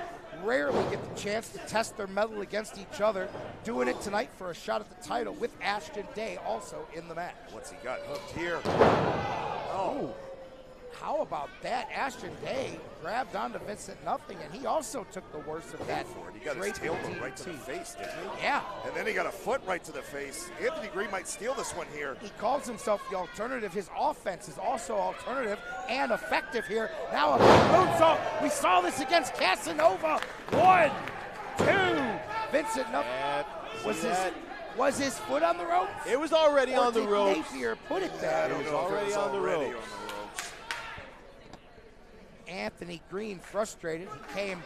rarely get the chance to test their mettle against each other. Doing it tonight for a shot at the title with Ashton Day also in the match. What's he got hooked here? Oh. How about that? Ashton Day grabbed onto Vincent Nothing, and he also took the worst of that. He got his tailbone right to the face, didn't he? Yeah. And then he got a foot right to the face. Anthony Green might steal this one here. He calls himself the alternative. His offense is also alternative and effective here. Now a moonsault. We saw this against Casanova. 1, 2. Vincent Nothing. Was his foot on the ropes? It was already on the ropes. Napier put it there. It was already on the ropes. Anthony Green frustrated. He came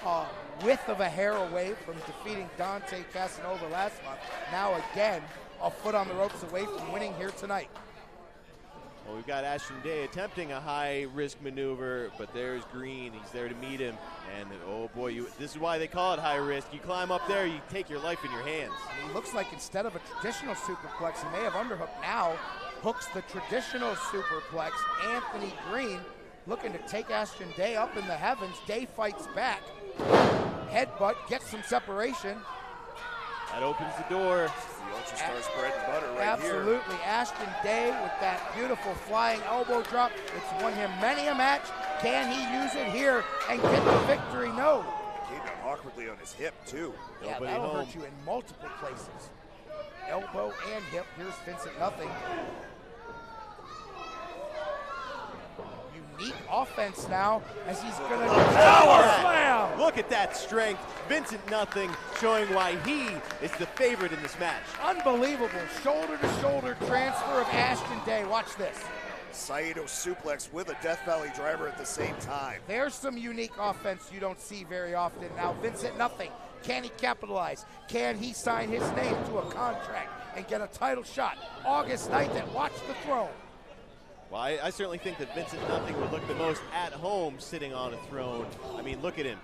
a width of a hair away from defeating Dante Casanova last month. Now again, a foot on the ropes away from winning here tonight. Well, we've got Ashton Day attempting a high-risk maneuver, but there's Green. He's there to meet him. And, oh, boy, this is why they call it high risk. You climb up there, you take your life in your hands. It looks like instead of a traditional superplex, he may have underhooked. Now hooks the traditional superplex. Anthony Green looking to take Ashton Day up in the heavens. Day fights back. Headbutt, gets some separation. That opens the door. The Ultra Star's bread and butter right Absolutely. here. Absolutely. Ashton Day with that beautiful flying elbow drop. It's won him many a match. Can he use it here and get the victory? No. Came down awkwardly on his hip, too. Yeah, that'll hurt you in multiple places. Elbow and hip. Here's Vincent Nothing. Unique offense now as he's going to power slam. Look at that strength. Vincent Nothing showing why he is the favorite in this match. Unbelievable shoulder-to-shoulder transfer of Ashton Day. Watch this. Saito suplex with a Death Valley driver at the same time. There's some unique offense you don't see very often. Now Vincent Nothing, can he capitalize? Can he sign his name to a contract and get a title shot August 9th at Watch the Throne? Well, I certainly think that Vincent Nothing would look the most at home sitting on a throne. I mean, look at him.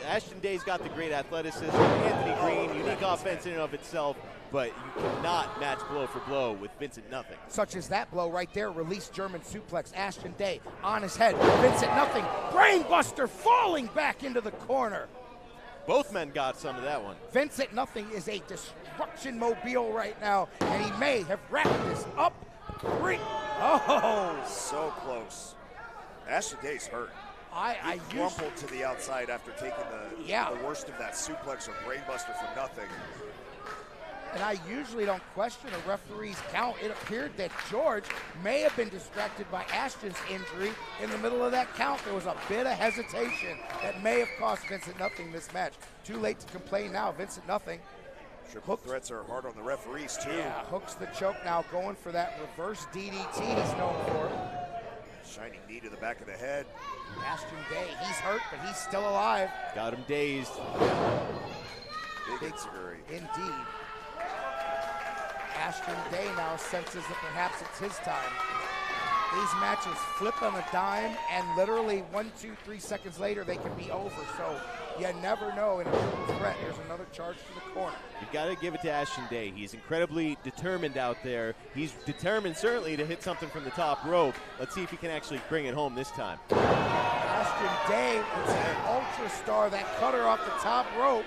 Ashton Day's got the great athleticism. Anthony Green, unique offense in and of itself, but you cannot match blow for blow with Vincent Nothing. Such as that blow right there, release German suplex. Ashton Day on his head. Vincent Nothing, brainbuster falling back into the corner. Both men got some of that one. Vincent Nothing is a destruction mobile right now, and he may have wrapped this up. Oh! So close. Ashton Day's hurt. He crumpled to the outside after taking the worst of that suplex or brainbuster for Nothing. And I usually don't question a referee's count. It appeared that George may have been distracted by Ashton's injury in the middle of that count. There was a bit of hesitation that may have cost Vincent Nothing this match. Too late to complain now. Vincent Nothing. Triple threats are hard on the referees, too. Yeah, hooks the choke now, going for that reverse DDT he's known for. Shining knee to the back of the head. Ashton Day, he's hurt, but he's still alive. Got him dazed. Big injury. Indeed. Ashton Day now senses that perhaps it's his time. These matches flip on a dime, and literally 1, 2, 3 seconds later, they can be over. So you never know in a triple threat. There's another charge to the corner. You've got to give it to Ashton Day. He's incredibly determined out there. He's determined, certainly, to hit something from the top rope. Let's see if he can actually bring it home this time. Ashton Day was an ultra star, that cutter off the top rope.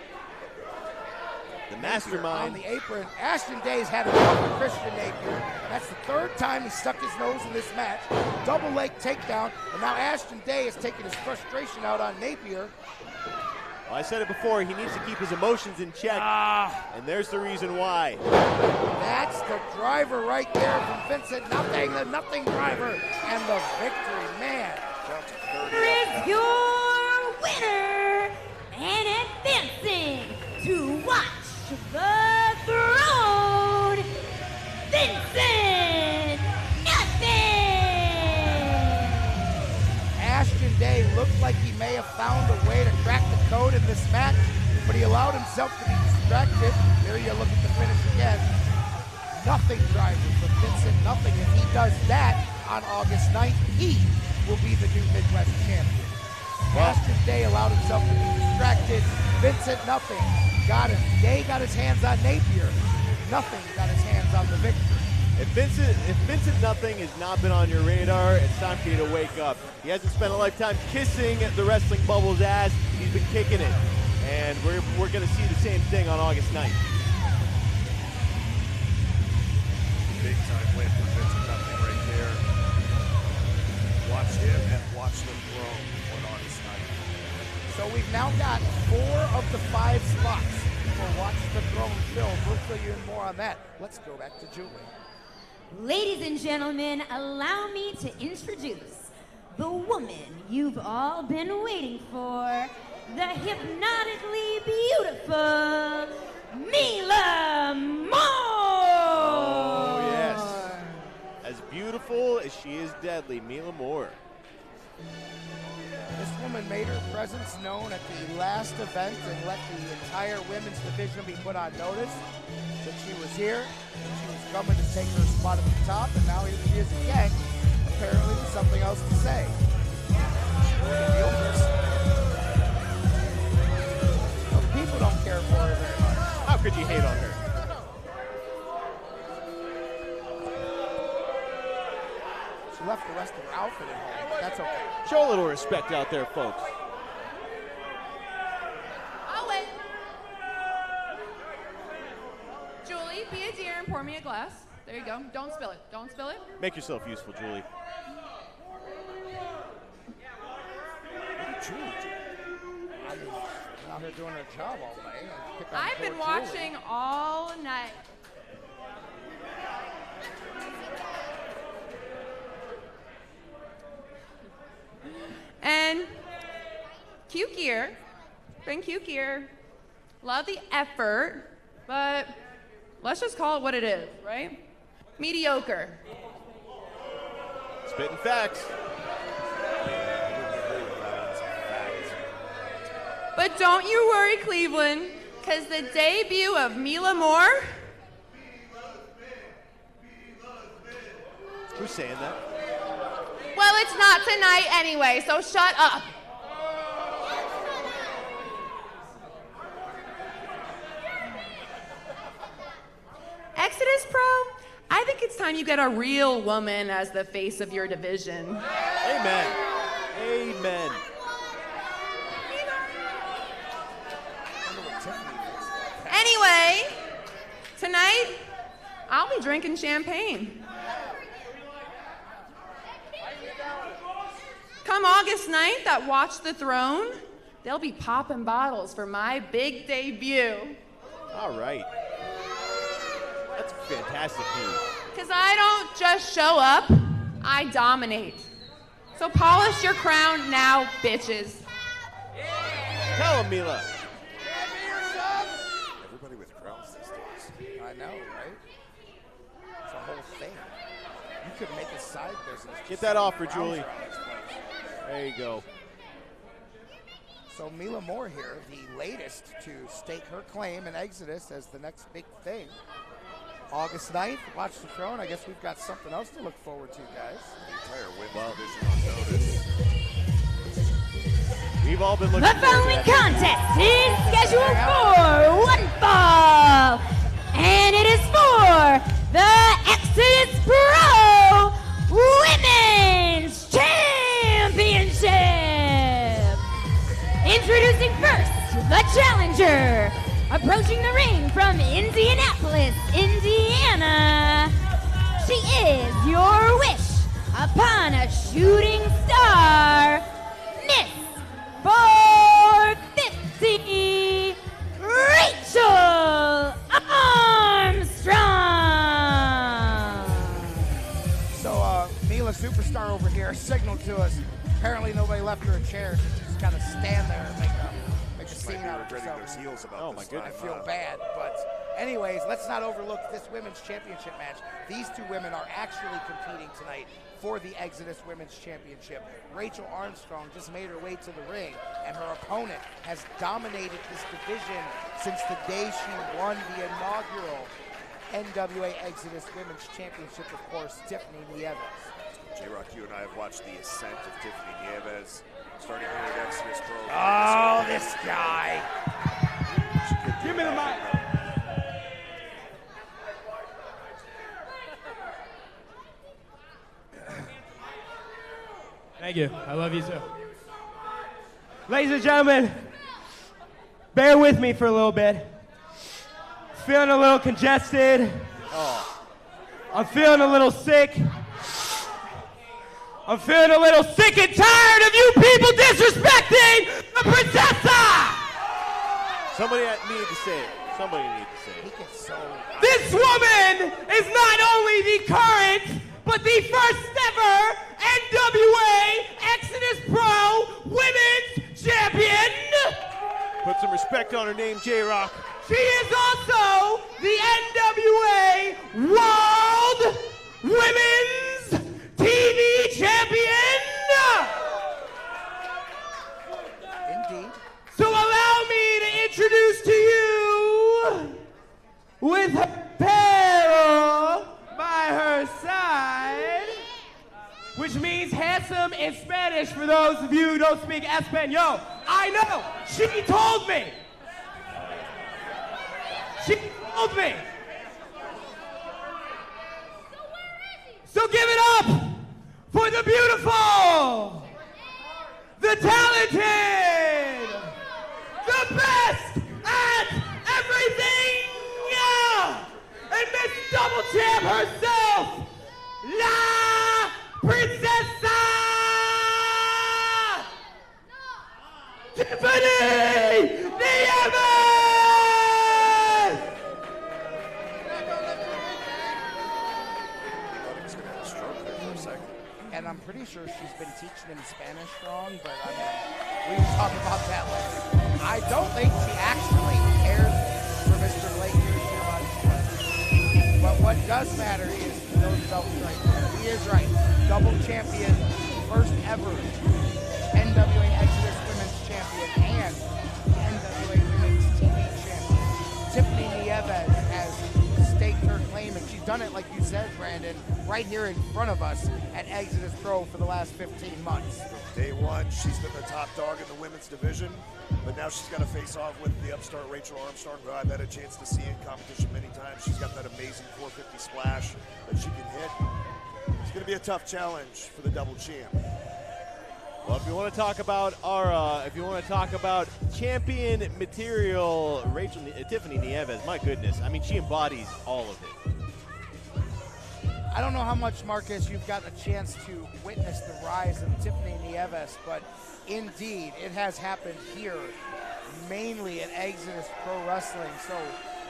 The mastermind. On the apron. Ashton Day's had enough of Christian Napier. That's the third time he stuck his nose in this match. Double leg takedown, and now Ashton Day is taking his frustration out on Napier. Well, I said it before, he needs to keep his emotions in check, and there's the reason why. That's the driver right there from Vincent Nothing, the Nothing driver, and the victory, man. Here is your winner and advancing to watch the throne, Vincent Nothing. Ashton Day looked like he may have found a way to crack the code in this match, but he allowed himself to be distracted. There you look at the finish again. Nothing driver from Vincent Nothing. If he does that on August 9th, he will be the new Midwest champion. Ashton Day allowed himself to be distracted. Vincent Nothing got him. Day got his hands on Napier. Nothing got his hands on the victor. If Vincent Nothing has not been on your radar, it's time for you to wake up. He hasn't spent a lifetime kissing the wrestling bubble's ass. He's been kicking it. And we're going to see the same thing on August 9th. Big time win for Vincent Nothing right there. Watch him and watch the throne on August 9th. So we've now got 4 of the 5 spots for Watch the Throne film. We'll fill you in more on that. Let's go back to Julie. Ladies and gentlemen, allow me to introduce the woman you've all been waiting for, the hypnotically beautiful Mila Moore! Oh, yes. As beautiful as she is deadly, Mila Moore. This woman made her presence known at the last event and let the entire women's division be put on notice that she was here. She was coming to take her spot at the top, and now here she is again, apparently with something else to say. Well, people don't care for her very much. How could you hate on her? She left the rest of her outfit at home, but that's okay. Show a little respect out there, folks. I'll wait. Julie, be a dear and pour me a glass. There you go. Don't spill it. Don't spill it. Make yourself useful, Julie. I mean, out here doing her job all day. I've been watching all night. And cute gear. Been cute gear. Love the effort, but let's just call it what it is, right? Mediocre. Spitting facts. But don't you worry, Cleveland, because the debut of Mila Moore. Who's saying that? Well, it's not tonight anyway, so shut up. Exodus Pro, I think it's time you get a real woman as the face of your division. Amen. Amen. Anyway, tonight, I'll be drinking champagne. Come August 9th at Watch the Throne, they'll be popping bottles for my big debut. All right. That's fantastic news. Because I don't just show up, I dominate. So polish your crown now, bitches. Tell him, Mila. Everybody with crowns these days. I know, right? It's a whole thing. You could make a side business. Get that offer, Julie. There you go. So Mila Moore here, the latest to stake her claim in Exodus as the next big thing. August 9th, Watch the Throne. I guess we've got something else to look forward to, guys. The entire women's division on notice. We've all been looking The following contest is scheduled for one fall, and it is for the Exodus Pro Women's Championship. Introducing first, the challenger, approaching the ring from Indianapolis, Indiana, she is your wish upon a shooting star, Miss 450, Rachel Armstrong. So, Mila Superstar over here signaled to us. Apparently nobody left her a chair. She just got to stand there and make a scene out of herself. Those heels about Oh my goodness. I feel bad, but anyways, let's not overlook this women's championship match. These two women are actually competing tonight for the Exodus Women's Championship. Rachel Armstrong just made her way to the ring, and her opponent has dominated this division since the day she won the inaugural NWA Exodus Women's Championship, of course, Tiffany Nieves. J-Rock, you and I have watched the ascent of Tiffany Nieves, starting here at Exodus Pro. Oh, this guy. Give me the mic. Thank you. I love you too. Ladies and gentlemen, bear with me for a little bit. Feeling a little congested. I'm feeling a little sick. I'm feeling a little sick and tired of you people disrespecting the princessa! Somebody needed to say it. Somebody needed to say it. He gets so... This woman is not only the current, but the first ever NWA Exodus Pro Women's Champion! Put some respect on her name, J-Rock. She is also the NWA World Women's TV Champion! Indeed. So allow me to introduce to you, with her peril by her side, which means handsome in Spanish for those of you who don't speak Espanol. I know, she told me. She told me. So give it up for the beautiful, the talented, the best at everything, and Miss Double Champ herself, La Princesa Tiffany Nieves! And I'm pretty sure she's been teaching him Spanish wrong, but I mean, we can talk about that later. I don't think she actually cares for Mr. Blake here too much. But what does matter is those belts right there. He is right. Double champion, first ever NWA Exodus Women's Champion, and NWA Women's TV Champion. Tiffany Nieves has staked her claim, and she's done it, like you said, Brandon, right here in front of us at Exodus Pro for the last 15 months. From day one, she's been the top dog in the women's division, but now she's got to face off with the upstart Rachel Armstrong, who I've had a chance to see in competition many times. She's got that amazing 450 splash that she can hit. It's going to be a tough challenge for the double champ. Well, if you want to talk about champion material, Tiffany Nieves, my goodness, I mean, she embodies all of it. I don't know how much, Marcus, you've gotten a chance to witness the rise of Tiffany Nieves, but indeed, it has happened here, mainly at Exodus Pro Wrestling. So,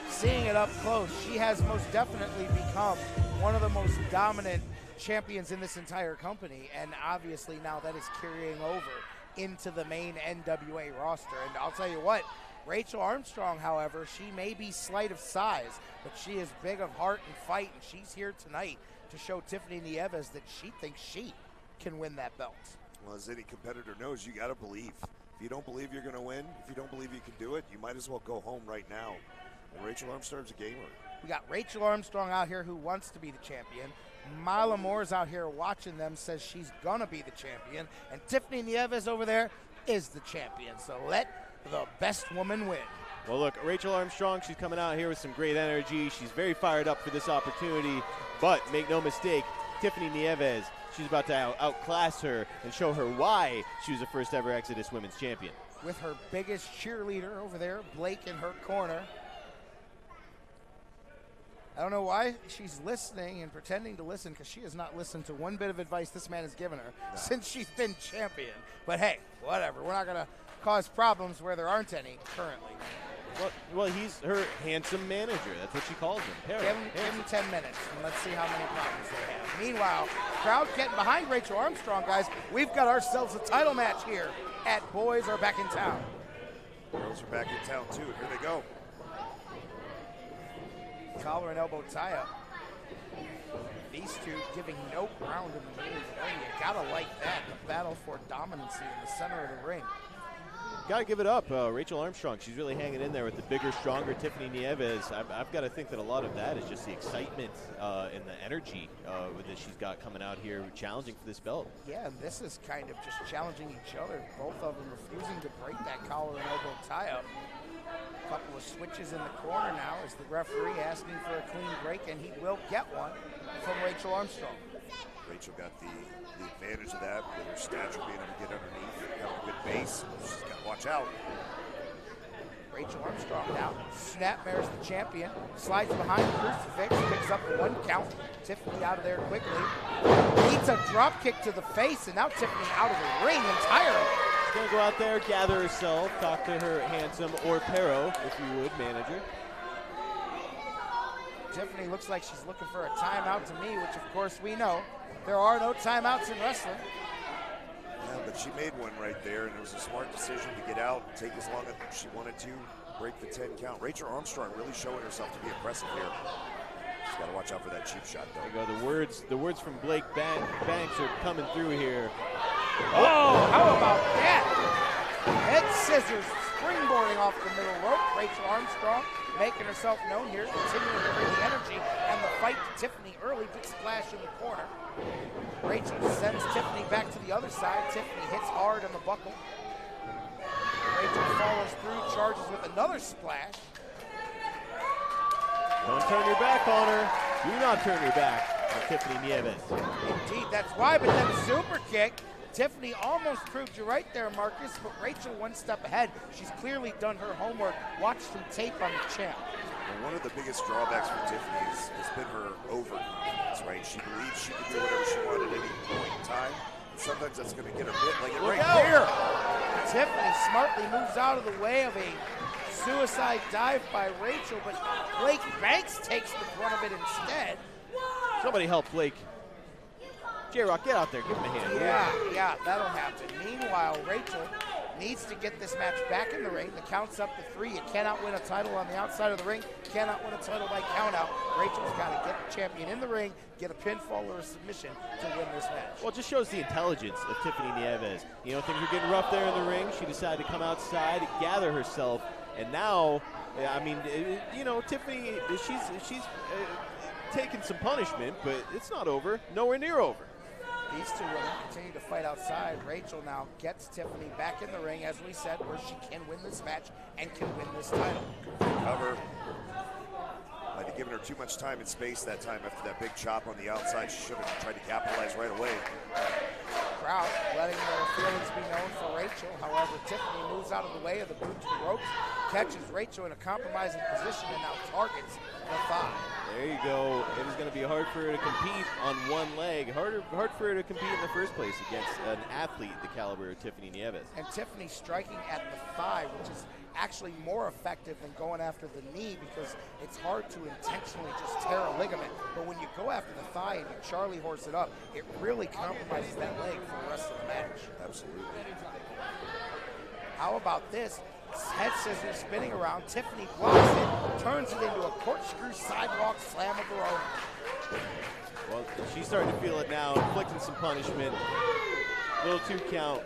seeing it up close, she has most definitely become one of the most dominant champions in this entire company, and obviously now that is carrying over into the main NWA roster. And I'll tell you what, Rachel Armstrong, however, she may be slight of size, but she is big of heart and fight, and she's here tonight to show Tiffany Nieves that she thinks she can win that belt. Well, as any competitor knows, you got to believe. If you don't believe you're going to win, if you don't believe you can do it, you might as well go home right now. And Rachel Armstrong's a gamer. We got Rachel Armstrong out here who wants to be the champion. Mila Moore's out here watching them, says she's gonna be the champion. And Tiffany Nieves over there is the champion. So let the best woman win. Well, look, Rachel Armstrong, she's coming out here with some great energy. She's very fired up for this opportunity. But make no mistake, Tiffany Nieves, she's about to outclass her and show her why she was the first ever Exodus Women's Champion. With her biggest cheerleader over there, Blake, in her corner. I don't know why she's listening and pretending to listen, because she has not listened to one bit of advice this man has given her since she's been champion. But hey, whatever. We're not going to cause problems where there aren't any currently. Well, he's her handsome manager. That's what she calls him. Give him 10 minutes, and let's see how many problems they have. Meanwhile, crowd getting behind Rachel Armstrong, guys. We've got ourselves a title match here at Boys Are Back in Town. Girls are back in town, too. Here they go. Collar and elbow tie-up. These two giving no ground in the middle of the ring. You gotta like that. The battle for dominancy in the center of the ring. Gotta give it up. Rachel Armstrong, she's really hanging in there with the bigger, stronger Tiffany Nieves. I've got to think that a lot of that is just the excitement and the energy that she's got coming out here challenging for this belt. Yeah, and this is kind of just challenging each other. Both of them refusing to break that collar and elbow tie-up. A couple of switches in the corner now as the referee asking for a clean break, and he will get one from Rachel Armstrong. Rachel got the advantage of that with her stature being able to get underneath, have a good base. She's got to watch out. Rachel Armstrong now snapmares the champion, slides behind the crucifix, picks up the 1 count. Tiffany out of there quickly. Eats a drop kick to the face, and now Tiffany out of the ring entirely. She's going to go out there, gather herself, talk to her handsome or Pero, if you would, manager. Tiffany looks like she's looking for a timeout to me, which of course we know. There are no timeouts in wrestling. Yeah, but she made one right there, and it was a smart decision to get out, take as long as she wanted to, break the 10 count. Rachel Armstrong really showing herself to be impressive here. She's got to watch out for that cheap shot, though. There you go. The words from Blake Banks are coming through here. Oh, how about that? Head scissors springboarding off the middle rope. Rachel Armstrong making herself known here, continuing to bring the energy and the fight to Tiffany early. Big splash in the corner. Rachel sends Tiffany back to the other side. Tiffany hits hard on the buckle. Rachel follows through, charges with another splash. Don't turn your back on her. Do not turn your back on Tiffany Nieves. Indeed, that's why, but then super kick. Tiffany almost proved you right there, Marcus, but Rachel 1 step ahead. She's clearly done her homework, watched some tape on the champ. And one of the biggest drawbacks for Tiffany has been her overconfidence, right? She believes she can do whatever she wanted at any point in time. And sometimes that's going to get her bit like it right here. Tiffany smartly moves out of the way of a suicide dive by Rachel, but Blake Banks takes the brunt of it instead. Somebody help Blake. J-Rock, get out there, give him a hand. Yeah, that'll happen. Meanwhile, Rachel needs to get this match back in the ring. The count's up to 3. You cannot win a title on the outside of the ring. You cannot win a title by countout. Rachel's got to get the champion in the ring, get a pinfall or a submission to win this match. Well, it just shows the intelligence of Tiffany Nieves. You know, things were getting rough there in the ring. She decided to come outside, gather herself, and now, I mean, you know, Tiffany, she's taking some punishment, but it's not over. Nowhere near over. These two women continue to fight outside. Rachel now gets Tiffany back in the ring, as we said, where she can win this match and can win this title. Cover. Might have given her too much time and space that time after that big chop on the outside. She should have tried to capitalize right away. Crowd letting their feelings be known for Rachel. However, Tiffany moves out of the way of the boot to the ropes, catches Rachel in a compromising position, and now targets the thigh. There you go. It is going to be hard for her to compete on one leg. Hard for her to compete in the first place against an athlete the caliber of Tiffany Nieves. And Tiffany striking at the thigh, which is actually more effective than going after the knee, because it's hard to intentionally just tear a ligament. But when you go after the thigh and you Charlie horse it up, it really compromises that leg for the rest of the match. Absolutely. How about this? Head scissors spinning around. Tiffany blocks it, turns it into a corkscrew sidewalk slam of her own. Well, she's starting to feel it now, inflicting some punishment. Little 2 count.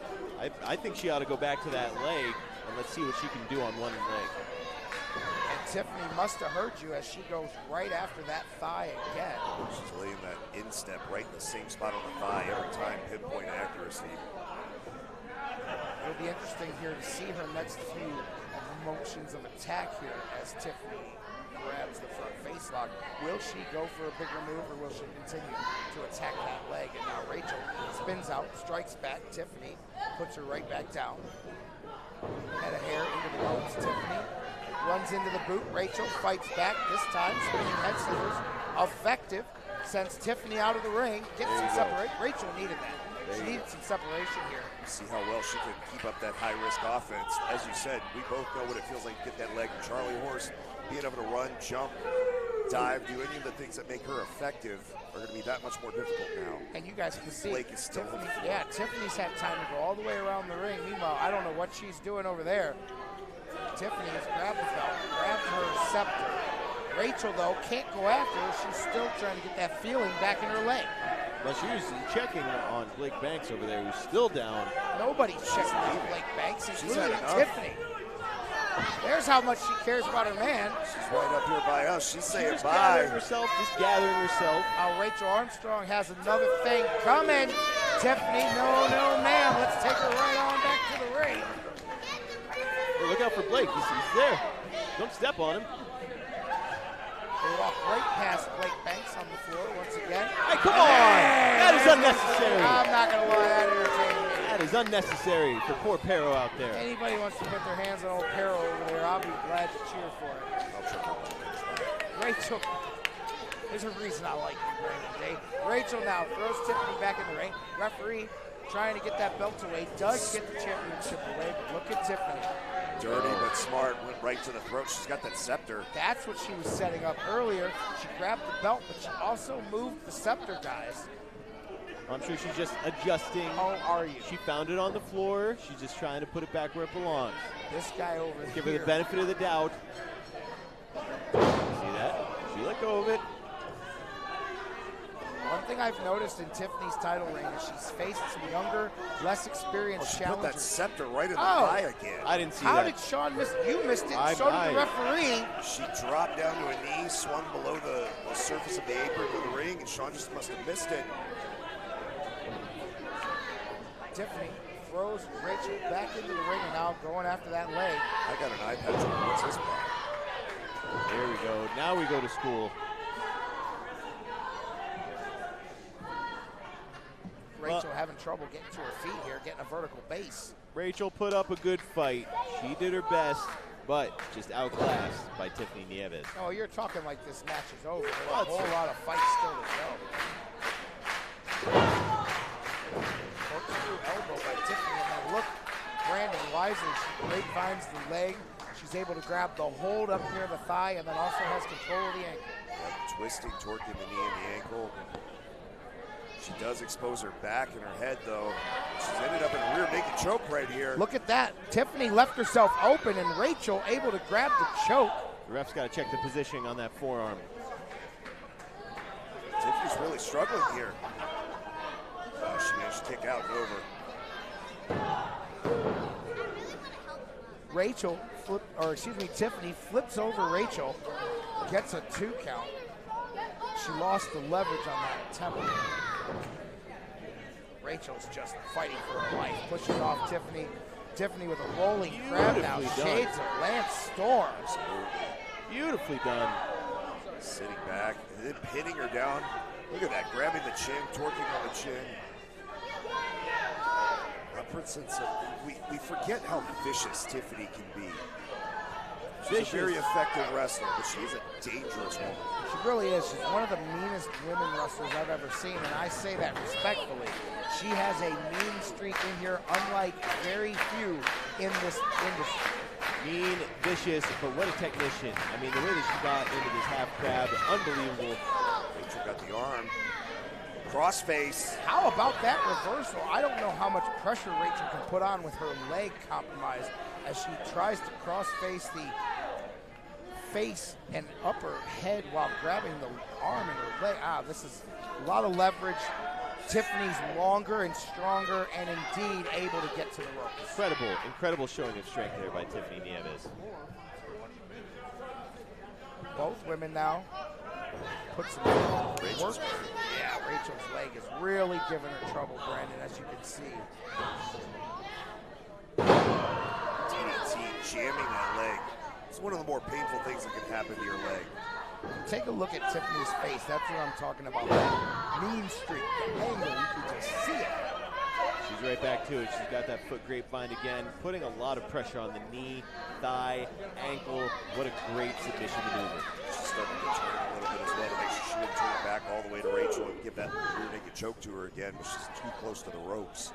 I think she ought to go back to that leg, and let's see what she can do on one leg. And Tiffany must have heard you as she goes right after that thigh again. She's laying that instep right in the same spot on the thigh every time, pinpoint accuracy. It'll be interesting here to see her next few motions of attack here as Tiffany grabs the front face lock. Will she go for a bigger move, or will she continue to attack that leg? And now Rachel spins out, strikes back. Tiffany puts her right back down. Head of hair into the ropes. Tiffany runs into the boot. Rachel fights back this time. Spinning head scissors. Effective. Sends Tiffany out of the ring. Gets some separation. Rachel needed that. She needed some separation here. See how well she can keep up that high-risk offense. As you said, we both know what it feels like to get that leg. Charlie Horse being able to run, jump, dive, do any of the things that make her effective are going to be that much more difficult now. And you guys can see Blake is still Tiffany, Tiffany's had time to go all the way around the ring. Meanwhile, I don't know what she's doing over there. Tiffany has grabbed the belt, grabbed her scepter. Rachel, though, can't go after her. She's still trying to get that feeling back in her leg. Well, she was checking on Blake Banks over there, who's still down. Nobody's checking on Blake Banks, including Tiffany. There's how much she cares about her man. She's right up here by us. She's saying just bye. gathering herself, just gathering herself. Rachel Armstrong has another thing coming. Tiffany, no, ma'am. Let's take her right on back to the ring. Hey, look out for Blake. He's there. Don't step on him. They walk right past Blake Banks on the floor once again. Hey, come on! That is unnecessary. I'm not going to lie, that entertained me. That is unnecessary for poor Pero out there. Anybody wants to put their hands on old Pero over there, I'll be glad to cheer for it. Rachel, there's a reason I like you, Brandon Day. Rachel now throws Tiffany back in the ring. Referee trying to get that belt away. Does get the championship away, but look at Tiffany. Dirty but smart, went right to the throat. She's got that scepter. That's what she was setting up earlier. She grabbed the belt, but she also moved the scepter, guys. I'm sure she's just adjusting. How are you? She found it on the floor. She's just trying to put it back where it belongs. This guy over here. Give her the benefit of the doubt. See that? She let go of it. One thing I've noticed in Tiffany's title reign is she's faced some younger, less experienced she challengers. put that scepter right in the thigh again. I didn't see How that. did Sean miss? You missed it. So did the referee. She dropped down to a knee, swung below the surface of the apron to the ring, and Sean just must have missed it. Tiffany throws Rachel back into the ring and now going after that leg. I got an eye patch on. What's this about? There we go. Now we go to school. Rachel having trouble getting to her feet here, getting a vertical base. Rachel put up a good fight. She did her best, but just outclassed by Tiffany Nieves. Oh, you're talking like this match is over. There's a whole lot of fights still to go. Corkscrew elbow by Tiffany, and then look, Brandon wisely, she grapevines the leg. She's able to grab the hold up near the thigh and then also has control of the ankle. Twisting, torquing the knee and the ankle. She does expose her back and her head, though. She's ended up in a rear naked choke right here. Look at that. Tiffany left herself open, and Rachel able to grab the choke. The ref's got to check the positioning on that forearm. Tiffany's really struggling here. She managed to kick out and over. Rachel, Tiffany flips over Rachel, gets a 2 count. She lost the leverage on that attempt. Rachel's just fighting for her life, pushing off Tiffany. Tiffany with a rolling crab now. Shades of Lance Storm. Beautifully done. Sitting back and then pinning her down. Look at that, grabbing the chin, torquing on the chin. We forget how vicious Tiffany can be. She's a very effective wrestler, but she is a dangerous woman. She really is. She's one of the meanest women wrestlers I've ever seen, and I say that respectfully. She has a mean streak in here, unlike very few in this industry. Mean, vicious, but what a technician. I mean, the way that she got into this half crab, unbelievable. Rachel got the arm. Crossface. How about that reversal? I don't know how much pressure Rachel can put on with her leg compromised as she tries to crossface the face and upper head while grabbing the arm and her leg. This is a lot of leverage. Tiffany's longer and stronger and indeed able to get to the ropes. Incredible showing of strength there by Tiffany Nieves. Both women now put some work. Yeah, Rachel's leg is really giving her trouble, Brandon, as you can see. DDT jamming that leg. It's one of the more painful things that can happen to your leg. Take a look at Tiffany's face. That's what I'm talking about. That mean streak, the anger, you can just see it. She's right back to it. She's got that foot grapevine again, putting a lot of pressure on the knee, thigh, ankle. What a great submission maneuver. She's starting to turn a little bit as well to make sure she didn't turn it back all the way to Rachel and give that rear naked choke to her again, but she's too close to the ropes.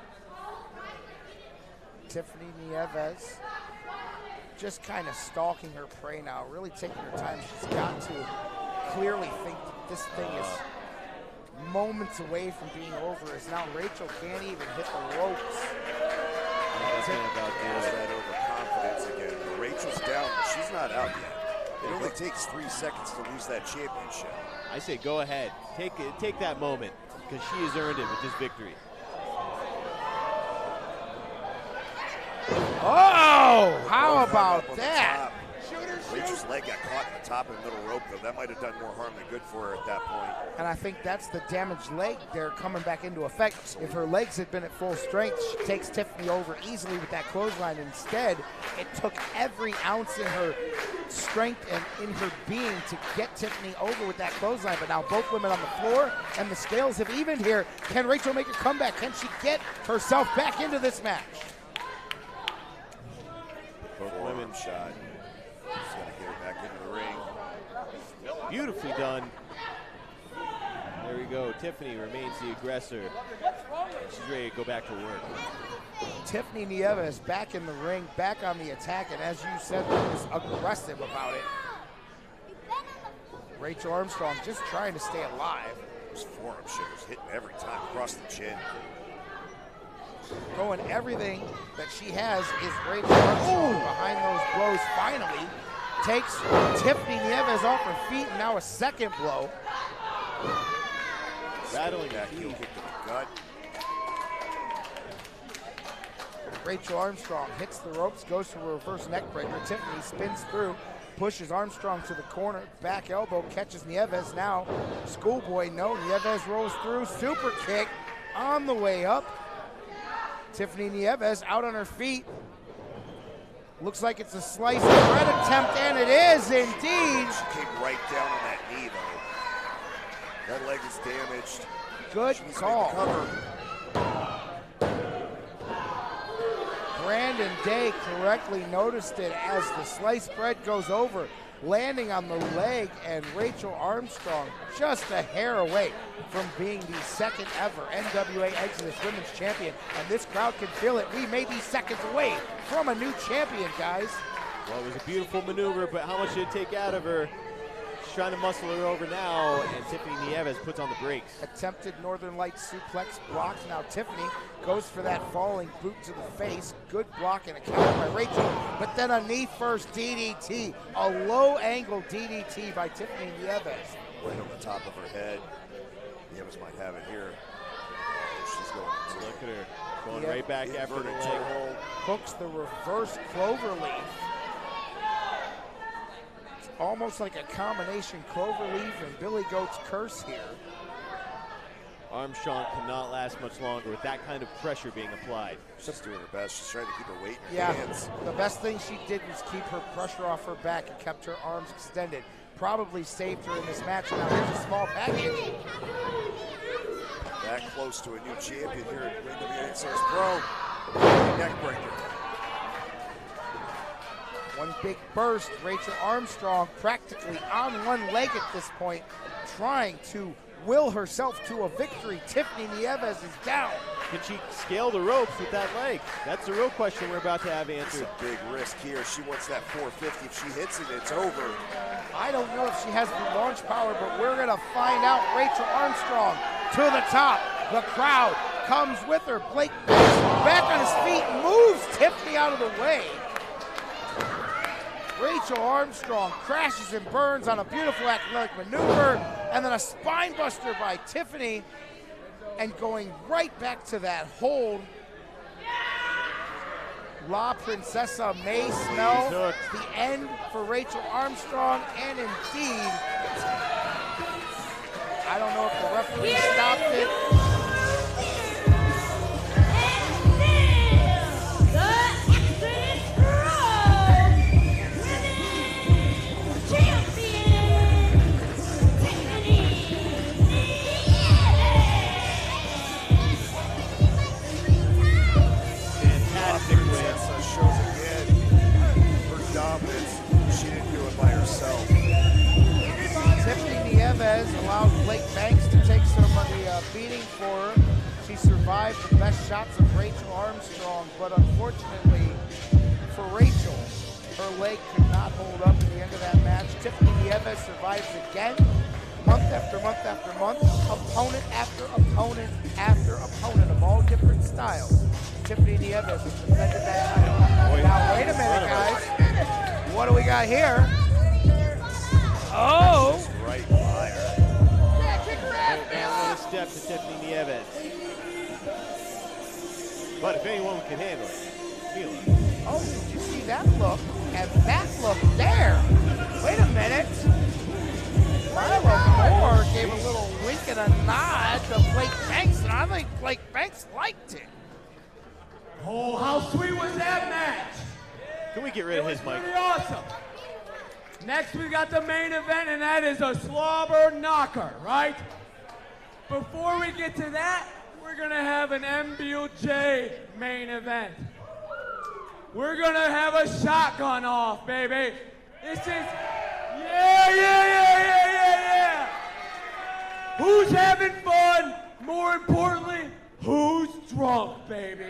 Tiffany Nieves just kind of stalking her prey now, really taking her time. She's got to clearly think that this thing is moments away from being over, as now Rachel can't even hit the ropes. There's that overconfidence again. Rachel's down, but she's not out yet. It only takes 3 seconds to lose that championship. I say go ahead. Take that moment, because she has earned it with this victory. Oh, how about that? Rachel's leg got caught in the top of the middle rope, though. That might have done more harm than good for her at that point. And I think that's the damaged leg there coming back into effect. If her legs had been at full strength, she takes Tiffany over easily with that clothesline. Instead, it took every ounce in her strength and in her being to get Tiffany over with that clothesline. But now both women on the floor, and the scales have evened here. Can Rachel make a comeback? Can she get herself back into this match? Both women shot. Just got to get her back into the ring. Beautifully done. There we go. Tiffany remains the aggressor. She's ready to go back to work. Tiffany Nieves back in the ring, back on the attack, and as you said, is aggressive about it. Rachel Armstrong just trying to stay alive. Those forearm shivers hitting every time across the chin. Going everything that she has is Rachel Armstrong behind those blows. Finally takes Tiffany Nieves off her feet, and now a second blow. Rattling that heel kick to the gut. Rachel Armstrong hits the ropes, goes for a reverse neck breaker. Tiffany spins through, pushes Armstrong to the corner, back elbow, catches Nieves now. Schoolboy, no, Nieves rolls through, super kick on the way up. Tiffany Nieves out on her feet. Looks like it's a slice of bread attempt, and it is indeed. She came right down on that knee, though. That leg is damaged. Good call. Brandon Day correctly noticed it as the sliced bread goes over, landing on the leg, and Rachel Armstrong just a hair away from being the second ever NWA Exodus Women's Champion. And this crowd can feel it. We may be seconds away from a new champion, guys. Well, it was a beautiful maneuver, but how much did it take out of her? She's trying to muscle her over now, and Tiffany Nieves puts on the brakes. Attempted Northern Lights suplex blocked. Now Tiffany goes for that falling boot to the face. Good block and a counter by Rachel, but then a knee first DDT. A low angle DDT by Tiffany Nieves. Right on the top of her head. Nieves might have it here. She's going to. Look at her. Going right back after the leg. Hooks the reverse cloverleaf. It's almost like a combination cloverleaf and Billy Goat's curse here. Armstrong cannot last much longer with that kind of pressure being applied. She's doing her best. She's trying to keep her weight in her hands. The best thing she did was keep her pressure off her back and kept her arms extended. Probably saved her in this match. Now here's a small package. That close to a new champion here at NWA Exodus Pro. Neck breaker. One big burst. Rachel Armstrong practically on one leg at this point, trying to will herself to a victory. Tiffany Nieves is down. Can she scale the ropes with that leg? That's the real question we're about to have answered. It's a big risk here. She wants that 450. If she hits it, it's over. I don't know if she has the launch power, but we're going to find out. Rachel Armstrong to the top. The crowd comes with her. Blake back on his feet, moves Tiffany out of the way. Rachel Armstrong crashes and burns on a beautiful athletic maneuver, and then a spine buster by Tiffany, and going right back to that hold. La Princesa may smell the end for Rachel Armstrong, and indeed, I don't know if the referee stopped it. shows again her dominance. She didn't do it by herself. Tiffany Nieves allowed Blake Banks to take some of the beating for her. She survived the best shots of Rachel Armstrong, but unfortunately for Rachel, her leg could not hold up at the end of that match. Tiffany Nieves survives again, month after month after month, opponent after opponent after opponent of all different styles. Tiffany Nieves has defended that title. Now, wait a minute, guys. What do we got here? Oh! Right fire. Another step to Tiffany Nieves. But if anyone can handle it, Mila. Oh, did you see that look? And that look there. Wait a minute. Mila Moore gave a little wink and a nod to Blake Banks, and I think Blake Banks liked it. Oh, how sweet was that match? Can we get rid of his mic? Pretty awesome. Next, we got the main event, and that is a slobber knocker, right? Before we get to that, we're gonna have an MBLJ main event. We're gonna have a shotgun off, baby. This is, yeah. Who's having fun? More importantly, who's drunk, baby?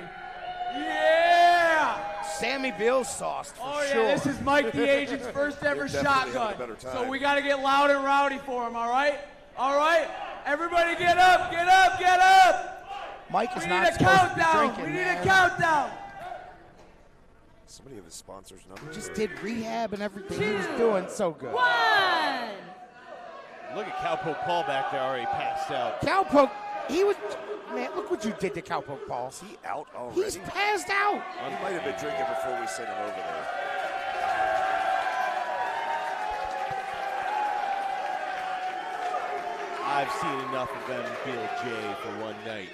Yeah! Sammy Bill's sauced for Oh, yeah, sure. this is Mike the Agent's first ever shotgun. So we got to get loud and rowdy for him, all right? All right? Everybody get up, get up, get up! Mike is we not need a supposed to be countdown. drinking, We need man. a countdown. Somebody of his sponsors' numbers. Just did rehab and everything. He was doing so good. 1. Look at Cowpoke Paul back there already passed out. Cowpoke, he was, man, look what you did to Cowpoke Paul. Is he out already? He's passed out. He might have been drinking before we sent him over there. I've seen enough of MBLJ for one night.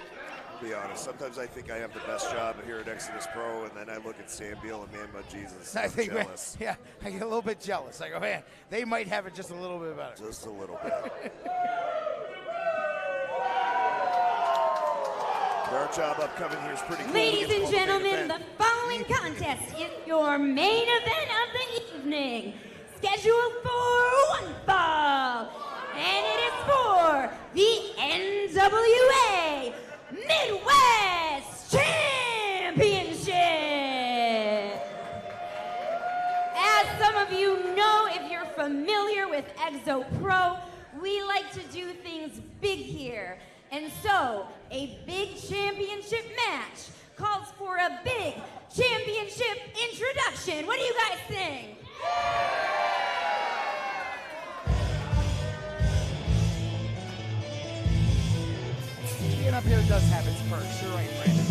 I'll be honest, sometimes I think I have the best job here at Exodus Pro, and then I look at Sam Beal and Man Mud Jesus. I I'm think, man, jealous. yeah, I get a little bit jealous. I go, man, they might have it just a little bit better. Just a little bit. Our job upcoming here is pretty cool. Ladies We get and to go to the main gentlemen, event. the following contest is your main event of the evening, scheduled for one fall, and it is for the NWA Midwest Championship. As some of you know, if you're familiar with Exo Pro, we like to do things big here. And so, a big championship match calls for a big championship introduction. What do you guys think? Being up here does have its perks. You're right, Brandon.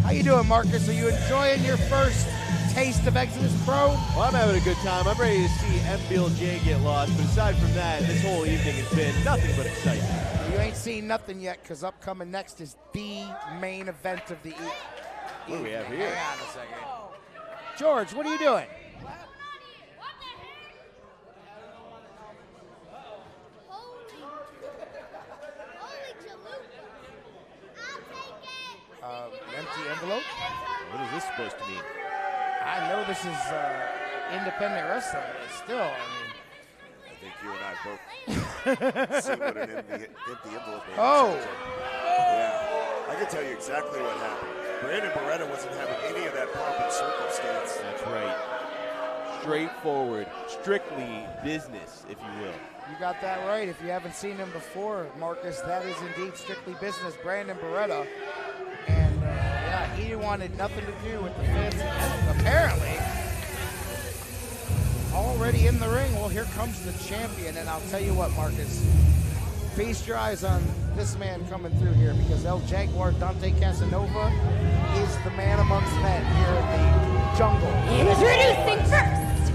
How you doing, Marcus? Are you enjoying your first taste of Exodus Pro? Well, I'm having a good time. I'm ready to see MBLJ get lost, but aside from that, this whole evening has been nothing but exciting. You ain't seen nothing yet, because upcoming next is the main event of the evening. What do we have here? Hang on a second. George, what are you doing? Empty envelope? What is this supposed to mean? I know this is independent wrestling, but still, I mean. I think you and I both see what an empty envelope is. Oh. Yeah, I can tell you exactly what happened. Brandon Beretta wasn't having any of that pomp and circumstance. That's right. Straightforward, strictly business, if you will. You got that right. If you haven't seen him before, Marcus, that is indeed strictly business. Brandon Beretta. And, yeah, he wanted nothing to do with the fancy. Apparently, already in the ring. Well, here comes the champion. And I'll tell you what, Marcus, feast your eyes on this man coming through here, because El Jaguar Dante Casanova is the man amongst men here in the jungle. Introducing first,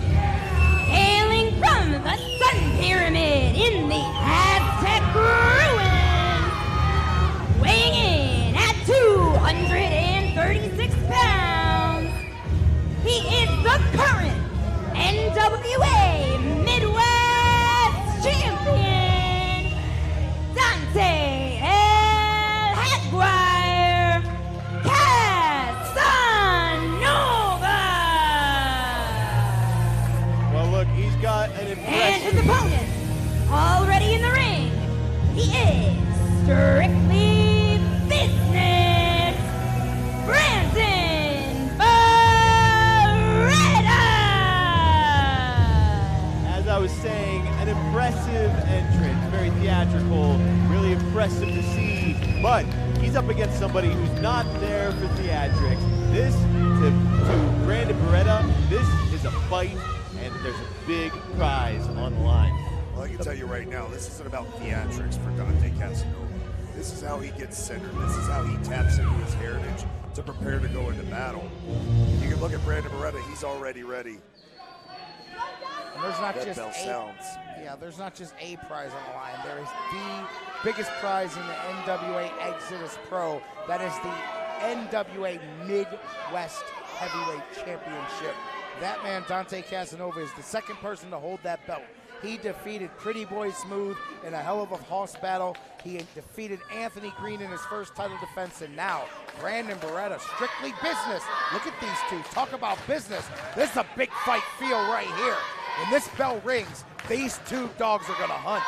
hailing from the Sun Pyramid in the Aztec ruins, weighing in at 236 pounds, he is the current NWA Midwest Champion, Dante El Jaguar Casanova. but he's up against somebody who's not there for theatrics. This, to Brandon Beretta, this is a fight, and there's a big prize on the line. Well, I can tell you right now, this isn't about theatrics for Dante Casanova. This is how he gets centered. This is how he taps into his heritage to prepare to go into battle. You can look at Brandon Beretta, he's already ready. And there's not That just bell sounds. there's not just a prize on the line. There is the biggest prize in the NWA Exodus Pro. That is the NWA Midwest Heavyweight Championship. That man, Dante Casanova, is the second person to hold that belt. He defeated Pretty Boy Smooth in a hell of a hoss battle. He defeated Anthony Green in his first title defense, and now Brandon Beretta, strictly business. Look at these two, talk about business. This is a big fight feel right here. When this bell rings, these two dogs are gonna hunt.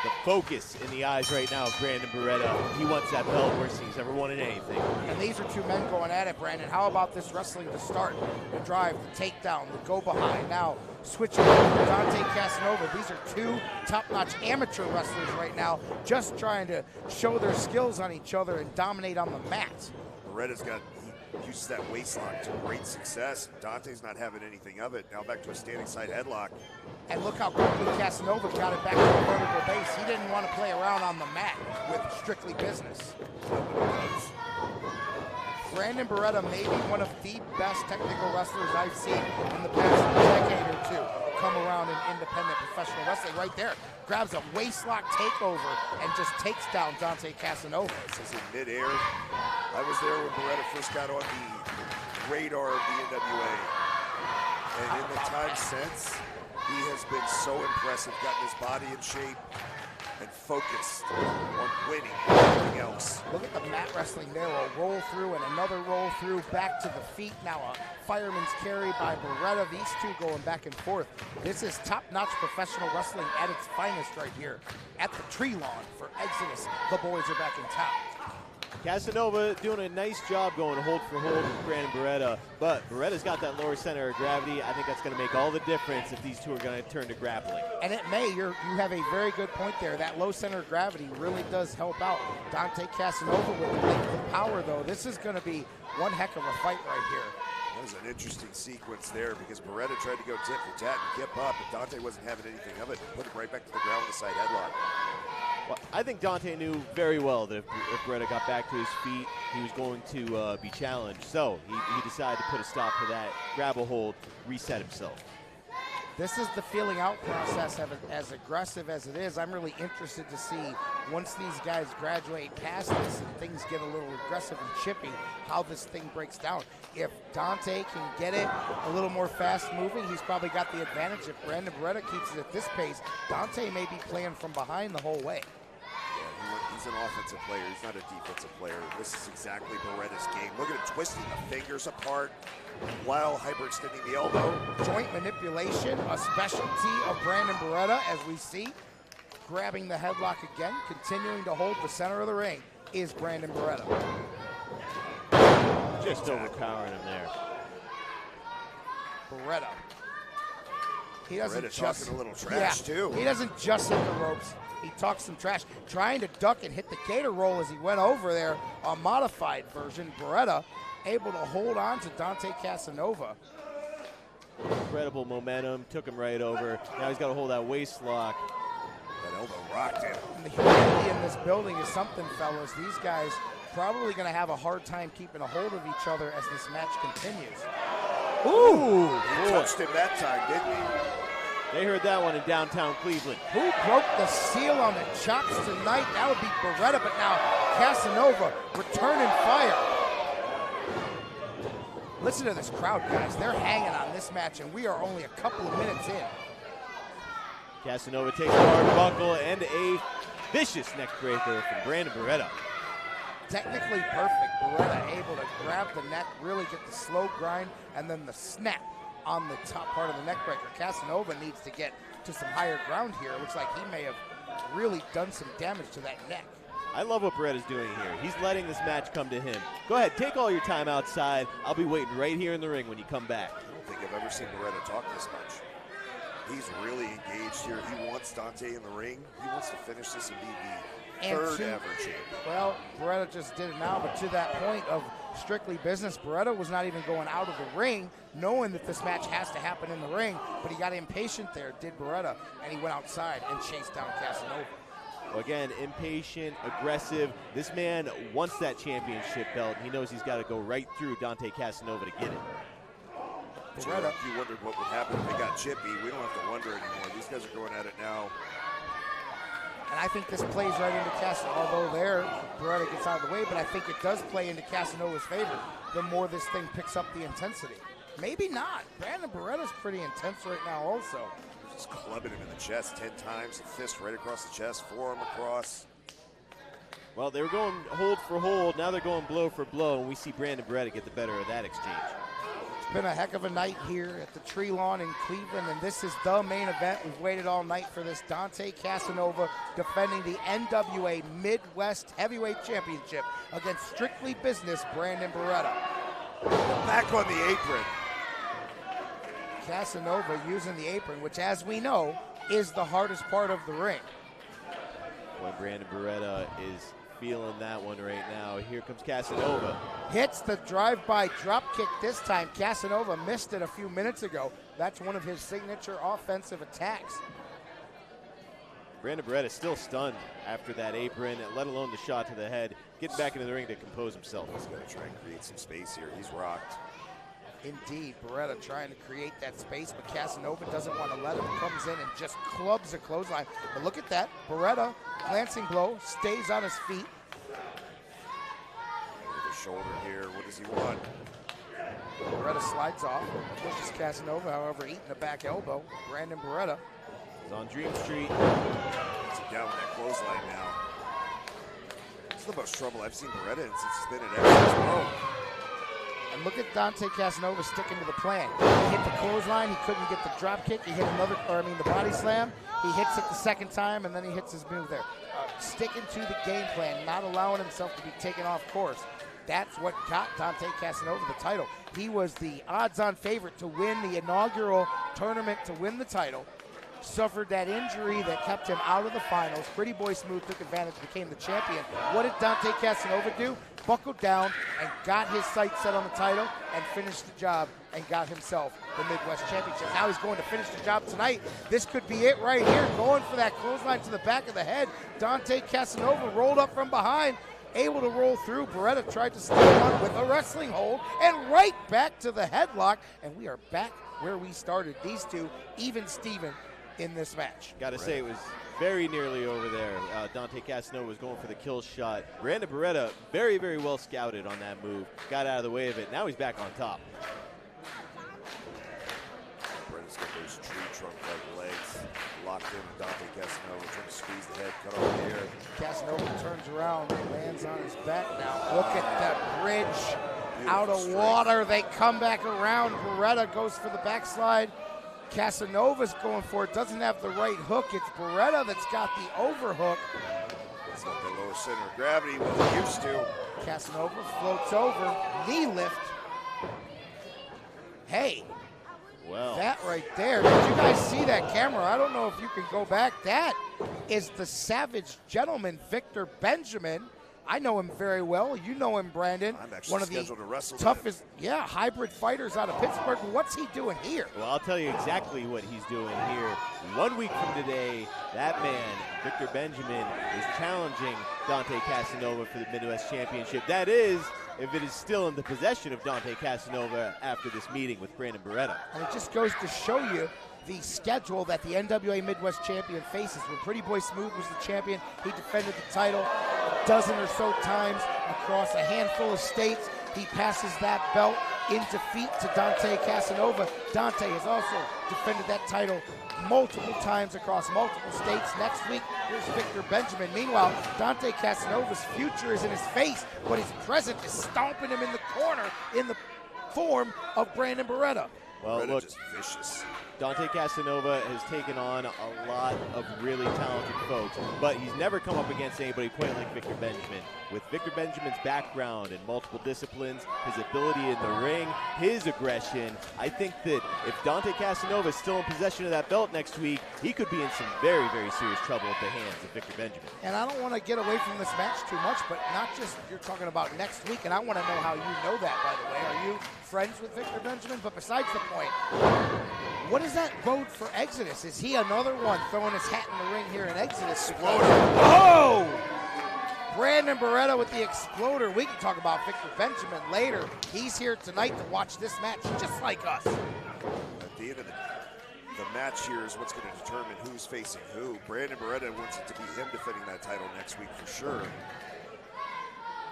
The focus in the eyes right now of Brandon Beretta. He wants that belt worse than he's ever wanted anything. And these are two men going at it, Brandon. How about this wrestling to start? The drive, the takedown, the go behind. Now switching over to Dante Casanova. These are two top-notch amateur wrestlers right now, just trying to show their skills on each other and dominate on the mat. Beretta's he uses that waist lock to great success. Dante's not having anything of it. Now back to a standing side headlock. And look how quickly Casanova got it back to the vertical base. He didn't want to play around on the mat with strictly business. Brandon Beretta may be one of the best technical wrestlers I've seen in the past decade or two come around in independent professional wrestling. Right there, grabs a waistlock takeover and just takes down Dante Casanova. This is in midair. I was there when Beretta first got on the radar of the NWA. And in the time since, he has been so impressive, gotten his body in shape and focused on winning and everything else. Look at the mat wrestling there, a roll through and another roll through, back to the feet. Now a fireman's carry by Beretta. These two going back and forth. This is top-notch professional wrestling at its finest right here at the tree lawn for Exodus. The boys are back in town. Casanova doing a nice job going hold for hold with Brandon Beretta, but Beretta's got that lower center of gravity. I think that's going to make all the difference if these two are going to turn to grappling. And it may. You have a very good point there. That low center of gravity really does help out Dante Casanova with the length of power, though. This is going to be one heck of a fight right here. That was an interesting sequence there because Beretta tried to go tit for tat and kip up, but Dante wasn't having anything of it. Put it right back to the ground with a side headlock. Well, I think Dante knew very well that if Beretta got back to his feet, he was going to be challenged. So he decided to put a stop to that, grab a hold, reset himself. This is the feeling out process, as aggressive as it is. I'm really interested to see, once these guys graduate past this and things get a little aggressive and chippy, how this thing breaks down. If Dante can get it a little more fast moving, he's probably got the advantage. If Brandon Beretta keeps it at this pace, Dante may be playing from behind the whole way. Yeah, he's an offensive player. He's not a defensive player. This is exactly Beretta's game. Look at him twisting the fingers apart while hyperextending the elbow. Joint manipulation, a specialty of Brandon Beretta, as we see. Grabbing the headlock again, continuing to hold the center of the ring is Brandon Beretta. Just overpowering him there. Beretta. He doesn't Beretta just talking a little trash too. He doesn't just hit the ropes. He talks some trash, trying to duck and hit the gator roll as he went over there. A modified version. Beretta able to hold on to Dante Casanova. Incredible momentum, took him right over. Now he's got to hold that waist lock. That elbow rocked him. And the humidity in this building is something, fellas. These guys probably going to have a hard time keeping a hold of each other as this match continues. Ooh! He touched him that time, didn't he? They heard that one in downtown Cleveland. Who broke the seal on the chops tonight? That would be Beretta, but now Casanova returning fire. Listen to this crowd, guys. They're hanging on this match, and we are only a couple of minutes in. Casanova takes a hard buckle and a vicious neck breaker from Brandon Beretta. Technically perfect. Beretta able to grab the neck, really get the slow grind, and then the snap on the top part of the neck breaker. Casanova needs to get to some higher ground here. It looks like he may have really done some damage to that neck. I love what Beretta's doing here. He's letting this match come to him. Go ahead, take all your time outside. I'll be waiting right here in the ring when you come back. I don't think I've ever seen Beretta talk this much. He's really engaged here. He wants Dante in the ring. He wants to finish this and be the Third ever champion. Well, Beretta just did it now, but to that point of strictly business, Beretta was not even going out of the ring, knowing that this match has to happen in the ring, but he got impatient there, did Beretta, and he went outside and chased down Casanova. Well, again, impatient, aggressive. This man wants that championship belt. He knows he's got to go right through Dante Casanova to get it. Beretta. If you wondered what would happen if they got chippy, we don't have to wonder anymore. These guys are going at it now. And I think this plays right into Casanova, although there, Beretta gets out of the way, but I think it does play into Casanova's favor the more this thing picks up the intensity. Maybe not. Brandon Beretta's pretty intense right now also. Just clubbing him in the chest 10 times, a fist right across the chest, forearm across. Well, they were going hold for hold. Now they're going blow for blow, and we see Brandon Beretta get the better of that exchange. It's been a heck of a night here at the Tree Lawn in Cleveland, and this is the main event. We've waited all night for this. Dante Casanova defending the NWA Midwest Heavyweight Championship against strictly business Brandon Beretta. Back on the apron. Casanova using the apron, which, as we know, is the hardest part of the ring. When Brandon Beretta is feeling that one right now. Here comes Casanova. Hits the drive-by drop kick this time. Casanova missed it a few minutes ago. That's one of his signature offensive attacks. Brandon Beretta still stunned after that apron, let alone the shot to the head. Getting back into the ring to compose himself. He's going to try and create some space here. He's rocked. Indeed, Beretta trying to create that space, but Casanova doesn't want to let him. Comes in and just clubs a clothesline. But look at that. Beretta, glancing blow, stays on his feet. With his shoulder here, what does he want? Beretta slides off, pushes Casanova, however, eating a back elbow. Brandon Beretta is on Dream Street. Gets him down with that clothesline now. This is the most trouble I've seen Beretta in since he's been in Exodus Pro. And look at Dante Casanova sticking to the plan. He hit the clothesline, he couldn't get the drop kick, he hit the body slam. He hits it the second time, and then he hits his move there. Sticking to the game plan, not allowing himself to be taken off course. That's what got Dante Casanova the title. He was the odds-on favorite to win the inaugural tournament to win the title. Suffered that injury that kept him out of the finals. Pretty Boy Smooth took advantage, became the champion. What did Dante Casanova do? Buckled down and got his sights set on the title and finished the job and got himself the Midwest Championship. Now he's going to finish the job tonight. This could be it right here. Going for that clothesline to the back of the head. Dante Casanova rolled up from behind, able to roll through. Beretta tried to stay on with a wrestling hold and right back to the headlock. And we are back where we started. These two, even Steven, in this match. Got to say, it was very nearly over there. Dante Casanova was going for the kill shot. Brandon Beretta, very, very well scouted on that move. Got out of the way of it. Now he's back on top. Beretta's got those tree trunk-like legs locked in with Dante Casanova, trying to squeeze the head, cut off the air. Casanova turns around, lands on his back now. Look at that bridge out of water. They come back around. Beretta goes for the backslide. Casanova's going for it, doesn't have the right hook. It's Beretta that's got the overhook. He's got the lower center of gravity, what he used to. Casanova floats over, knee lift. Hey, well, that right there. Did you guys see that camera? I don't know if you can go back. That is the Savage Gentleman, Victor Benjamin. I know him very well. You know him, Brandon. I'm actually one of the scheduled to wrestle toughest, hybrid fighters out of Pittsburgh. What's he doing here? Well, I'll tell you exactly what he's doing here. 1 week from today, that man, Victor Benjamin, is challenging Dante Casanova for the Midwest Championship. That is, if it is still in the possession of Dante Casanova after this meeting with Brandon Beretta. And it just goes to show you the schedule that the NWA Midwest champion faces. When Pretty Boy Smooth was the champion, he defended the title a dozen or so times across a handful of states. He passes that belt in defeat to Dante Casanova. Dante has also defended that title multiple times across multiple states. Next week, here's Victor Benjamin. Meanwhile, Dante Casanova's future is in his face, but his present is stomping him in the corner in the form of Brandon Beretta. Well, Beretta look, just vicious. Dante Casanova has taken on a lot of really talented folks, but he's never come up against anybody quite like Victor Benjamin. With Victor Benjamin's background in multiple disciplines, his ability in the ring, his aggression, I think that if Dante Casanova is still in possession of that belt next week, he could be in some very, very serious trouble at the hands of Victor Benjamin. And I don't want to get away from this match too much, but not just you're talking about next week, and I want to know how you know that, by the way. Are you friends with Victor Benjamin? But besides the point, what is that road for Exodus? Is he another one throwing his hat in the ring here in Exodus? Oh! Brandon Beretta with the exploder. We can talk about Victor Benjamin later. He's here tonight to watch this match just like us. At the end of the match here is what's going to determine who's facing who. Brandon Beretta wants it to be him defending that title next week for sure.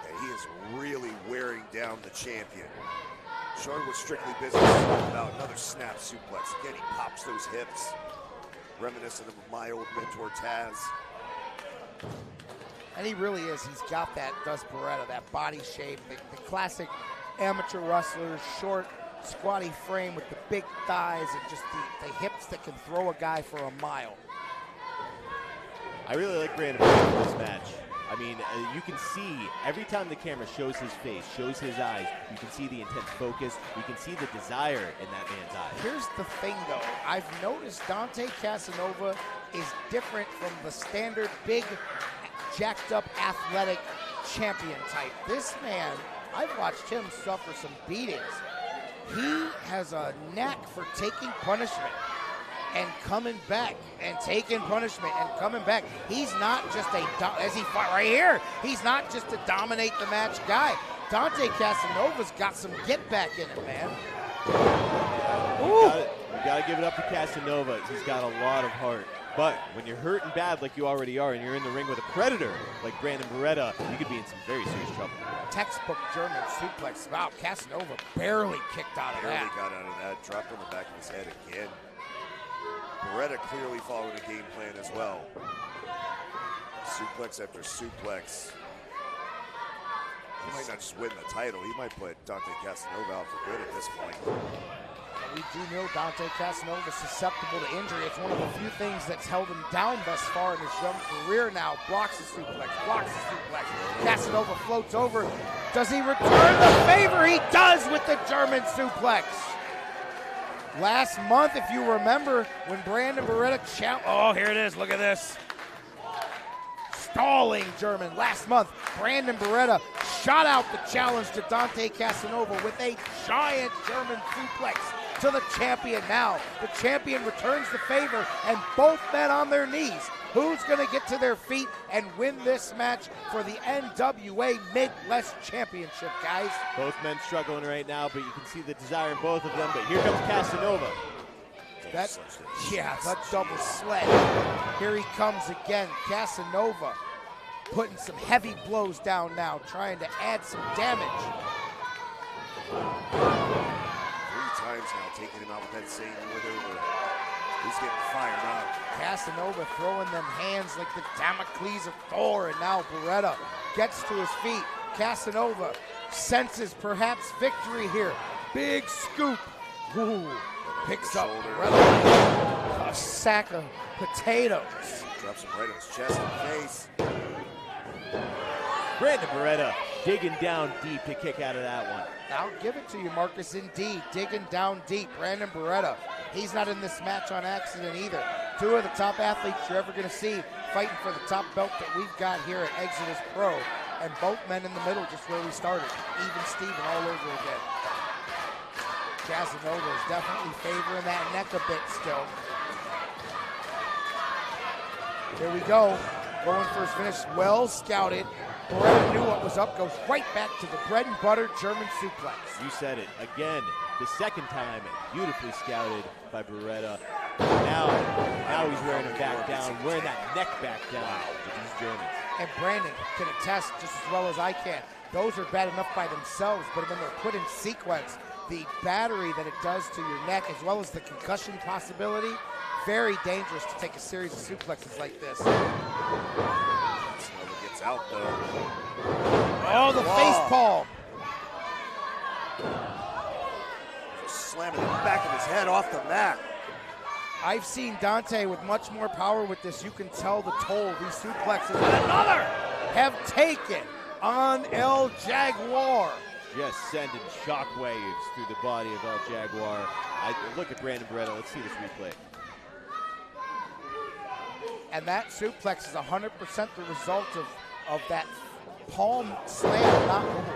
And he is really wearing down the champion. Showing what strictly business is all about. Another snap suplex. Again, he pops those hips. Reminiscent of my old mentor, Taz. And he really is. He's got that, does Beretta, that body shape, the classic amateur wrestler, short, squatty frame with the big thighs and just the hips that can throw a guy for a mile. I really like Brandon Beretta in this match. I mean, you can see every time the camera shows his face, shows his eyes, you can see the intense focus. You can see the desire in that man's eyes. Here's the thing, though. I've noticed Dante Casanova is different from the standard big, jacked up, athletic champion type. This man, I've watched him suffer some beatings. He has a knack for taking punishment and coming back and taking punishment and coming back. He's not just as he fought right here, he's not just a dominate the match guy. Dante Casanova's got some get back in it, man. You gotta give it up to Casanova. He's got a lot of heart. But when you're hurting bad like you already are and you're in the ring with a predator like Brandon Beretta, you could be in some very serious trouble. Textbook German suplex. Wow, Casanova barely kicked out of that. Barely got out of that. Dropped on the back of his head again. Beretta clearly followed a game plan as well. Suplex after suplex. He might not just win the title, he might put Dante Casanova out for good at this point. We do know Dante Casanova is susceptible to injury. It's one of the few things that's held him down thus far in his young career now. Blocks the suplex, blocks the suplex. Casanova floats over. Does he return the favor? He does with the German suplex. Last month, if you remember, when Brandon Beretta oh, here it is, look at this. Stalling German. Last month, Brandon Beretta shot out the challenge to Dante Casanova with a giant German suplex to the champion. Now, the champion returns the favor, and both men on their knees. Who's going to get to their feet and win this match for the NWA Midwest Championship, guys? Both men struggling right now, but you can see the desire in both of them. But here comes Casanova. Yeah, the double sled. Here he comes again. Casanova putting some heavy blows down now, trying to add some damage. 3 times now, taking him out with that same maneuver. He's getting fired up. Casanova throwing them hands like the Damocles of Thor, and now Beretta gets to his feet. Casanova senses perhaps victory here. Big scoop. Ooh. Picks up Beretta. A sack of potatoes. Drops him right on his chest and face. Brandon Beretta digging down deep to kick out of that one. I'll give it to you, Marcus, indeed. Digging down deep. Brandon Beretta, he's not in this match on accident either. 2 of the top athletes you're ever going to see fighting for the top belt that we've got here at Exodus Pro. And both men in the middle, just where we started. Even Steven all over again. Casanova is definitely favoring that neck a bit still. Here we go. Going for his finish. Well scouted. Beretta knew what was up. Goes right back to the bread and butter German suplex. You said it. Again, the second time, beautifully scouted by Beretta. Now he's wearing him back down, wearing that neck back down with these Germans. And Brandon can attest just as well as I can. Those are bad enough by themselves, but when they're put in sequence, the battery that it does to your neck, as well as the concussion possibility, very dangerous to take a series of suplexes like this. Gets out though. Oh, the face palm. slamming the back of his head off the mat. I've seen Dante with much more power with this. You can tell the toll these suplexes and another have taken on El Jaguar. Just sending shockwaves through the body of El Jaguar. Look at Brandon Beretta. Let's see this replay. And that suplex is 100% the result of that palm slam.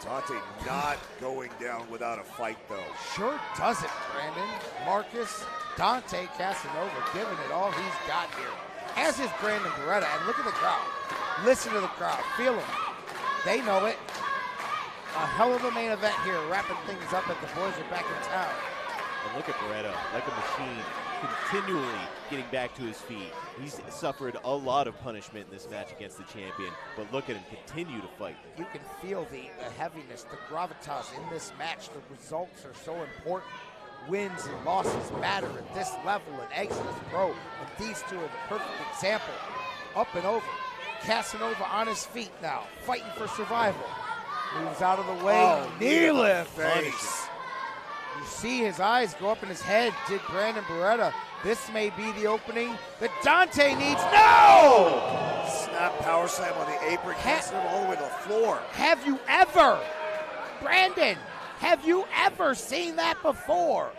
Dante not going down without a fight, though. Sure doesn't, Brandon. Marcus, Dante Casanova giving it all he's got here. As is Brandon Beretta. And look at the crowd. Listen to the crowd. Feel them. They know it. A hell of a main event here, wrapping things up at the boys are back in town. And look at Beretta, like a machine, continually getting back to his feet. He's suffered a lot of punishment in this match against the champion, but look at him continue to fight. You can feel the heaviness, the gravitas in this match. The results are so important. Wins and losses matter at this level in Exodus Pro, and these two are the perfect example. Up and over. Casanova on his feet now, fighting for survival. Moves out of the way, knee lift. Face. You see his eyes go up in his head. Did Brandon Beretta. This may be the opening that Dante needs. No! Snap power slam on the apron, Casanova all the way to the floor. Have you ever, Brandon, have you ever seen that before?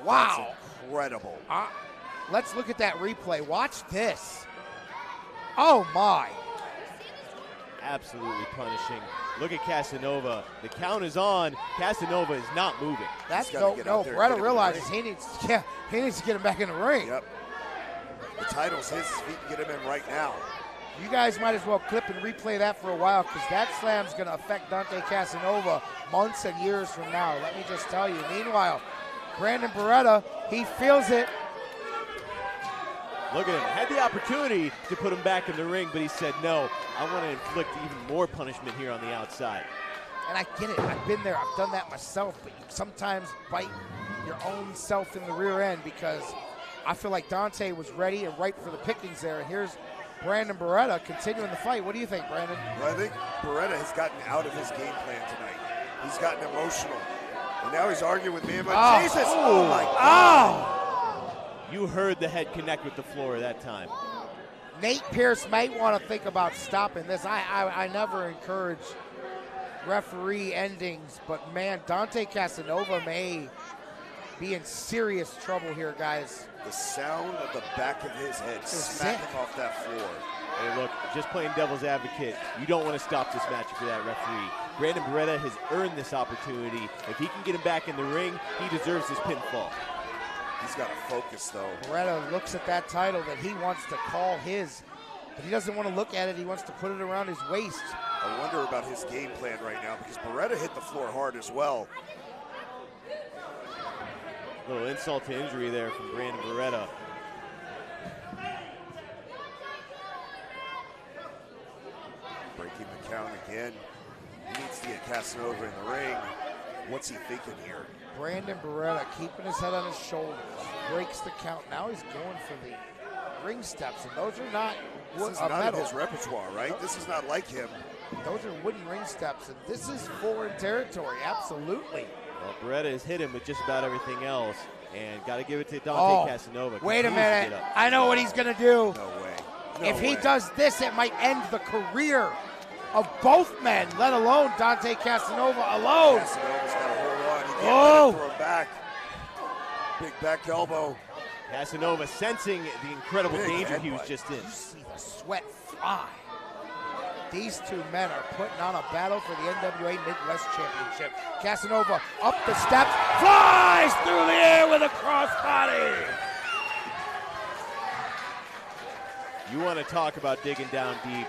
Wow. That's incredible. Let's look at that replay. Watch this. Oh, my. Absolutely punishing. Look at Casanova. The count is on. Casanova is not moving. That's no. Beretta realizes he needs to get him back in the ring. Yep. The title's his. He can get him in right now. You guys might as well clip and replay that for a while, because that slam's going to affect Dante Casanova months and years from now. Let me just tell you. Meanwhile, Brandon Beretta, he feels it. Look at him. Had the opportunity to put him back in the ring, but he said, no, I want to inflict even more punishment here on the outside. And I get it. I've been there. I've done that myself. But you sometimes bite your own self in the rear end, because I feel like Dante was ready and ripe for the pickings there. And here's Brandon Beretta continuing the fight. What do you think, Brandon? Well, I think Beretta has gotten out of his game plan tonight. He's gotten emotional. And now he's arguing with me. But Jesus! Oh, my God. You heard the head connect with the floor that time. Nate Pierce might want to think about stopping this. I never encourage referee endings, but man, Dante Casanova may be in serious trouble here, guys. The sound of the back of his head smacking off that floor. Hey, look, just playing devil's advocate, you don't want to stop this match for that referee. Brandon Beretta has earned this opportunity. If he can get him back in the ring, he deserves this pinfall. He's got to focus, though. Beretta looks at that title that he wants to call his, but he doesn't want to look at it. He wants to put it around his waist. I wonder about his game plan right now, because Beretta hit the floor hard as well. A little insult to injury there from Brandon Beretta. Breaking the count again. He needs to get Casanova in the ring. What's he thinking here? Brandon Beretta keeping his head on his shoulders, breaks the count. Now he's going for the ring steps, and those are not This is not in his repertoire, right? This is not like him. Those are wooden ring steps, and this is foreign territory, absolutely. Well, Beretta has hit him with just about everything else, and got to give it to Dante Casanova. Wait a minute. I know what he's going to do. No way. If he does this, it might end the career of both men, let alone Dante Casanova alone. Casanova's got to hold on. He can't throw him back. Big back elbow. Casanova sensing the incredible danger he was just in. You see the sweat fly. These two men are putting on a battle for the NWA Midwest Championship. Casanova up the steps, flies through the air with a crossbody. You want to talk about digging down deep.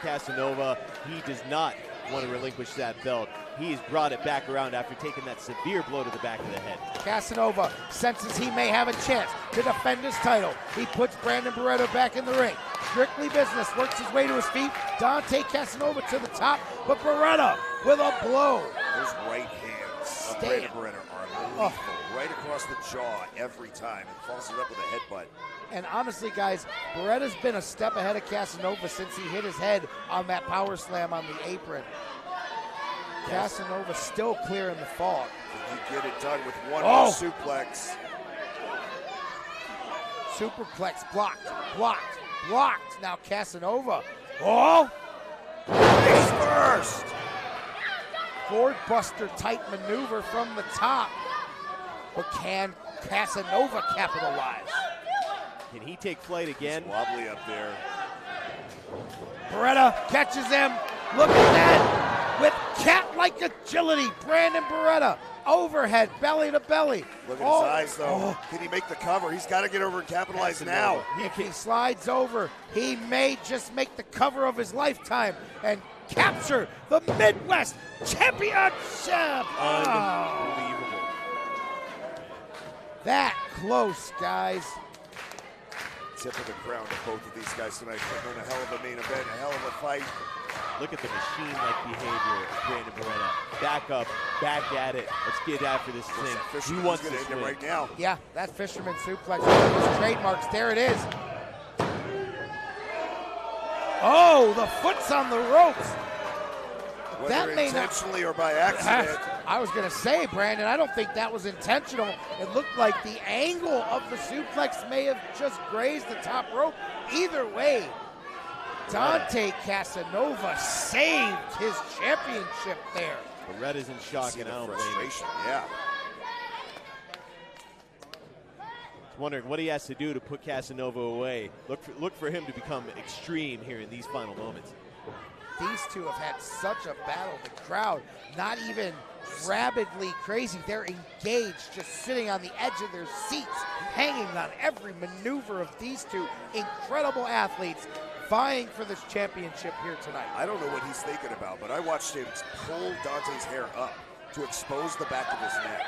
Casanova, he does not want to relinquish that belt. He's brought it back around after taking that severe blow to the back of the head. Casanova senses he may have a chance to defend his title. He puts Brandon Beretta back in the ring. Strictly business, works his way to his feet. Dante Casanova to the top, but Beretta with a blow. Those right hands of Brandon Beretta are lethal, right across the jaw every time. He follows it up with a headbutt. And honestly, guys, Beretta's been a step ahead of Casanova since he hit his head on that power slam on the apron. Casanova still clear in the fog. Can you get it done with one suplex? Superplex blocked, blocked, blocked. Now Casanova. Oh! Face first! Board buster type maneuver from the top. But can Casanova capitalize? Can he take flight again? He's wobbly up there. Beretta catches him. Look at that. With cat-like agility, Brandon Beretta. Overhead, belly to belly. Look at his eyes, though. Can he make the cover? He's got to get over and capitalize now. If he slides over, he may just make the cover of his lifetime and capture the Midwest Championship. Unbelievable. That close, guys. Tip of the crown to both of these guys tonight. They're doing a hell of a main event, a hell of a fight. Look at the machine-like behavior of Brandon Beretta. Back up, back at it. Let's get after this thing. He wants to this end it right now. Yeah, that fisherman suplex, one of his trademarks. There it is. Oh, the foot's on the ropes. Whether That may intentionally or by accident. I was going to say, Brandon, I don't think that was intentional. It looked like the angle of the suplex may have just grazed the top rope. Either way, Dante Casanova saved his championship there. Beretta's in shock, and I don't blame him. Yeah. Wondering what he has to do to put Casanova away. Look for him to become extreme here in these final moments. These two have had such a battle. The crowd not even rabidly crazy. They're engaged, just sitting on the edge of their seats, hanging on every maneuver of these two incredible athletes vying for this championship here tonight. I don't know what he's thinking about, but I watched him pull Dante's hair up to expose the back of his neck.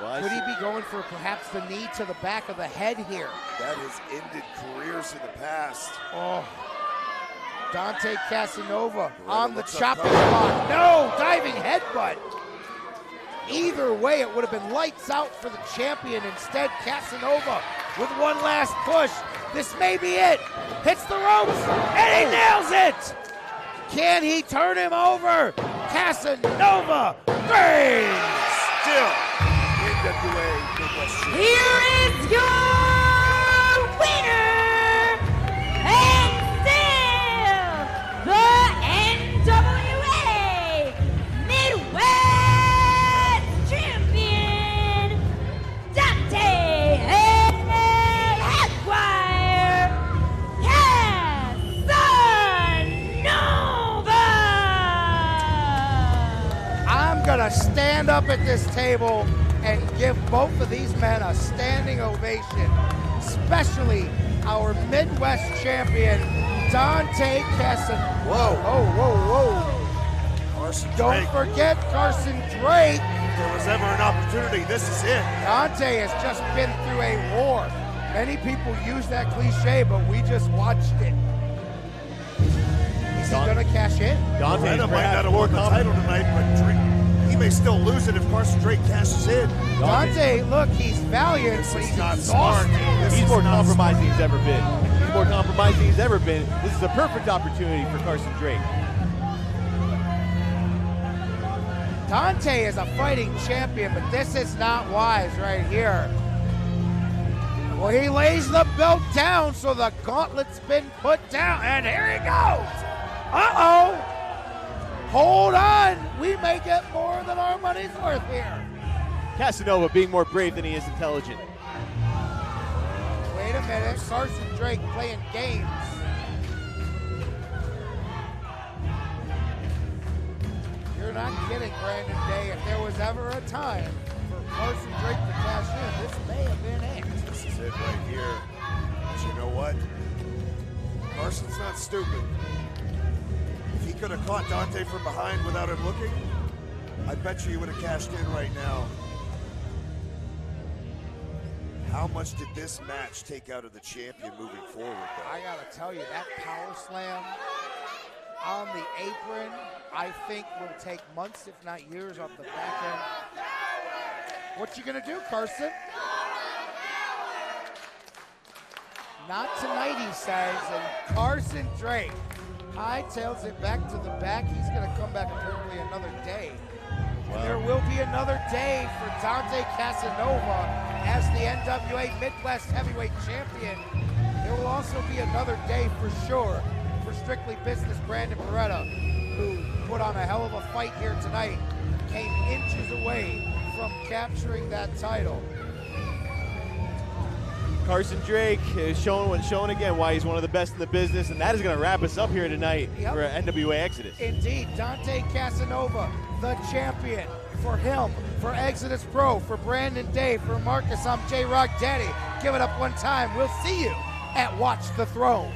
Well, could he be going for perhaps the knee to the back of the head here? That has ended careers in the past. Oh. Dante Casanova on the chopping block. No, diving headbutt. Either way, it would have been lights out for the champion. Instead, Casanova with one last push. This may be it. Hits the ropes, and he nails it. Can he turn him over? Casanova reigns. Still, NWA Midwest Champion. Here is your winner, and still the NWA Midwest Champion, Dante Esquire Casanova. I'm gonna stand up at this table and give both of these men a standing ovation, especially our Midwest champion, Dante Casanova. Whoa. Oh, whoa, whoa. Carson Don't Drake. forget Carson Drake. If there was ever an opportunity, this is it. Dante has just been through a war. Many people use that cliche, but we just watched it. Is he gonna cash in? Dante might not have won the title tonight, but Drake, he may still lose it if Carson Drake cashes in. Dante, look, he's valiant, but he's not exhausted. smart. He's more compromising than he's ever been. He's more compromising than he's ever been. This is a perfect opportunity for Carson Drake. Dante is a fighting champion, but this is not wise right here. Well, he lays the belt down, so the gauntlet's been put down, and here he goes. Uh-oh. Hold on. We may get more than our money's worth here. Casanova being more brave than he is intelligent. Wait a minute. Carson Drake playing games. You're not kidding, Brandon Day. If there was ever a time for Carson Drake to cash in, this may have been it. This is it right here. But you know what? Carson's not stupid. If he could have caught Dante from behind without him looking, I bet you he would have cashed in right now. How much did this match take out of the champion moving forward, though? I gotta tell you, that power slam on the apron, I think will take months, if not years, off the back end. What you gonna do, Carson? Not tonight, he says, and Carson Drake hightails it back to the back. He's going to come back apparently another day. And there will be another day for Dante Casanova as the NWA Midwest Heavyweight Champion. There will also be another day for sure for Strictly Business Brandon Beretta, who put on a hell of a fight here tonight, came inches away from capturing that title. Carson Drake is showing again why he's one of the best in the business, and that is going to wrap us up here tonight for NWA Exodus. Indeed, Dante Casanova, the champion. For him, for Exodus Pro, for Brandon Day, for Marcus, I'm J-Rock Daddy. Give it up one time. We'll see you at Watch the Throne.